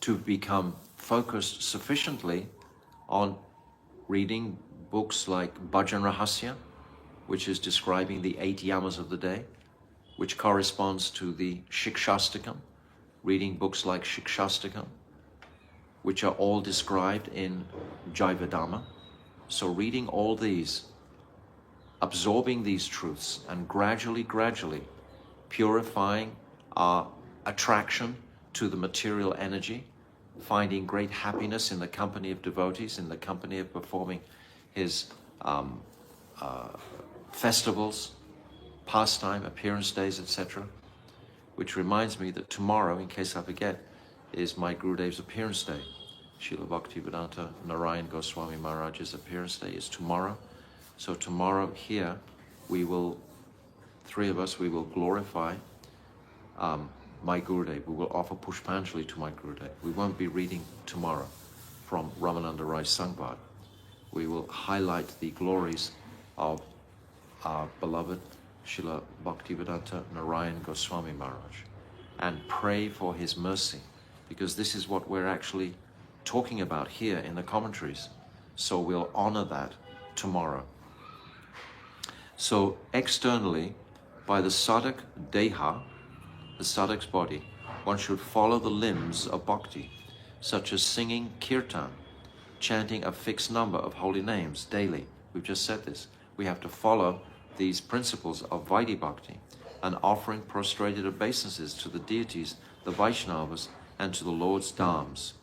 to become focused sufficiently on reading books like Bhajan Rahasya, which is describing the 8 yamas of the day, which corresponds to the Shikshastakam, reading books like Shikshastakam, which are all described in Jivadharma. So reading all these, absorbing these truths, and gradually purifying our attraction to the material energy, finding great happiness in the company of devotees, in the company of performing his festivals, pastime, appearance days, etc. Which reminds me that tomorrow, in case I forget, is my Gurudev's appearance day. Srila Bhaktivedanta Narayan Goswami Maharaj's appearance day is tomorrow. So tomorrow here, we will, 3 of us, we will glorify my Gurudev. We will offer Pushpanjali to my Gurudev. We won't be reading tomorrow from Ramananda Rai Sangbad. We will highlight the glories of our beloved Srila Bhaktivedanta Narayan Goswami Maharaj and pray for his mercy, because this is what we're actually talking about here in the commentaries. So we'll honor that tomorrow. So externally, by the sadhak deha, the sadhak's body, one should follow the limbs of bhakti, such as singing kirtan, chanting a fixed number of holy names daily. We've just said this. We have to follow these principles of Vaidhi Bhakti and offering prostrated obeisances to the deities, the Vaishnavas, and to the Lord's dhams,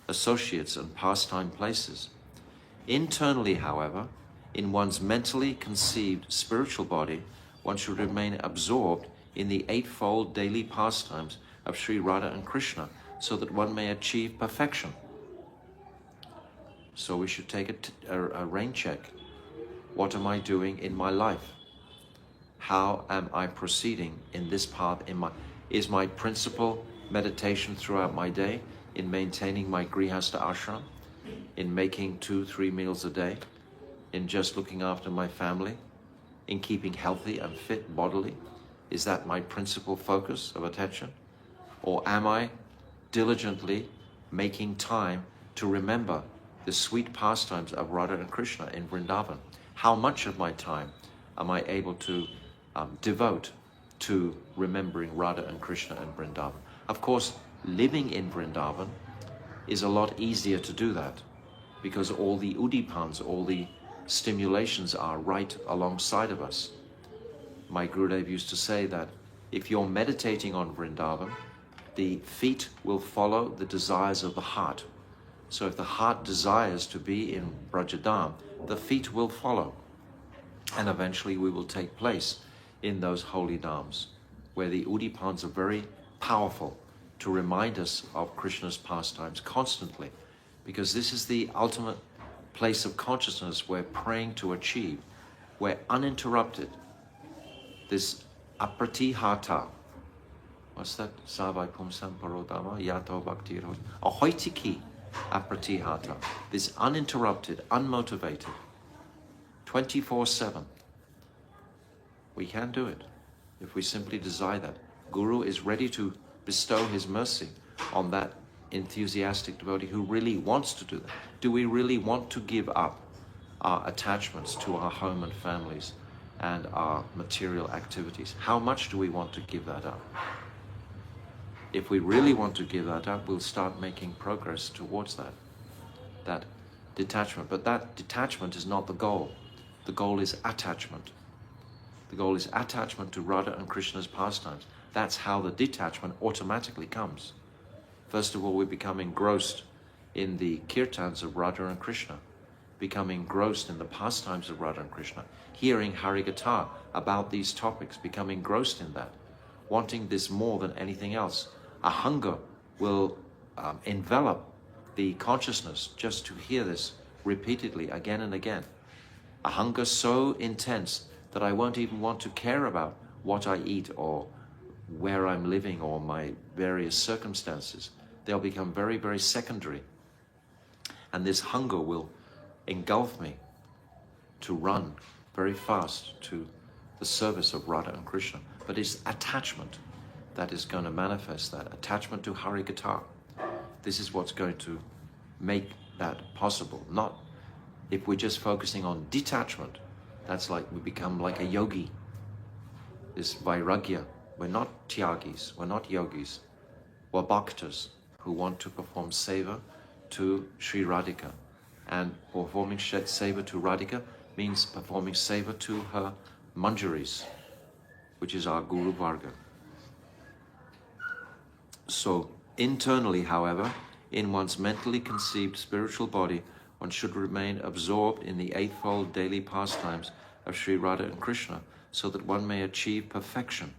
associates and pastime places. Internally, however, in one's mentally conceived spiritual body, one should remain absorbed in the eightfold daily pastimes of Sri Radha and Krishna, so that one may achieve perfection. So we should take a rain check. What am I doing in my life? How am I proceeding in this path? Is my principal meditation throughout my day in maintaining my grihastha ashram, in making 2-3 meals a day, in just looking after my family, in keeping healthy and fit bodily? Is that my principal focus of attention? Or am I diligently making time to remember the sweet pastimes of Radha and Krishna in Vrindavan? How much of my time am I able to devote to remembering Radha and Krishna in Vrindavan? Of course, living in Vrindavan is a lot easier to do that, because all the udipans, all the stimulations are right alongside of us. My Gurudev used to say that if you're meditating on Vrindavan, the feet will follow the desires of the heart. So if the heart desires to be in Brajadam, the feet will follow. And eventually we will take place in those holy dhams, where the udipans are very powerful to remind us of Krishna's pastimes constantly, because this is the ultimate place of consciousness we're praying to achieve, where uninterrupted, this apratihata, what's that? Savai pumsam parodama yato bhakti roj. Ahoitiki apratihata, this uninterrupted, unmotivated, 24/7. We can do it if we simply desire that. Guru is ready to bestow his mercy on that enthusiastic devotee who really wants to do that. Do we really want to give up our attachments to our home and families and our material activities? How much do we want to give that up? If we really want to give that up, we'll start making progress towards that detachment. But that detachment is not the goal. The goal is attachment. The goal is attachment to Radha and Krishna's pastimes. That's how the detachment automatically comes. First of all, we become engrossed in the kirtans of Radha and Krishna, become engrossed in the pastimes of Radha and Krishna, hearing Harikatha about these topics, become engrossed in that, wanting this more than anything else. A hunger will envelop the consciousness just to hear this repeatedly again and again. A hunger so intense that I won't even want to care about what I eat or where I'm living or my various circumstances. They'll become very, very secondary. And this hunger will engulf me to run very fast to the service of Radha and Krishna. But it's attachment that is going to manifest that. Attachment to Harikatha. This is what's going to make that possible. Not if we're just focusing on detachment. That's like we become like a yogi. This vairagya. We're not tyagis, we're not yogis. We're bhaktas who want to perform seva to Sri Radhika. And performing seva to Radhika means performing seva to her manjaris, which is our Guru Varga. So internally, however, in one's mentally conceived spiritual body, one should remain absorbed in the eightfold daily pastimes of Sri Radha and Krishna, so that one may achieve perfection.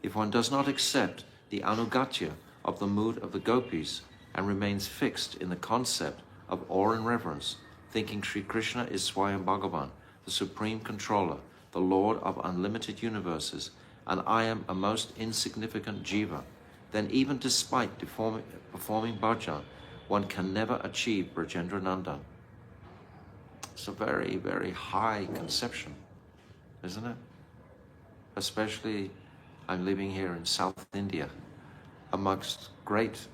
If one does not accept the anugatya of the mood of the gopis and remains fixed in the concept of awe and reverence, thinking Sri Krishna is Swayam Bhagavan, the supreme controller, the Lord of unlimited universes, and I am a most insignificant jiva, then even despite performing bhajan, one can never achieve Brajendra Nandan. It's a very, very high conception, isn't it? Especially, I'm living here in South India, amongst great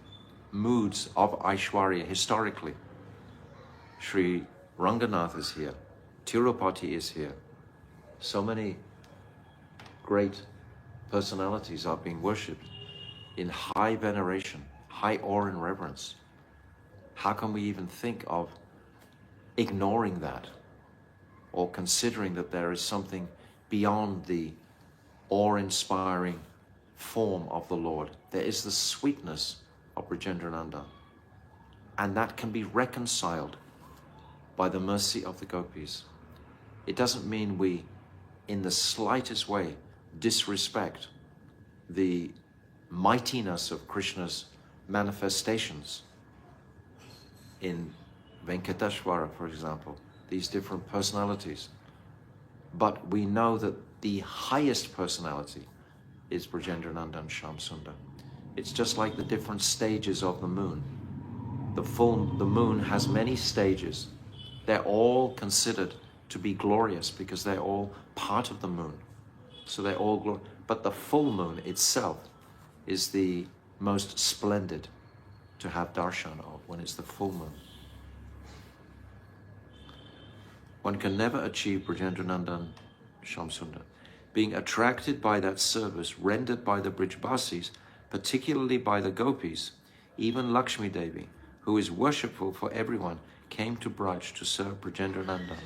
moods of Aishwarya historically. Sri Ranganath is here, Tirupati is here. So many great personalities are being worshipped in high veneration, high awe and reverence. How can we even think of ignoring that or considering that there is something beyond the awe-inspiring form of the Lord? There is the sweetness of Brajendrananda, and that can be reconciled by the mercy of the gopis. It doesn't mean we, in the slightest way, disrespect the mightiness of Krishna's manifestations in Venkateshwara, for example, these different personalities. But we know that the highest personality is Brajendrananda and Shyam Sundar. It's just like the different stages of the moon. The moon has many stages. They're all considered to be glorious because they're all part of the moon. So they're all glorious. But the full moon itself is the most splendid to have darshan of when it's the full moon. One can never achieve Brajendranandan Shyam Sundar. Being attracted by that service rendered by the Brijbasis, particularly by the gopis, even Lakshmi Devi, who is worshipful for everyone, came to Braj to serve Brajendranandan.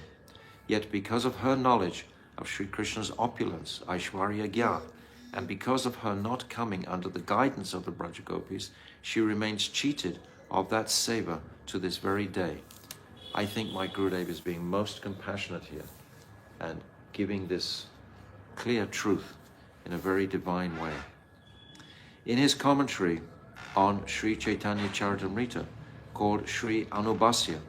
Yet because of her knowledge of Sri Krishna's opulence, Aishwarya Gyan, and because of her not coming under the guidance of the Braj Gopis, she remains cheated of that seva to this very day. I think my Gurudev is being most compassionate here and giving this clear truth in a very divine way. In his commentary on Sri Chaitanya Charitamrita, called Sri Anubhasya,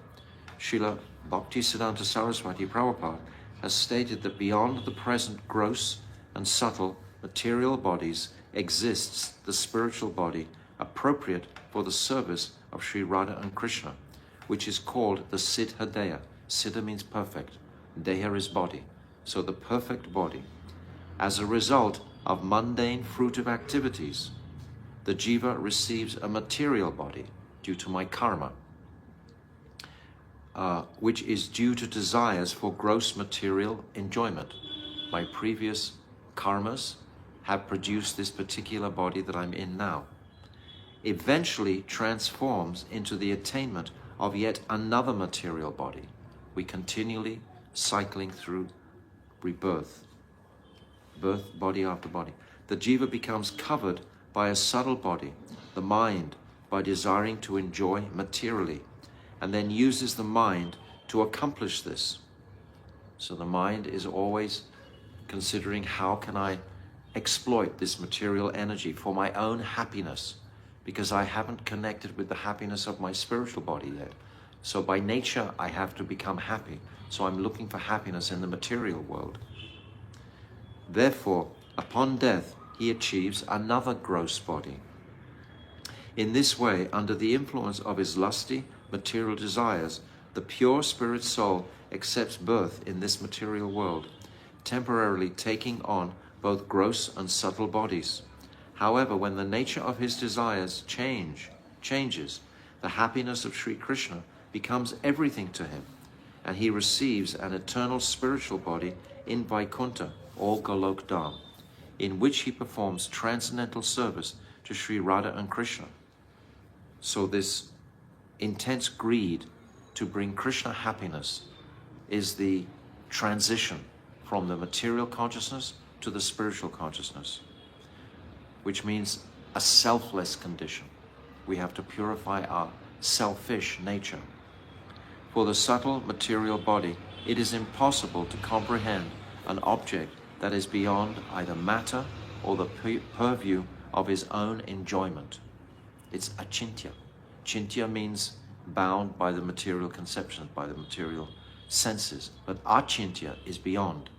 Srila Bhaktisiddhanta Saraswati Prabhupada has stated that beyond the present gross and subtle material bodies exists the spiritual body appropriate for the service of Sri Radha and Krishna, which is called the Siddha Deha. Siddha means perfect. Deha is body. So the perfect body. As a result of mundane fruitive activities, the jiva receives a material body due to my karma, which is due to desires for gross material enjoyment. My previous karmas have produced this particular body that I'm in now. Eventually transforms into the attainment of yet another material body. We continually cycling through rebirth, birth, body after body. The jiva becomes covered by a subtle body, the mind, by desiring to enjoy materially, and then uses the mind to accomplish this. So the mind is always considering, how can I exploit this material energy for my own happiness, because I haven't connected with the happiness of my spiritual body yet. So by nature, I have to become happy. So I'm looking for happiness in the material world. Therefore, upon death, he achieves another gross body. In this way, under the influence of his lusty material desires, the pure spirit soul accepts birth in this material world, temporarily taking on both gross and subtle bodies. However, when the nature of his desires changes, the happiness of Sri Krishna becomes everything to him, and he receives an eternal spiritual body in Vaikuntha, or Golok Dham, in which he performs transcendental service to Sri Radha and Krishna. So this intense greed to bring Krishna happiness is the transition from the material consciousness to the spiritual consciousness, which means a selfless condition. We have to purify our selfish nature. For the subtle material body, it is impossible to comprehend an object that is beyond either matter or the purview of his own enjoyment. It's achintya. Chintya means bound by the material conceptions, by the material senses, but achintya is beyond.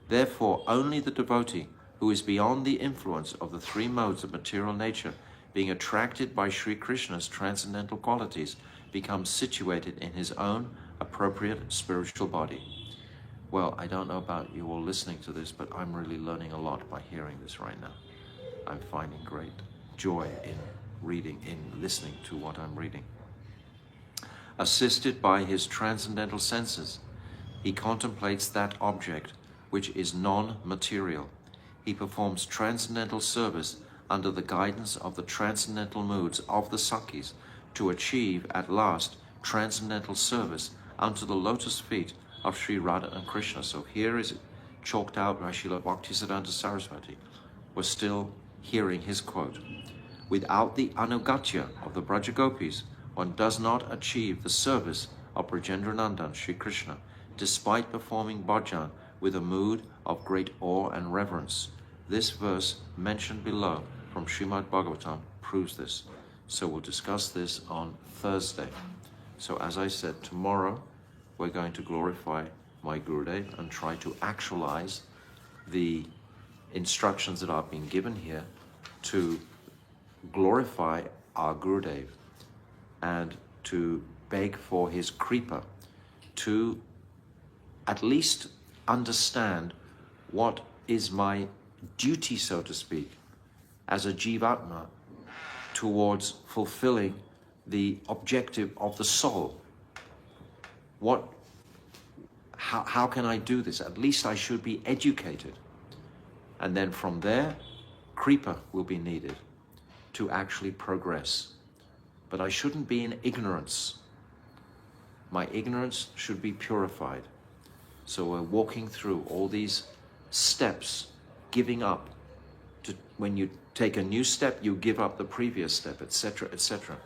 Therefore, only the devotee who who is beyond the influence of the three modes of material nature, being attracted by Sri Krishna's transcendental qualities, becomes situated in his own appropriate spiritual body. Well, I don't know about you all listening to this, but I'm really learning a lot by hearing this right now. I'm finding great joy in reading, in listening to what I'm reading. Assisted by his transcendental senses, he contemplates that object which is non-material. He performs transcendental service under the guidance of the transcendental moods of the Sakhis to achieve at last transcendental service unto the lotus feet of Sri Radha and Krishna. So here is it chalked out by Srila Bhaktisiddhanta Saraswati. We're still hearing his quote. Without the anugatya of the Brajagopis, one does not achieve the service of Brajendranandan Sri Krishna, despite performing bhajan with a mood of great awe and reverence. This verse mentioned below from Srimad Bhagavatam proves this. So we'll discuss this on Thursday. So as I said, tomorrow we're going to glorify my Gurudev and try to actualize the instructions that I've been given here to glorify our Gurudev and to beg for his kripa to at least understand what is my duty, so to speak, as a jivatma towards fulfilling the objective of the soul. How can I do this? At least I should be educated. And then from there, kripa will be needed to actually progress. But I shouldn't be in ignorance. My ignorance should be purified. So we're walking through all these steps, giving up. When you take a new step, you give up the previous step, etc., etc.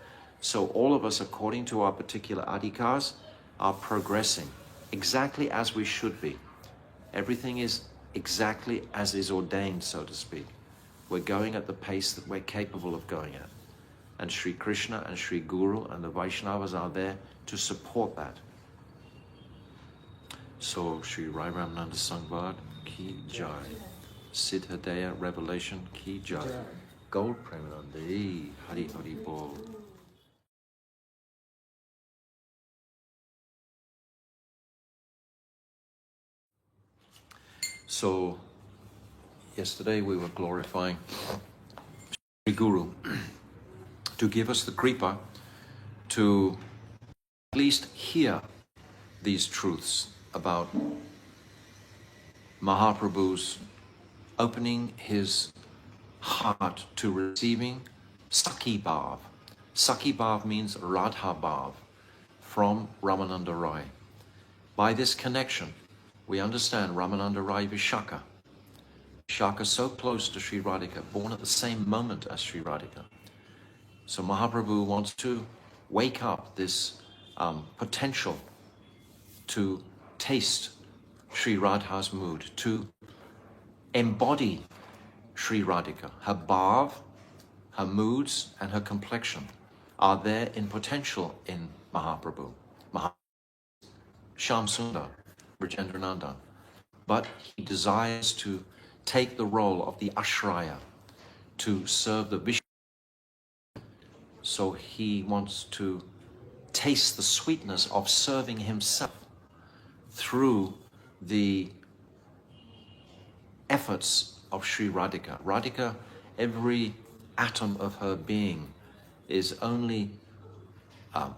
So all of us, according to our particular adhikars, are progressing exactly as we should be. Everything is exactly as is ordained, so to speak. We're going at the pace that we're capable of going at. And Sri Krishna and Sri Guru and the Vaishnavas are there to support that. So Sri Rai Ramananda Sangvad ki jai. Siddhadeya Revelation ki jai. Gold Premanande Hari Hari Bol. So yesterday we were glorifying Sri Guru to give us the kripa to at least hear these truths about Mahaprabhu's opening his heart to receiving Sakhi Bhav. Sakhi Bhav means Radha Bhav from Ramananda Rai. By this connection, we understand Ramananda Rai Vishaka. Vishaka so close to Sri Radhika, born at the same moment as Sri Radhika. So Mahaprabhu wants to wake up this potential to taste Sri Radha's mood, to embody Sri Radhika. Her bhav, her moods, and her complexion are there in potential in Mahaprabhu. Shyam Sundar, Brajendranandan. But he desires to take the role of the ashraya, to serve the Vishnu. So he wants to taste the sweetness of serving himself through the efforts of Sri Radhika. Radhika, every atom of her being is only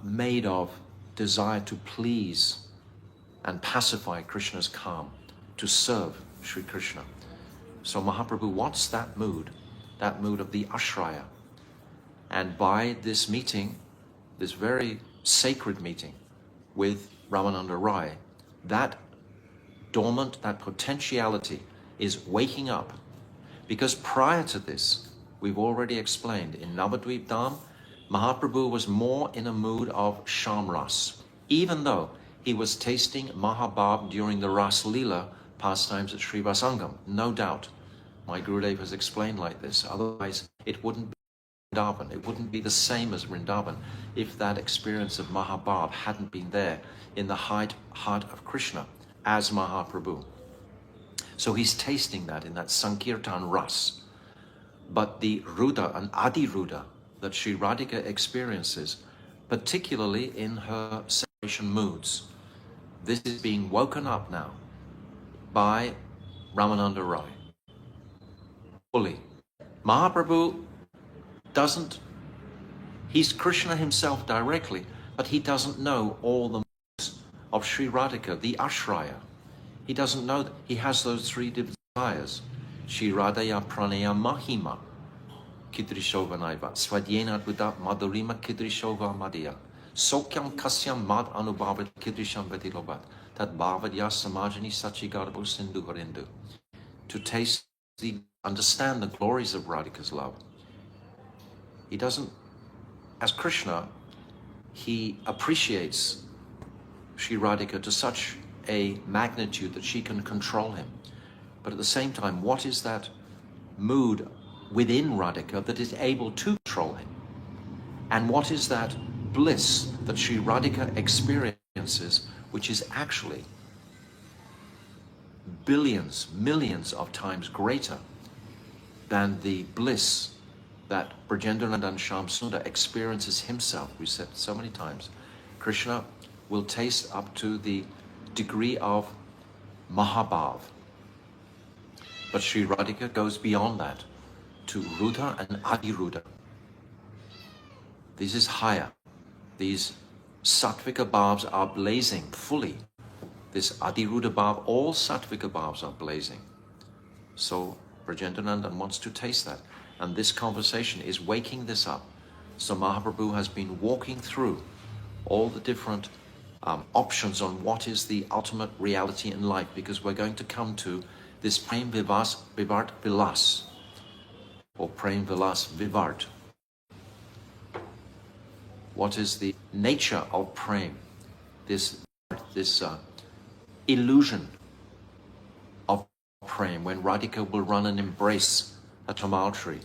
made of desire to please and pacify Krishna's calm, to serve Sri Krishna. So Mahaprabhu wants that mood of the ashraya. And by this meeting, this very sacred meeting with Ramananda Rai, that dormant, that potentiality is waking up. Because prior to this, we've already explained, in Navadvip Dham, Mahaprabhu was more in a mood of Shamras, even though he was tasting Mahabhav during the Ras Leela pastimes at Srivasangam, no doubt. My Gurudev has explained like this, otherwise it wouldn't be Vrindavan. It wouldn't be the same as Vrindavan if that experience of Mahabhav hadn't been there in the heart of Krishna as Mahaprabhu. So he's tasting that in that Sankirtan Ras. But the Ruda and Adi Ruda that Sri Radhika experiences, particularly in her separation moods, this is being woken up now by Ramananda Rai. Fully. Mahaprabhu doesn't, he's Krishna himself directly, but he doesn't know all the moods of Sri Radhika, the Ashraya. He doesn't know that he has those three desires. Sri Radhaya Pranaya Mahima Kidrishova Naiva Svadyena Buddha Madhurima Kidrishova Madhya Sokyam Kasyam Mad Anubhavat Kidrisham Vetilobat Tat Bhavadya Samajani Sachigarbo Sindhu Harindu. To taste understand the glories of Radhika's love. He doesn't, as Krishna, he appreciates Sri Radhika to such a magnitude that she can control him. But at the same time, what is that mood within Radhika that is able to control him? And what is that bliss that Sri Radhika experiences, which is actually billions, millions of times greater than the bliss that Brajendranandan Shyam experiences himself? We said so many times, Krishna will taste up to the degree of Mahabhav. But Sri Radhika goes beyond that to Rudha and Adiruddha. This is higher. These Sattvika Bhavs are blazing fully. This Adiruddha Bhav, all Sattvika Bhavs are blazing. So Brajendranandan wants to taste that. And this conversation is waking this up. So Mahaprabhu has been walking through all the different options on what is the ultimate reality in life, because we're going to come to this Prem Vivart Vilas, or Prem Vilas Vivart. What is the nature of Prem? This illusion of Prem, when Radhika will run and embrace a tamal tree.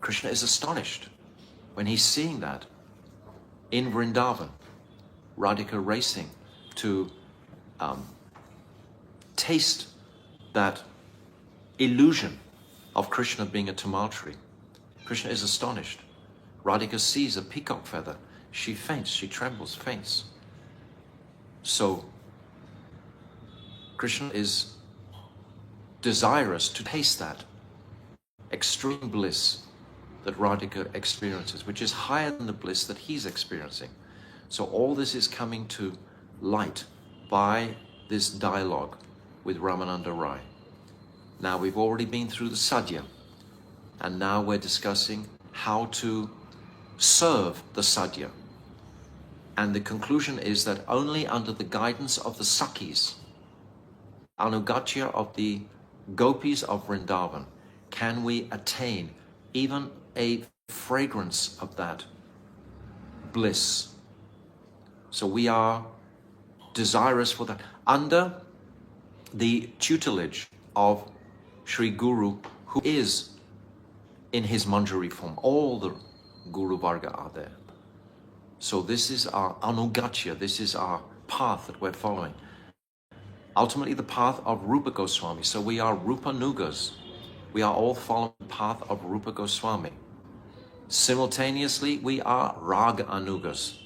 Krishna is astonished when he's seeing that in Vrindavan. Radhika racing to taste that illusion of Krishna being a tamal tree. Krishna is astonished. Radhika sees a peacock feather. She faints, she trembles, faints. So Krishna is desirous to taste that extreme bliss that Radhika experiences, which is higher than the bliss that he's experiencing. So all this is coming to light by this dialogue with Ramananda Rai. Now we've already been through the sadhya, and now we're discussing how to serve the sadhya. And the conclusion is that only under the guidance of the Sakhis, anugatya of the gopis of Vrindavan, can we attain even a fragrance of that bliss. So we are desirous for that under the tutelage of Sri Guru, who is in his Manjari form. All the Guru Varga are there. So this is our anugatya, this is our path that we're following. Ultimately the path of Rupa Goswami. So we are Rupa Nugas. We are all following the path of Rupa Goswami. Simultaneously, we are Rag Anugas,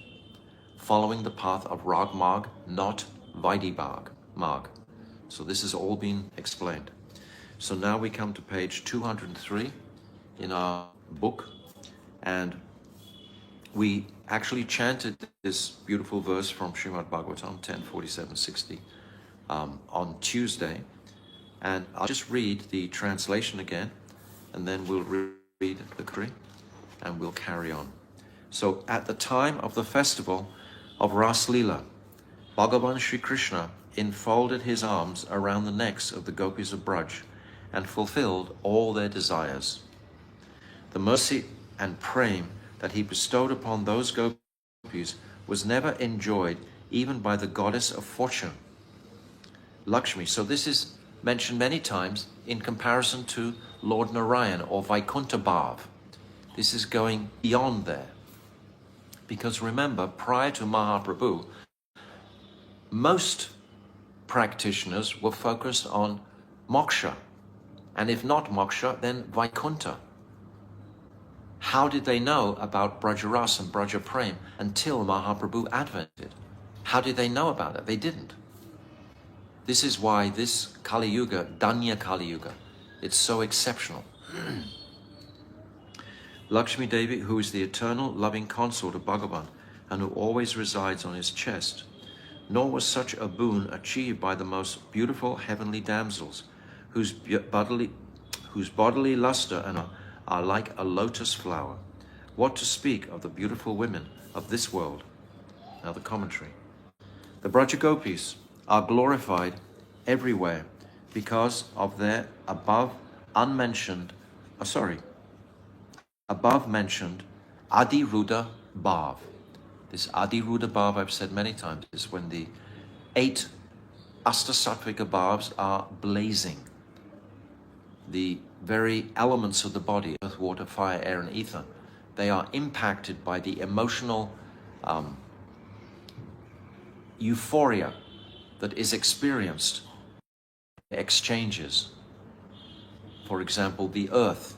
following the path of Rag Marg, not Vaidhi Marg. So this has all been explained. So now we come to page 203 in our book, and we actually chanted this beautiful verse from Srimad Bhagavatam 10:47-60 on Tuesday. And I'll just read the translation again, and then we'll read the Kri, and we'll carry on. So at the time of the festival of Ras Leela, Bhagavan Sri Krishna enfolded his arms around the necks of the gopis of Braj and fulfilled all their desires. The mercy and prem that he bestowed upon those gopis was never enjoyed even by the goddess of fortune, Lakshmi. So this is mentioned many times in comparison to Lord Narayan or Vaikuntha Bhav. This is going beyond there. Because remember, prior to Mahaprabhu, most practitioners were focused on moksha. And if not moksha, then Vaikuntha. How did they know about Brajaras and Braja Prem until Mahaprabhu advented? How did they know about it? They didn't. This is why this Kali Yuga, Danya Kali Yuga, it's so exceptional. Lakshmi Devi, who is the eternal loving consort of Bhagavan and who always resides on his chest, nor was such a boon achieved by the most beautiful heavenly damsels, whose bodily luster and are like a lotus flower. What to speak of the beautiful women of this world? Now the commentary. The Braja Gopis are glorified everywhere because of their above mentioned Adi Ruda Bhav. This Adi Ruda Bhav, I've said many times, is when the 8 Astasatvika Bhavs are blazing. The very elements of the body, earth, water, fire, air, and ether, they are impacted by the emotional euphoria that is experienced in exchanges. For example, the earth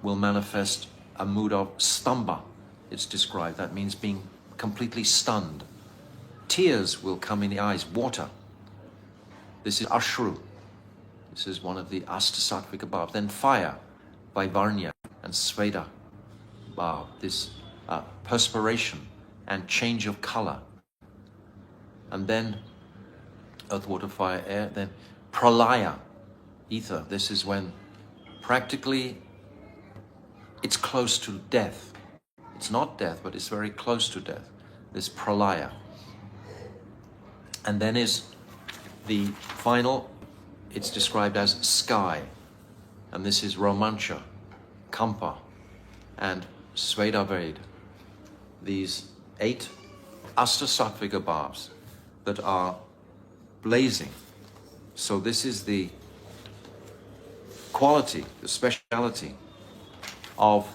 will manifest a mood of stamba, it's described. That means being completely stunned. Tears will come in the eyes, water. This is ashru. This is one of the Astasatvika Bhavs. Then fire, Vaivarnya and Sveda Bhav. This perspiration and change of color. And then earth, water, fire, air. Then pralaya, ether. This is when practically it's close to death. It's not death, but it's very close to death. This pralaya. And then is the final, it's described as sky. And this is romancha, kampa, and svedaved. These 8 Astasatvika Bhavs that are blazing. So this is the quality, the speciality of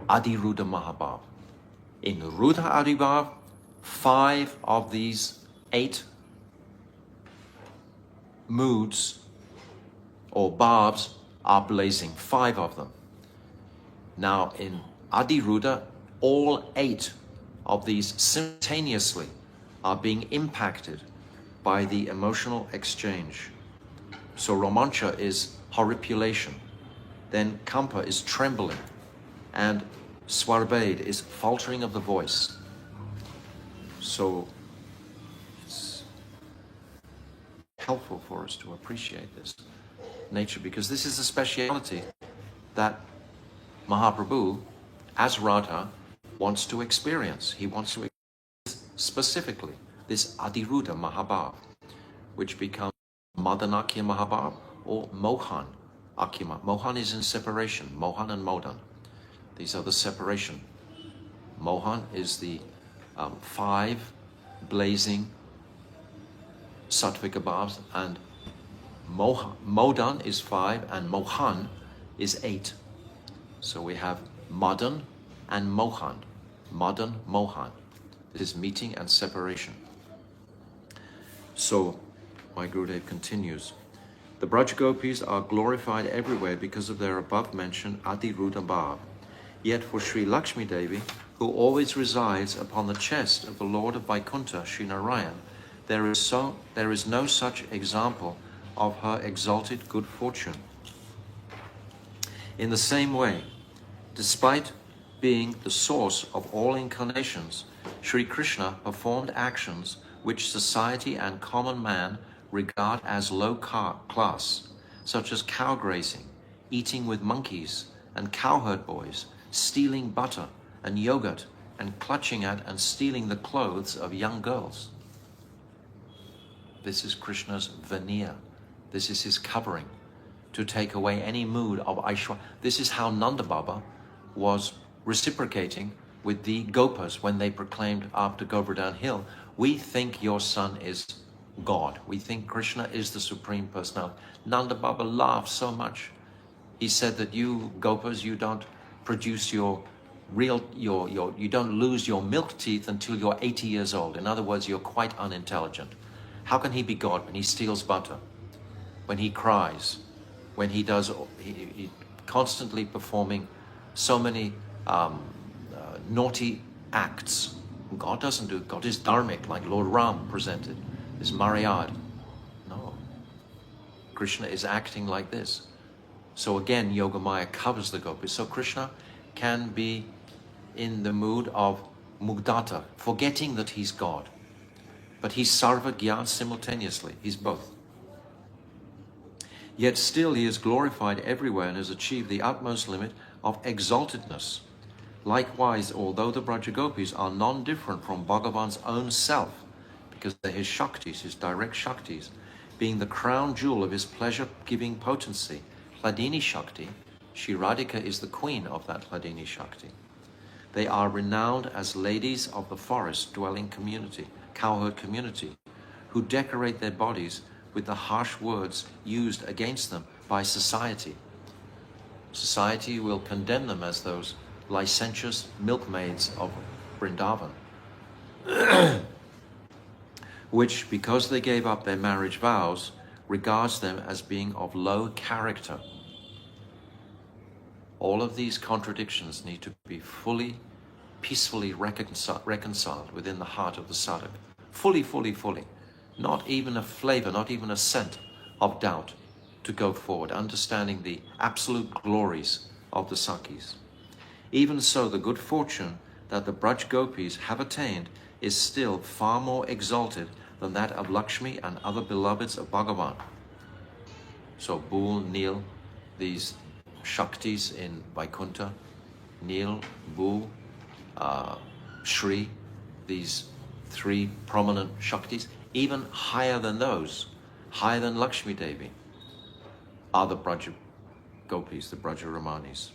Adiruddha Mahabhav. In Rudha Adibhav, 5 of these 8 moods or bhavs are blazing, 5 of them. Now in Adiruddha, all 8 of these simultaneously are being impacted by the emotional exchange. So romancha is horripilation, then kampa is trembling, and swarbade is faltering of the voice. So it's helpful for us to appreciate this nature, because this is a speciality that Mahaprabhu, as Radha, wants to experience. He wants to experience specifically this Adiruddha Mahabhav, which becomes Madanakya Mahabhav or Mohan Akya. Mohan is in separation, Mohan and Modan. These are the separation. Mohan is the 5 blazing Sattvika Bhavs, and Modan is 5, and Mohan is 8. So we have Madan and Mohan. Madan, Mohan. This is meeting and separation. So, my Gurudev continues. The Braj Gopis are glorified everywhere because of their above-mentioned Adiruddha Bhav. Yet for Sri Lakshmi Devi, who always resides upon the chest of the Lord of Vaikuntha, Sri Narayan, there is no such example of her exalted good fortune. In the same way, despite being the source of all incarnations, Sri Krishna performed actions which society and common man regard as low class, such as cow grazing, eating with monkeys and cowherd boys, stealing butter and yogurt, and clutching at and stealing the clothes of young girls. This is Krishna's veneer. This is his covering to take away any mood of Aishwarya. This is how Nanda Baba was reciprocating with the Gopas when they proclaimed after Govardhan Hill, we think your son is God. We think Krishna is the Supreme Personality. Nanda Baba laughed so much. He said that you Gopas, you don't produce you don't lose your milk teeth until you're 80 years old. In other words, you're quite unintelligent. How can he be God when he steals butter? when he cries, when he does, he constantly performing so many naughty acts. God doesn't do, God is dharmic, like Lord Ram presented, this Maryad. No. Krishna is acting like this. So again, Yogamaya covers the gopis. So Krishna can be in the mood of mugdata, forgetting that he's God. But he's sarva gyan simultaneously. He's both. Yet still he is glorified everywhere and has achieved the utmost limit of exaltedness. Likewise, although the Brajagopis are non-different from Bhagavan's own self, because they're his Shaktis, his direct Shaktis, being the crown jewel of his pleasure-giving potency, Hladini Shakti, Shri Radhika is the queen of that Hladini Shakti. They are renowned as ladies of the forest-dwelling community, cowherd community, who decorate their bodies with the harsh words used against them by society. Society will condemn them as those licentious milkmaids of Vrindavan, which, because they gave up their marriage vows, regards them as being of low character. All of these contradictions need to be fully, peacefully reconciled within the heart of the sadhak. Fully, fully, fully. Not even a flavor, not even a scent of doubt to go forward, understanding the absolute glories of the Sakhis. Even so, the good fortune that the Braj Gopis have attained is still far more exalted than that of Lakshmi and other beloveds of Bhagavan. So Bul, Nil, these Shaktis in Vaikuntha, Nil, Bul, Shri, these three prominent Shaktis, even higher than those, higher than Lakshmi Devi, are the Braj Gopis, the Braja Ramanis.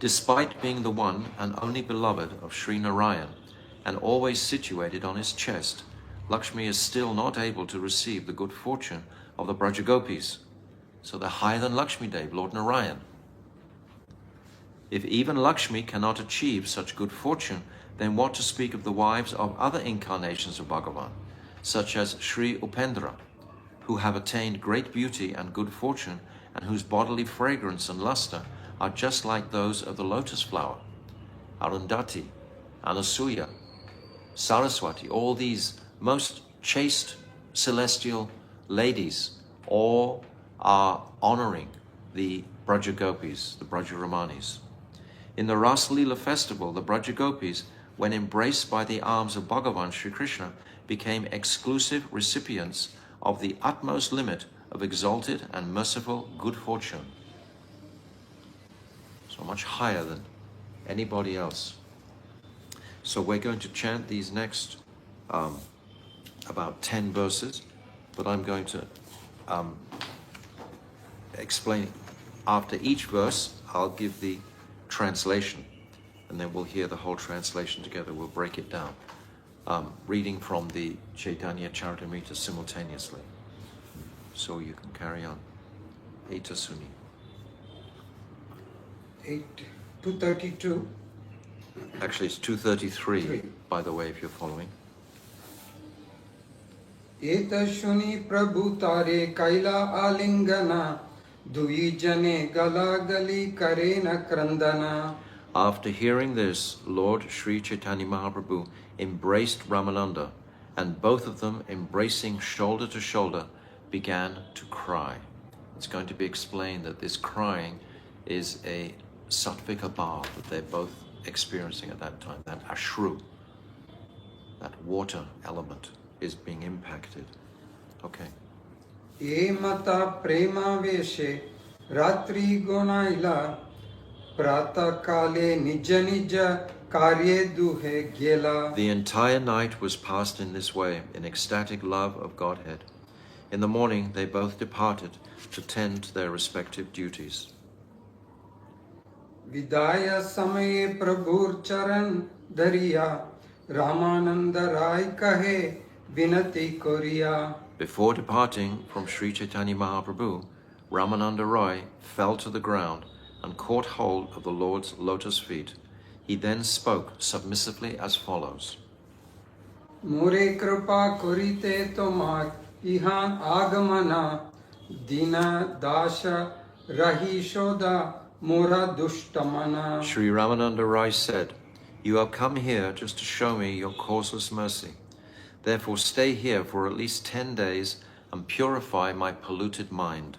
Despite being the one and only beloved of Sri Narayan and always situated on his chest, Lakshmi is still not able to receive the good fortune of the Braja Gopis. So they're higher than Lakshmi Dev, Lord Narayan. If even Lakshmi cannot achieve such good fortune, then what to speak of the wives of other incarnations of Bhagavan, such as Sri Upendra, who have attained great beauty and good fortune, and whose bodily fragrance and luster are just like those of the lotus flower. Arundhati, Anasuya, Saraswati, all these most chaste celestial ladies, all are honoring the Braja Gopis, the Braja Ramanis. In the Ras Leela festival, the Braja Gopis, when embraced by the arms of Bhagavan Sri Krishna, became exclusive recipients of the utmost limit of exalted and merciful good fortune. So much higher than anybody else. So we're going to chant these next about 10 verses, but I'm going to explain. After each verse, I'll give the translation, and then we'll hear the whole translation together. We'll break it down, reading from the Chaitanya Charitamrita simultaneously. So you can carry on. Eta Suni. 232. Actually, it's 233, by the way, if you're following. Eta Shuni Prabhu Tare Kaila Alingana Dui Jane Gala Gali Karena Krandana. After hearing this, Lord Sri Chaitanya Mahaprabhu embraced Ramananda, and both of them, embracing shoulder to shoulder, began to cry. It's going to be explained that this crying is a sattvika bhav that they're both experiencing at that time, that ashru, that water element is being impacted. Okay. E mata prema veshe ratri gonaila prata kale nija nija karye duhe gela. The entire night was passed in this way, in ecstatic love of Godhead. In the morning, they both departed to tend to their respective duties. Vidaya samaye prabhur charan dariya Ramananda Rai kahe vinati koriya. Before departing from Sri Chaitanya Mahaprabhu, Ramananda Roy fell to the ground and caught hold of the Lord's lotus feet. He then spoke submissively as follows. More kripa korite tomar ihan agamana dina dasha rahishoda mora dushtamana. Sri Ramananda Rai said, "You have come here just to show me your causeless mercy. Therefore stay here for at least 10 days and purify my polluted mind."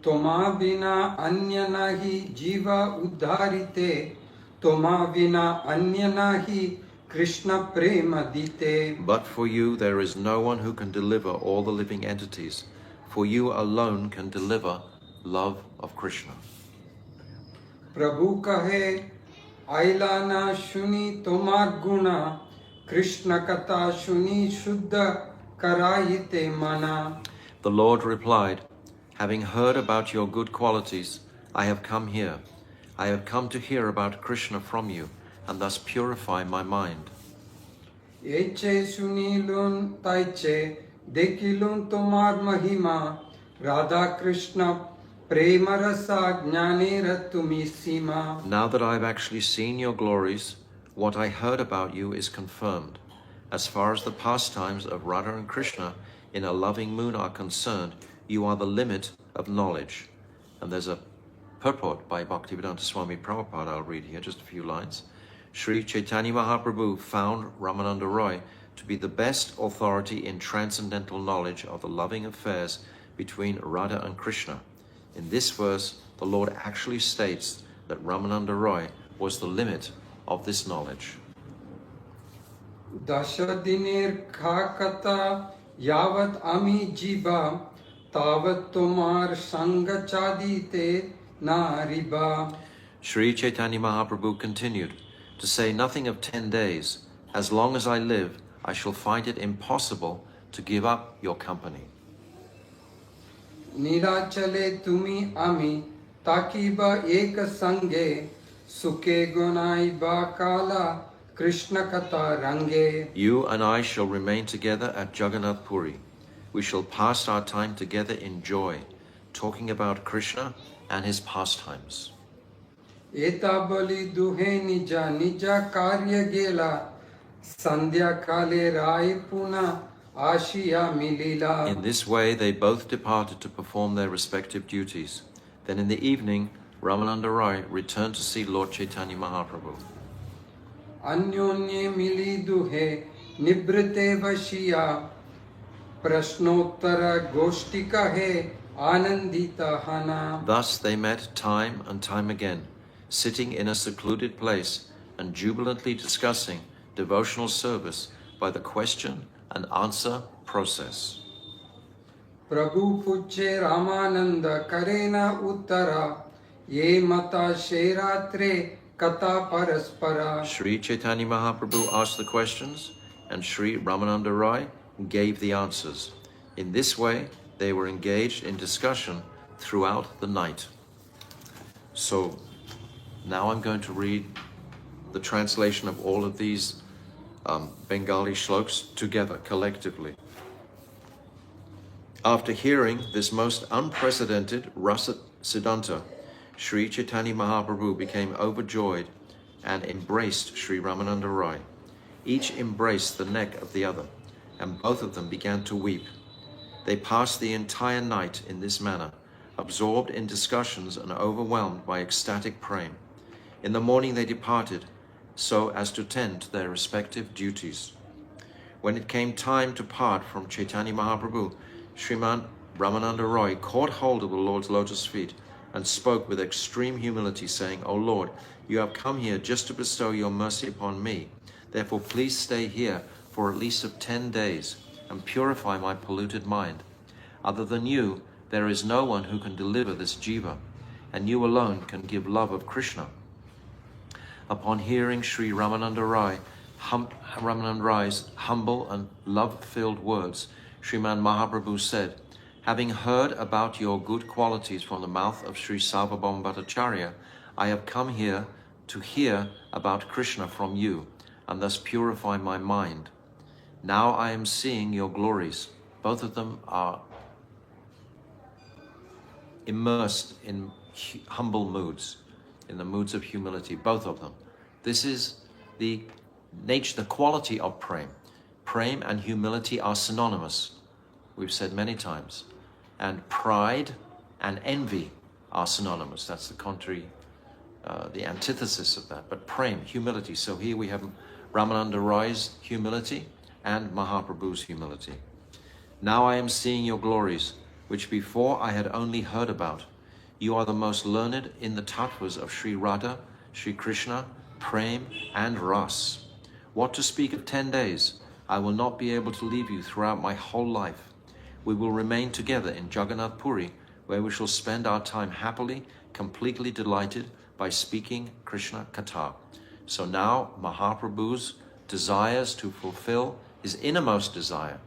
Toma vina anya nahi jiva uddharite, Toma vina anya nahi Krishna prema dite. But for you there is no one who can deliver all the living entities. For you alone can deliver love of Krishna. Prabhu kahe ailana shuni tomar guna, Krishna kata shuni shuddha karayite mana. The Lord replied, "Having heard about your good qualities, I have come here. I have come to hear about Krishna from you, and thus purify my mind." Eche sunilun taiche, dekilun tomar mahima, Radha Krishna prema rasa jnanera tumi sima. Now that I have actually seen your glories, what I heard about you is confirmed. As far as the pastimes of Radha and Krishna in a loving mood are concerned, you are the limit of knowledge. And there's a purport by Bhaktivedanta Swami Prabhupada I'll read here, just a few lines. Sri Chaitanya Mahaprabhu found Ramananda Roy to be the best authority in transcendental knowledge of the loving affairs between Radha and Krishna. In this verse, the Lord actually states that Ramananda Roy was the limit of this knowledge. Dasha dinir khakata yavat ami jiba, Tavat tomar sanga chadite na riba. Sri Chaitanya Mahaprabhu continued, "To say nothing of 10 days, as long as I live, I shall find it impossible to give up your company." Nirachale tumi ami, takiba ek sange, Suke gunai ba kala, Krishna kata range. You and I shall remain together at Jagannath Puri. We shall pass our time together in joy, talking about Krishna and his pastimes. Eta bali duhe nija karya gela, Sandhya kale rai puna ashiya milila. In this way, they both departed to perform their respective duties. Then in the evening, Ramananda Rai returned to see Lord Chaitanya Mahaprabhu. Anyonye mili duhe nibrite vashiya, Prashnottara goshtika he anandita hana. Thus they met time and time again, sitting in a secluded place and jubilantly discussing devotional service by the question and answer process. Prabhu puche Ramananda karena uttara, Ye mata sheratre kata paraspara. Sri Chaitanya Mahaprabhu asked the questions and Sri Ramananda Rai gave the answers. In this way, they were engaged in discussion throughout the night. So now I'm going to read the translation of all of these Bengali shlokas together, collectively. After hearing this most unprecedented Rasa Siddhanta, Sri Chaitanya Mahaprabhu became overjoyed and embraced Sri Ramananda Rai. Each embraced the neck of the other, and both of them began to weep. They passed the entire night in this manner, absorbed in discussions and overwhelmed by ecstatic praying. In the morning they departed, so as to tend to their respective duties. When it came time to part from Chaitanya Mahaprabhu, Sriman Ramananda Roy caught hold of the Lord's lotus feet and spoke with extreme humility, saying, "O Lord, you have come here just to bestow your mercy upon me. Therefore, please stay here for at least 10 days and purify my polluted mind. Other than you, there is no one who can deliver this jiva, and you alone can give love of Krishna." Upon hearing Sri Ramananda Rai's humble and love-filled words, Sriman Mahaprabhu said, "Having heard about your good qualities from the mouth of Sri Sarvabhauma Bhattacharya, I have come here to hear about Krishna from you, and thus purify my mind. Now I am seeing your glories." Both of them are immersed in humble moods, in the moods of humility, both of them. This is the nature, the quality of prem. Prem and humility are synonymous. we've said many times. And pride and envy are synonymous. That's the contrary, the antithesis of that. But prem, humility. So here we have Ramananda Roy's humility and Mahaprabhu's humility. Now I am seeing your glories, which before I had only heard about. You are the most learned in the tattvas of Sri Radha, Sri Krishna, Prem and Ras. What to speak of 10 days? I will not be able to leave you throughout my whole life. We will remain together in Jagannath Puri, where we shall spend our time happily, completely delighted by speaking Krishna Katha. So now Mahaprabhu's desires to fulfill his innermost desire,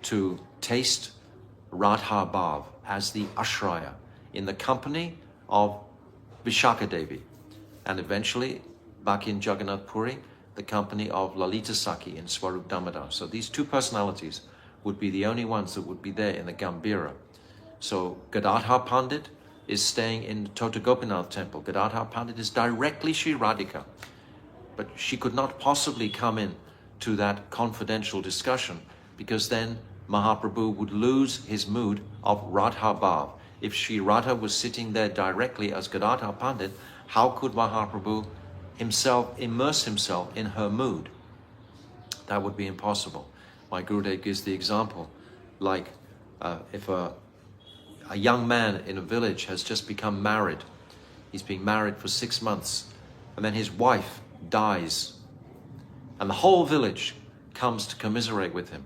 to taste Radha Bhav as the Ashraya in the company of Vishaka Devi, and eventually back in Jagannath Puri, the company of Lalita Sakhi in Swarup Damodar. So these two personalities would be the only ones that would be there in the Gambhira. So Gadadhar Pandit is staying in Tota Gopinath temple. Gadadhar Pandit is directly Sri Radhika, but she could not possibly come in to that confidential discussion, because then Mahaprabhu would lose his mood of Radha Bhav. If Sri Radha was sitting there directly as Gadadhar Pandit, how could Mahaprabhu himself immerse himself in her mood? That would be impossible. My Gurudev gives the example, like if a young man in a village has just become married, he's been married for 6 months, and then his wife dies, and the whole village comes to commiserate with him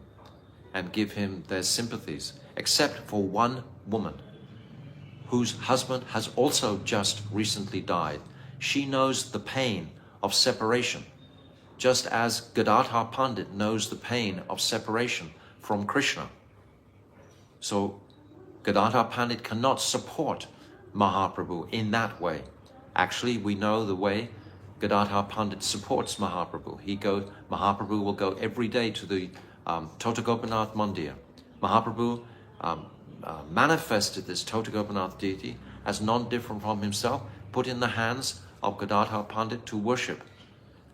and give him their sympathies, except for one woman whose husband has also just recently died. She knows the pain of separation, just as Gadadhar Pandit knows the pain of separation from Krishna. So Gadadhar Pandit cannot support Mahaprabhu in that way. Actually, we know the way Gadadhar Pandit supports Mahaprabhu. Mahaprabhu will go every day to the Tota Gopinath Mandir. Mahaprabhu manifested this Tota Gopinath deity as non-different from himself, put in the hands of Gadadhar Pandit to worship.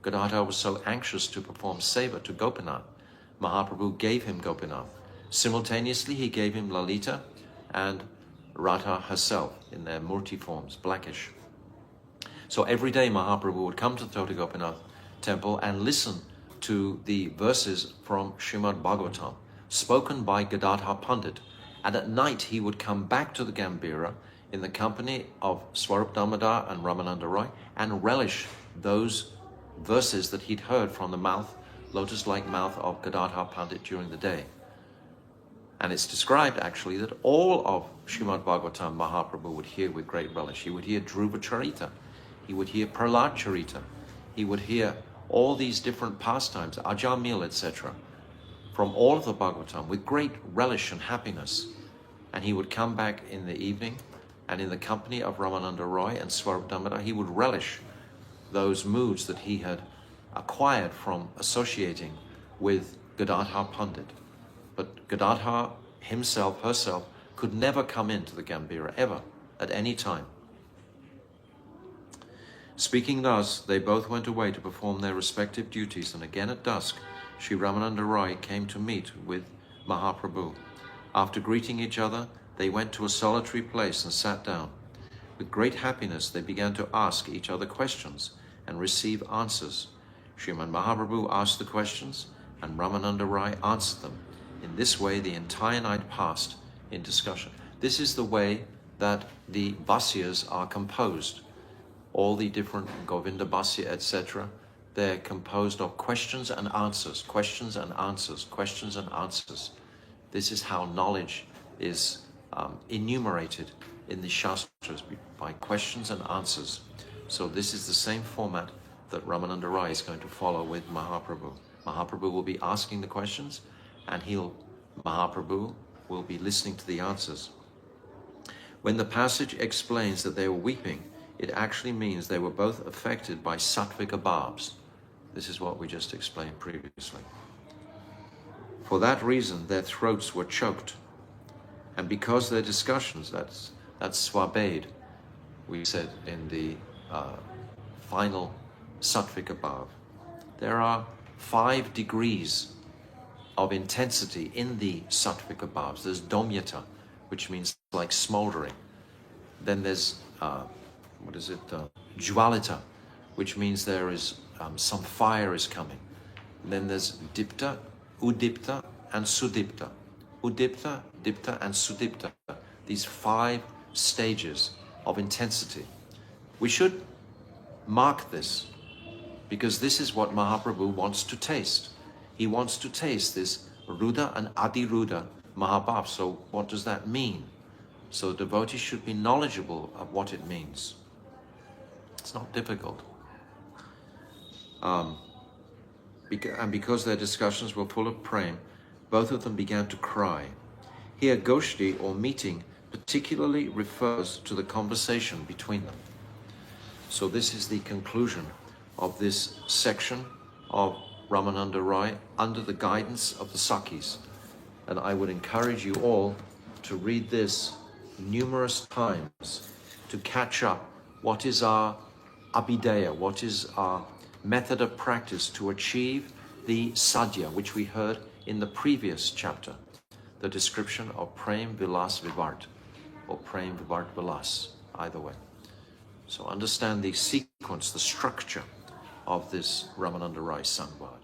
Gadadhar was so anxious to perform seva to Gopinath. Mahaprabhu gave him Gopinath. Simultaneously, he gave him Lalita and Radha herself in their murti forms, blackish. So every day Mahaprabhu would come to the Tota Gopinath temple and listen to the verses from Srimad Bhagavatam, spoken by Gadadhar Pandit. And at night he would come back to the Gambhira in the company of Swarup Damodar and Ramananda Roy and relish those verses that he'd heard from the mouth, lotus-like mouth of Gadadhar Pandit during the day. And it's described actually that all of Srimad Bhagavatam Mahaprabhu would hear with great relish. He would hear Dhruva Charita, he would hear Prahlad Charita, he would hear all these different pastimes, Ajamil, etc., from all of the Bhagavatam with great relish and happiness. And he would come back in the evening, and in the company of Ramananda Roy and Swarup Damodar, he would relish those moods that he had acquired from associating with Gadadhar Pandit. But Gadadhar himself, herself, could never come into the Gambhira, ever, at any time. Speaking thus, they both went away to perform their respective duties, and again at dusk, Sri Ramananda Roy came to meet with Mahaprabhu. After greeting each other, they went to a solitary place and sat down. With great happiness, they began to ask each other questions and receive answers. Srimad Mahaprabhu asked the questions, and Ramananda Roy answered them. In this way, the entire night passed in discussion. This is the way that the Bhasyas are composed. All the different Govinda Bhasya, etc., they're composed of questions and answers, questions and answers, questions and answers. This is how knowledge is enumerated in the Shastras, by questions and answers. So this is the same format that Ramananda Roy is going to follow with Mahaprabhu. Mahaprabhu will be asking the questions, and Mahaprabhu will be listening to the answers. When the passage explains that they were weeping, it actually means they were both affected by sattvika bhavs. This is what we just explained previously. For that reason, their throats were choked. And because their discussions, that's swabhed, we said in the final sattvika bhav. There are 5 degrees of intensity in the sattvika bhavs. There's domyata, which means like smoldering. Then there's, jwalita, which means there is some fire is coming. And then there's dipta, udipta, and sudipta. Udipta, dipta, and sudipta. These 5 stages of intensity. We should mark this, because this is what Mahaprabhu wants to taste. He wants to taste this Ruda and Adiruda Mahabhav. So what does that mean? So devotees should be knowledgeable of what it means. It's not difficult. And because their discussions were full of prema, both of them began to cry. Here, Goshti, or meeting, particularly refers to the conversation between them. So this is the conclusion of this section of Ramananda Rai under the guidance of the Sakhis. And I would encourage you all to read this numerous times to catch up what is our abhideya, what is our method of practice to achieve the sadhya, which we heard in the previous chapter, the description of Prem Vilas Vivart, or Prem Vivart Vilas, either way. So understand the sequence, the structure of this Ramananda Rai Samvad.